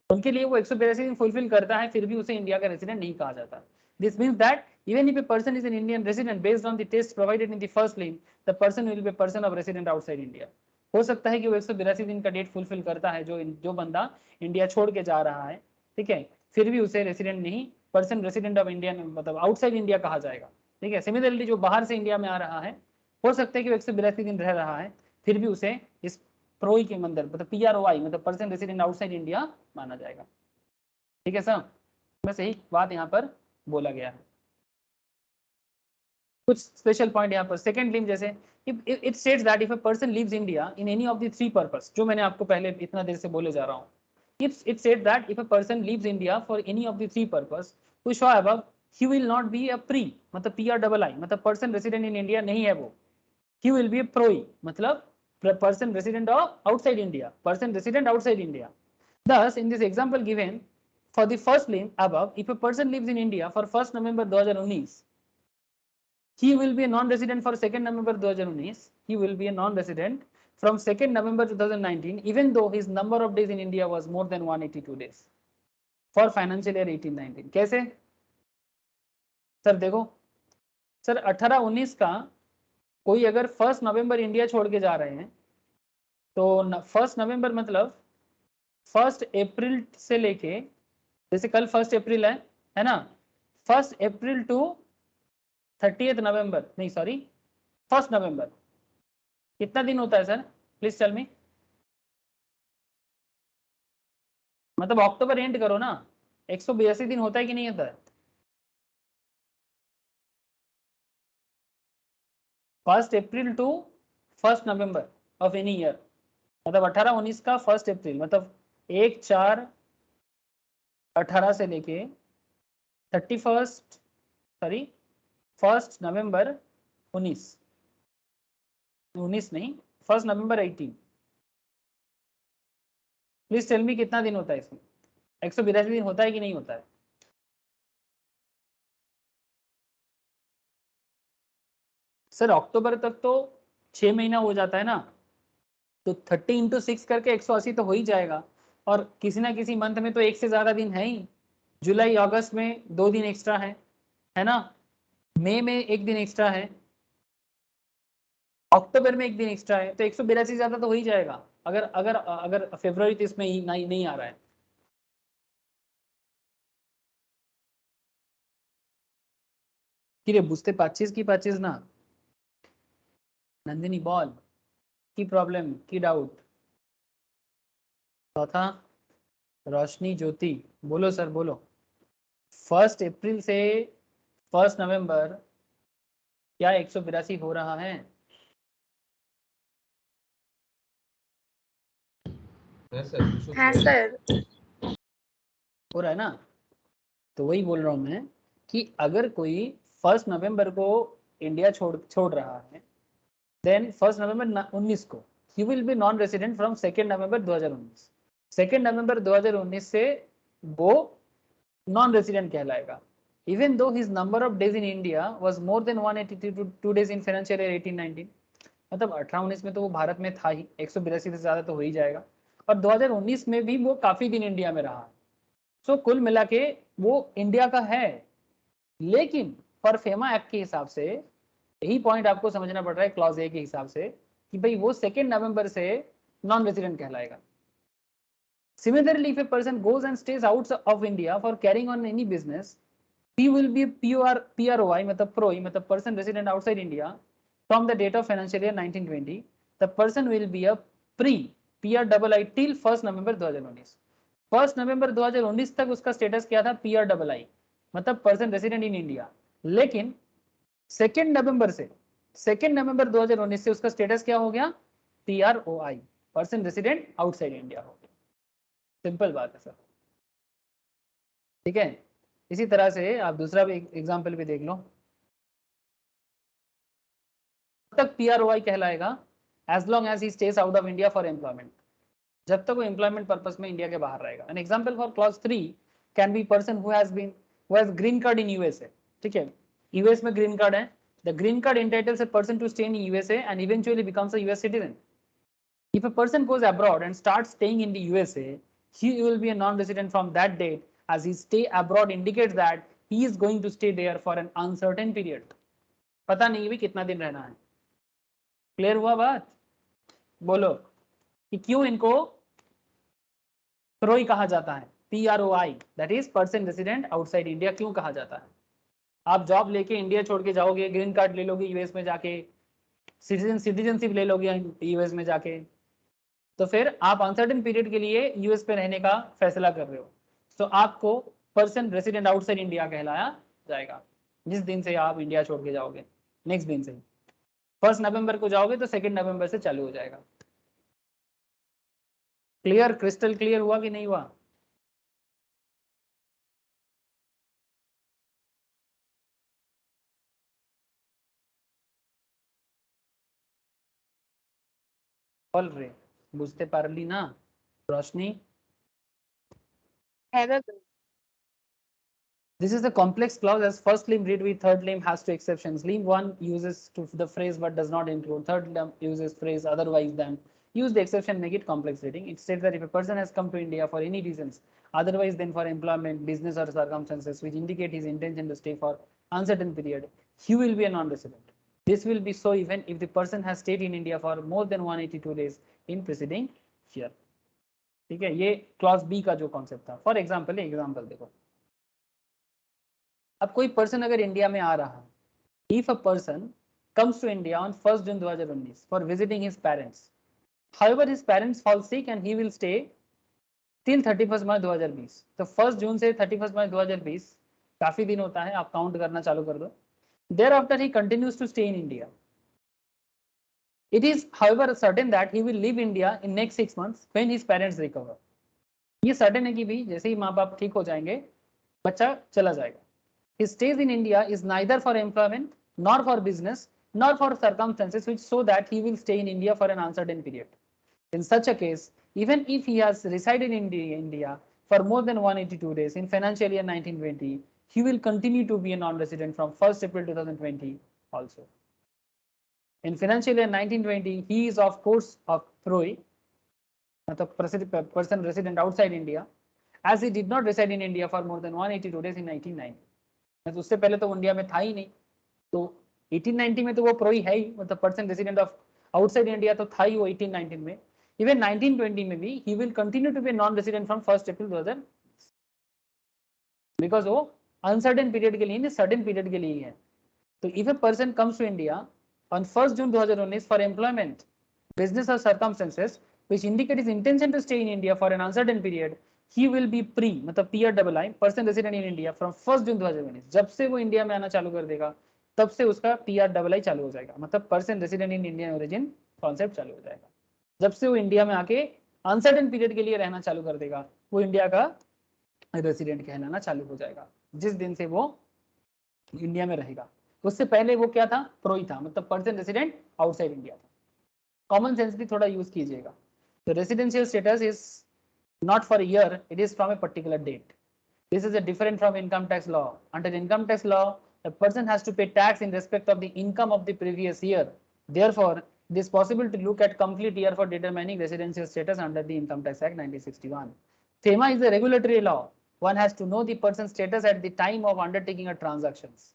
उनके लिए वो 182 दिन फुलफिल करता है फिर भी उसे इंडिया का रेसिडेंट नहीं कहा जाता। This means that even if a person is an Indian resident based on the test provided in the first link, the person will be a person of resident outside India. हो सकता है कि वो 182 दिन का डेट फुलफिल करता है जो बंदा इंडिया छोड़ के जा रहा है, ठीक है, फिर भी उसे रेसिडेंट नहीं, पर्सन रेसिडेंट ऑफ इंडिया मतलब आउटसाइड इंडिया कहा जाएगा, ठीक है। सिमिलरली जो बाहर से इंडिया में आ रहा है, हो सकता है कि वो 182 दिन रह रहा है फिर भी उसे इस प्रोई के अंदर मतलब PROI मतलब पर्सन रेसिडेंट आउटसाइड इंडिया माना जाएगा, ठीक है सर। बस यही बात यहाँ पर बोला गया है। कुछ स्पेशल पॉइंट यहाँ पर सेकंड लिंक जैसे it states that if a person leaves India in any of the three purpose, जो मैंने आपको पहले इतना देर से बोले जा रहा हूँ, it states that if a person leaves India for any of the three purpose which show above he will not be a pre मतलब PRII मतलब पर्सन रेसिडेंट इन इंडिया नहीं है वो, ही विल बी अ प्रोई मतलब person resident of outside India, person resident outside India. Thus in this example given for the first link above, if a person lives in India for 1st November 2019, he will be a non-resident for 2nd November 2019, he will be a non-resident from 2nd November 2019 even though his number of days in India was more than 182 days for financial year 18-19। कैसे sir? देखो sir 18-19 का कोई अगर 1 नवंबर India छोड़ के जा रहे हैं तो 1 नवंबर मतलब 1 अप्रैल से लेके, जैसे कल 1 अप्रैल है ना, 1 अप्रैल टू 30 नवंबर नहीं सॉरी 1 नवंबर कितना दिन होता है सर? प्लीज टेल मी। मतलब अक्टूबर एंड करो ना, 182 दिन होता है कि नहीं होता है? 1 April to 1 November of any year मतलब 18-19 का 1 अप्रैल मतलब 1/4/18 से लेके 1 नवंबर 19 नहीं 1 नवंबर 18। प्लीज टेल मी कितना दिन होता है इसमें? 182 दिन होता है कि नहीं होता है? सर अक्टूबर तक तो 6 महीना हो जाता है ना, तो 30 × 6 करके 180 तो हो ही जाएगा। और किसी ना किसी मंथ में तो एक से ज्यादा दिन है ही, जुलाई अगस्त में 2 दिन एक्स्ट्रा है ना, मई में 1 दिन एक्स्ट्रा है, अक्टूबर में 1 दिन एक्स्ट्रा है, तो 182 ज्यादा तो हो ही जाएगा अगर अगर अगर फरवरी तो इसमें ही नहीं आ रहा है। बुझते 25 की 25 ना नंदिनी बॉल की प्रॉब्लम की डाउट। चौथा रोशनी ज्योति बोलो सर बोलो। 1 अप्रैल से 1 नवंबर क्या 182 हो रहा है? हाँ सर हो रहा है ना। तो वही बोल रहा हूँ मैं कि अगर कोई 1 नवंबर को इंडिया छोड़ रहा है, देन 1 नवंबर 19 को he will be non resident from 2 नवंबर 2019। 2 नवंबर 2019 से वो नॉन रेसिडेंट कहलाएगा even though his number of days in India was more than 182 days in financial year 18-19। मतलब 18-19 में तो वो भारत में था ही, 182 से ज्यादा तो हो ही जाएगा, और 2019 में भी वो काफी दिन इंडिया में रहा। सो कुल मिला के वो इंडिया का है, लेकिन फॉर फेमा एक्ट के हिसाब से यही पॉइंट आपको समझना पड़ रहा है क्लॉज ए के हिसाब से कि भाई वो 2 नवंबर से नॉन रेसिडेंट कहलाएगा। Similarly, if a person goes and stays out of India for carrying on any business, he will be PROI मतलब PROI मतलब person resident outside India from the date of financial year 1920. The person will be a PRII till 1 November 2019। 1 नवंबर 2019 तक उसका status क्या था? PRII मतलब person resident in India. लेकिन 2 नवंबर 2019 से उसका स्टेटस क्या हो गया? PROI person resident outside India हो गया। सिंपल बात है सर, ठीक है। इसी तरह से आप दूसरा भी एग्जाम्पल भी देख लो। तब तक PROI कहलाएगा as long as he stays out of India for employment, जब तक वो एम्प्लॉयमेंट पर्पस में इंडिया के बाहर रहेगा। An example for clause 3 can be person who has green card in USA, ठीक है, यूएस में ग्रीन कार्ड है The green card entitles a person to stay in USA and eventually becomes a US citizen. If a person goes abroad and starts staying in the USA, he will be a non-resident from that date, as his stay abroad indicates that he is going to stay there for an uncertain period. पता नहीं भी कितना दिन रहना है. Clear हुआ बात? बोलो कि क्यों इनको प्रोई कहा जाता है, PROI, that is person resident outside India. क्यों कहा जाता है? आप जॉब लेके इंडिया छोड़ के जाओगे, ग्रीन कार्ड ले लोगे यूएस में जाके, सिटीजनशिप ले लोगे यूएस में जाके, तो फिर आप अनसर्टेन पीरियड के लिए यूएस पे रहने का फैसला कर रहे हो, तो आपको पर्सन रेसिडेंट आउटसाइड इंडिया कहलाया जाएगा जिस दिन से आप इंडिया छोड़ के जाओगे. नेक्स्ट दिन से 1 नवंबर को जाओगे तो 2 नवंबर से चालू हो जाएगा. क्लियर, क्रिस्टल क्लियर हुआ कि नहीं हुआ? बोल रहे बुझते पारली ना रोशनी? This is a complex clause, as first limb read with third limb has two exceptions. Limb 1 uses to the phrase but does not include. Third limb uses phrase otherwise than. Use the exception, make it complex reading. It states that if a person has come to India for any reasons otherwise than for employment, business or circumstances which indicate his intention to stay for uncertain period, he will be a non-resident. This will be so even if the person has stayed in India for more than 182 days in preceding year. ठीक है, ये clause B का जो concept था. For example example देखो, अब कोई person अगर इंडिया में आ रहा है, if a person comes to India on 1 June 2019 for visiting his parents, however his parents fall sick and he will stay till 31 March 2020. तो 1 जून से 31 मार्च 2020 काफी दिन होता है, आप काउंट करना चालू कर दो. Thereafter he continues to stay in India. It is, however, certain that he will leave India in next 6 months when his parents recover. ये certain है कि भी जैसे ही माँ बाप ठीक हो जाएंगे, बच्चा चला जाएगा. His stays in India is neither for employment, nor for business, nor for circumstances which so that he will stay in India for an uncertain period. In such a case, even if he has resided in India for more than 182 days in financial year 1920, he will continue to be a non-resident from 1st April 2020 also. In financial year 1920, he is of course of PROI, person resident outside India, as he did not reside in India for more than 182 days in 1990. तो उससे पहले तो India में था ही नहीं, तो 1890 में तो वो प्रोई है ही, मतलब person resident of outside India तो था ही वो 1819 में. इवन 1920 में भी he will continue to be non resident from 1 April 2000, because वो अनसर्टेन पीरियड के लिए नहीं, सर्टेन पीरियड के लिए ही है. तो if a person comes to India on 1 June 2019 for employment, business or circumstances which indicate his intention to stay in India for an uncertain period, he will be मतलब PRII, person resident in India from 1 June 2019. जब से वो India में आना चालू कर देगा तब से उसका PRII चालू हो जाएगा, मतलब person resident in Indian origin concept चालू हो जाएगा. जब से वो इंडिया में आके अनसर्टेन पीरियड के लिए रहना चालू कर देगा, वो इंडिया का रेसिडेंट कहलाना चालू हो जाएगा जिस दिन से वो इंडिया में रहेगा. उससे पहले वो क्या था? प्रोई था, मतलब पर्सन रेसिडेंट आउटसाइड इंडिया था. कॉमन सेंस भी थोड़ा यूज कीजिएगा. तो residential status is not for year, it is from a particular date. This is a different from income tax law. Under income tax law a person has to pay tax in respect of the income of the previous year. Therefore, it is possible to look at complete year for determining residential status under the Income Tax Act 1961. FEMA is a regulatory law. One has to know the person's status at the time of undertaking a transactions.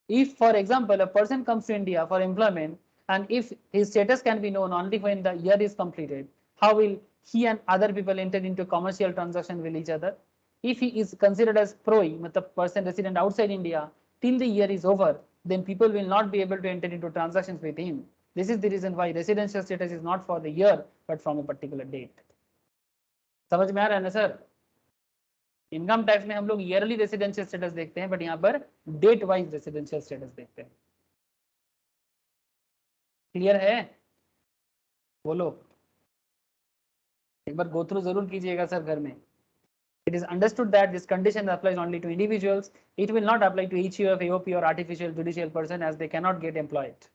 If, for example, a person comes to India for employment and if his status can be known only when the year is completed, how will he and other people enter into commercial transaction with each other? If he is considered as PROI, मतलब person resident outside India, till the year is over, then people will not be able to enter into transactions with him. This is the reason why residential status is not for the year but from a particular date. समझ में आ रहा है ना sir? Income tax में हम लोग yearly residential status देखते हैं, बट यहाँ पर डेट वाइज रेसिडेंशियल स्टेटस देखते हैं. क्लियर है? बोलो, एक बार गो थ्रू जरूर कीजिएगा सर घर में. It is understood that this condition applies only to individuals. It will not apply to HUF, AOP or artificial judicial person as they cannot get employed.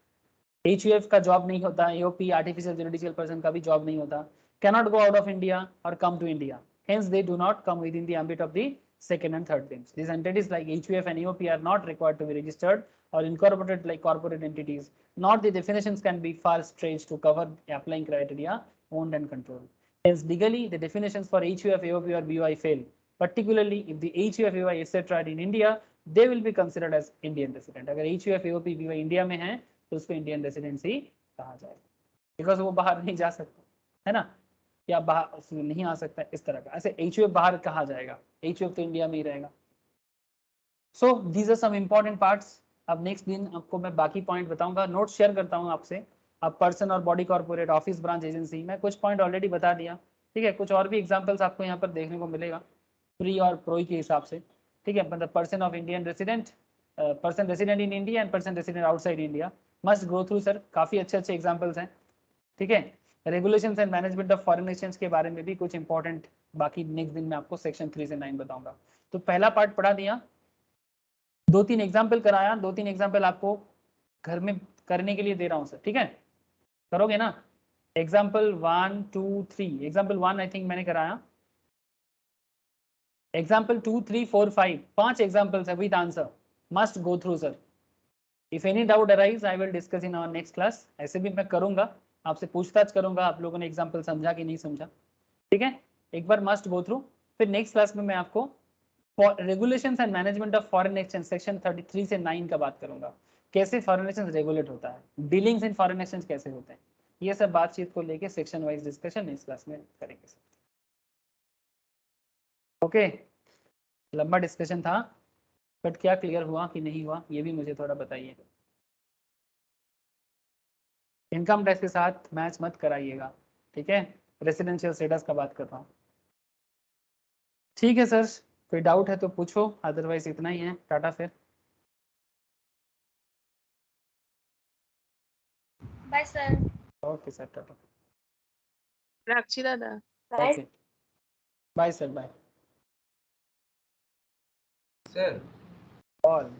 HUF का job नहीं होता, AOP artificial judicial person का भी job नहीं होता, cannot go out of India or come to India. Hence, they do not come within the ambit of the second and third limbs. These entities like HUF and AOP are not required to be registered or incorporated like corporate entities, not the definitions can be far stretched to cover applying criteria owned and controlled. Hence, legally, the definitions for HUF, AOP or BOI fail, particularly if the HUF, AOI etc. are in India, they will be considered as Indian resident. अगर HUF, AOP, BOI India में है तो उसको Indian residency कहा जाएगा, because वो बाहर नहीं जा सकता है ना, या बाहर नहीं आ सकता इस तरह का. ऐसे HUF बाहर कहा जाएगा, HUF तो इंडिया में ही रहेगा. So these are some important parts. अब नेक्स्ट दिन आपको मैं बाकी पॉइंट बताऊंगा, नोट शेयर करता हूं आपसे. अब पर्सन और body corporate, office, branch, agency, मैं कुछ पॉइंट ऑलरेडी बता दिया. ठीक है, कुछ और भी एग्जांपल्स आपको यहाँ पर देखने को मिलेगा प्री और प्रो के हिसाब से. ठीक है, मतलब person of Indian resident, person resident in India and person resident outside India must go through. Sir काफी अच्छे एग्जाम्पल्स हैं. ठीक है, regulations and management of foreign exchange के बारे में भी कुछ इंपॉर्टेंट बाकी नेक्स्ट दिन में आपको सेक्शन 3 से 9 बताऊंगा. तो पहला पार्ट पढ़ा दिया, 2-3 एग्जाम्पल कराया, 2-3 एग्जाम्पल आपको घर में करने के लिए दे रहा हूं सर. ठीक है, करोगे ना. एग्जाम्पल 1, 2, 3. एग्जाम्पल 1 आई थिंक मैंने कराया. एग्जाम्पल 2, 3, 4, 5 5 एग्जाम्पल्स है with answer, must go through sir. If any doubt arise I will discuss in our next class. ऐसे भी मैं करूंगा, आपसे पूछताछ करूंगा आप लोगों ने एग्जाम्पल समझा कि नहीं समझा. ठीक है, एक बार मस्ट गो थ्रू. फिर नेक्स्ट क्लास में मैं आपको regulations and management of foreign exchange section 33 से 9 का बात करूंगा. कैसे फॉरेन एक्सचेंज रेगुलेट होता है, डीलिंग्स इन फॉरेन एक्सचेंज कैसे होते हैं, ये सब बातचीत को लेके section wise discussion next class में करेंगे. ओके, लंबा डिस्कशन था, बट क्या क्लियर हुआ कि नहीं हुआ ये भी मुझे थोड़ा बताइए. इनकम टैक्स के साथ मैच मत कराइएगा. ठीक है, रेसिडेंशियल स्टेटस का बात कर रहा हूँ. ठीक है सर, कोई डाउट है तो पूछो, अदरवाइज इतना ही है. टाटा फिर. Bye sir. Okay sir, tata. राक्षी दादा. Bye. Okay, bye sir, bye. Sir all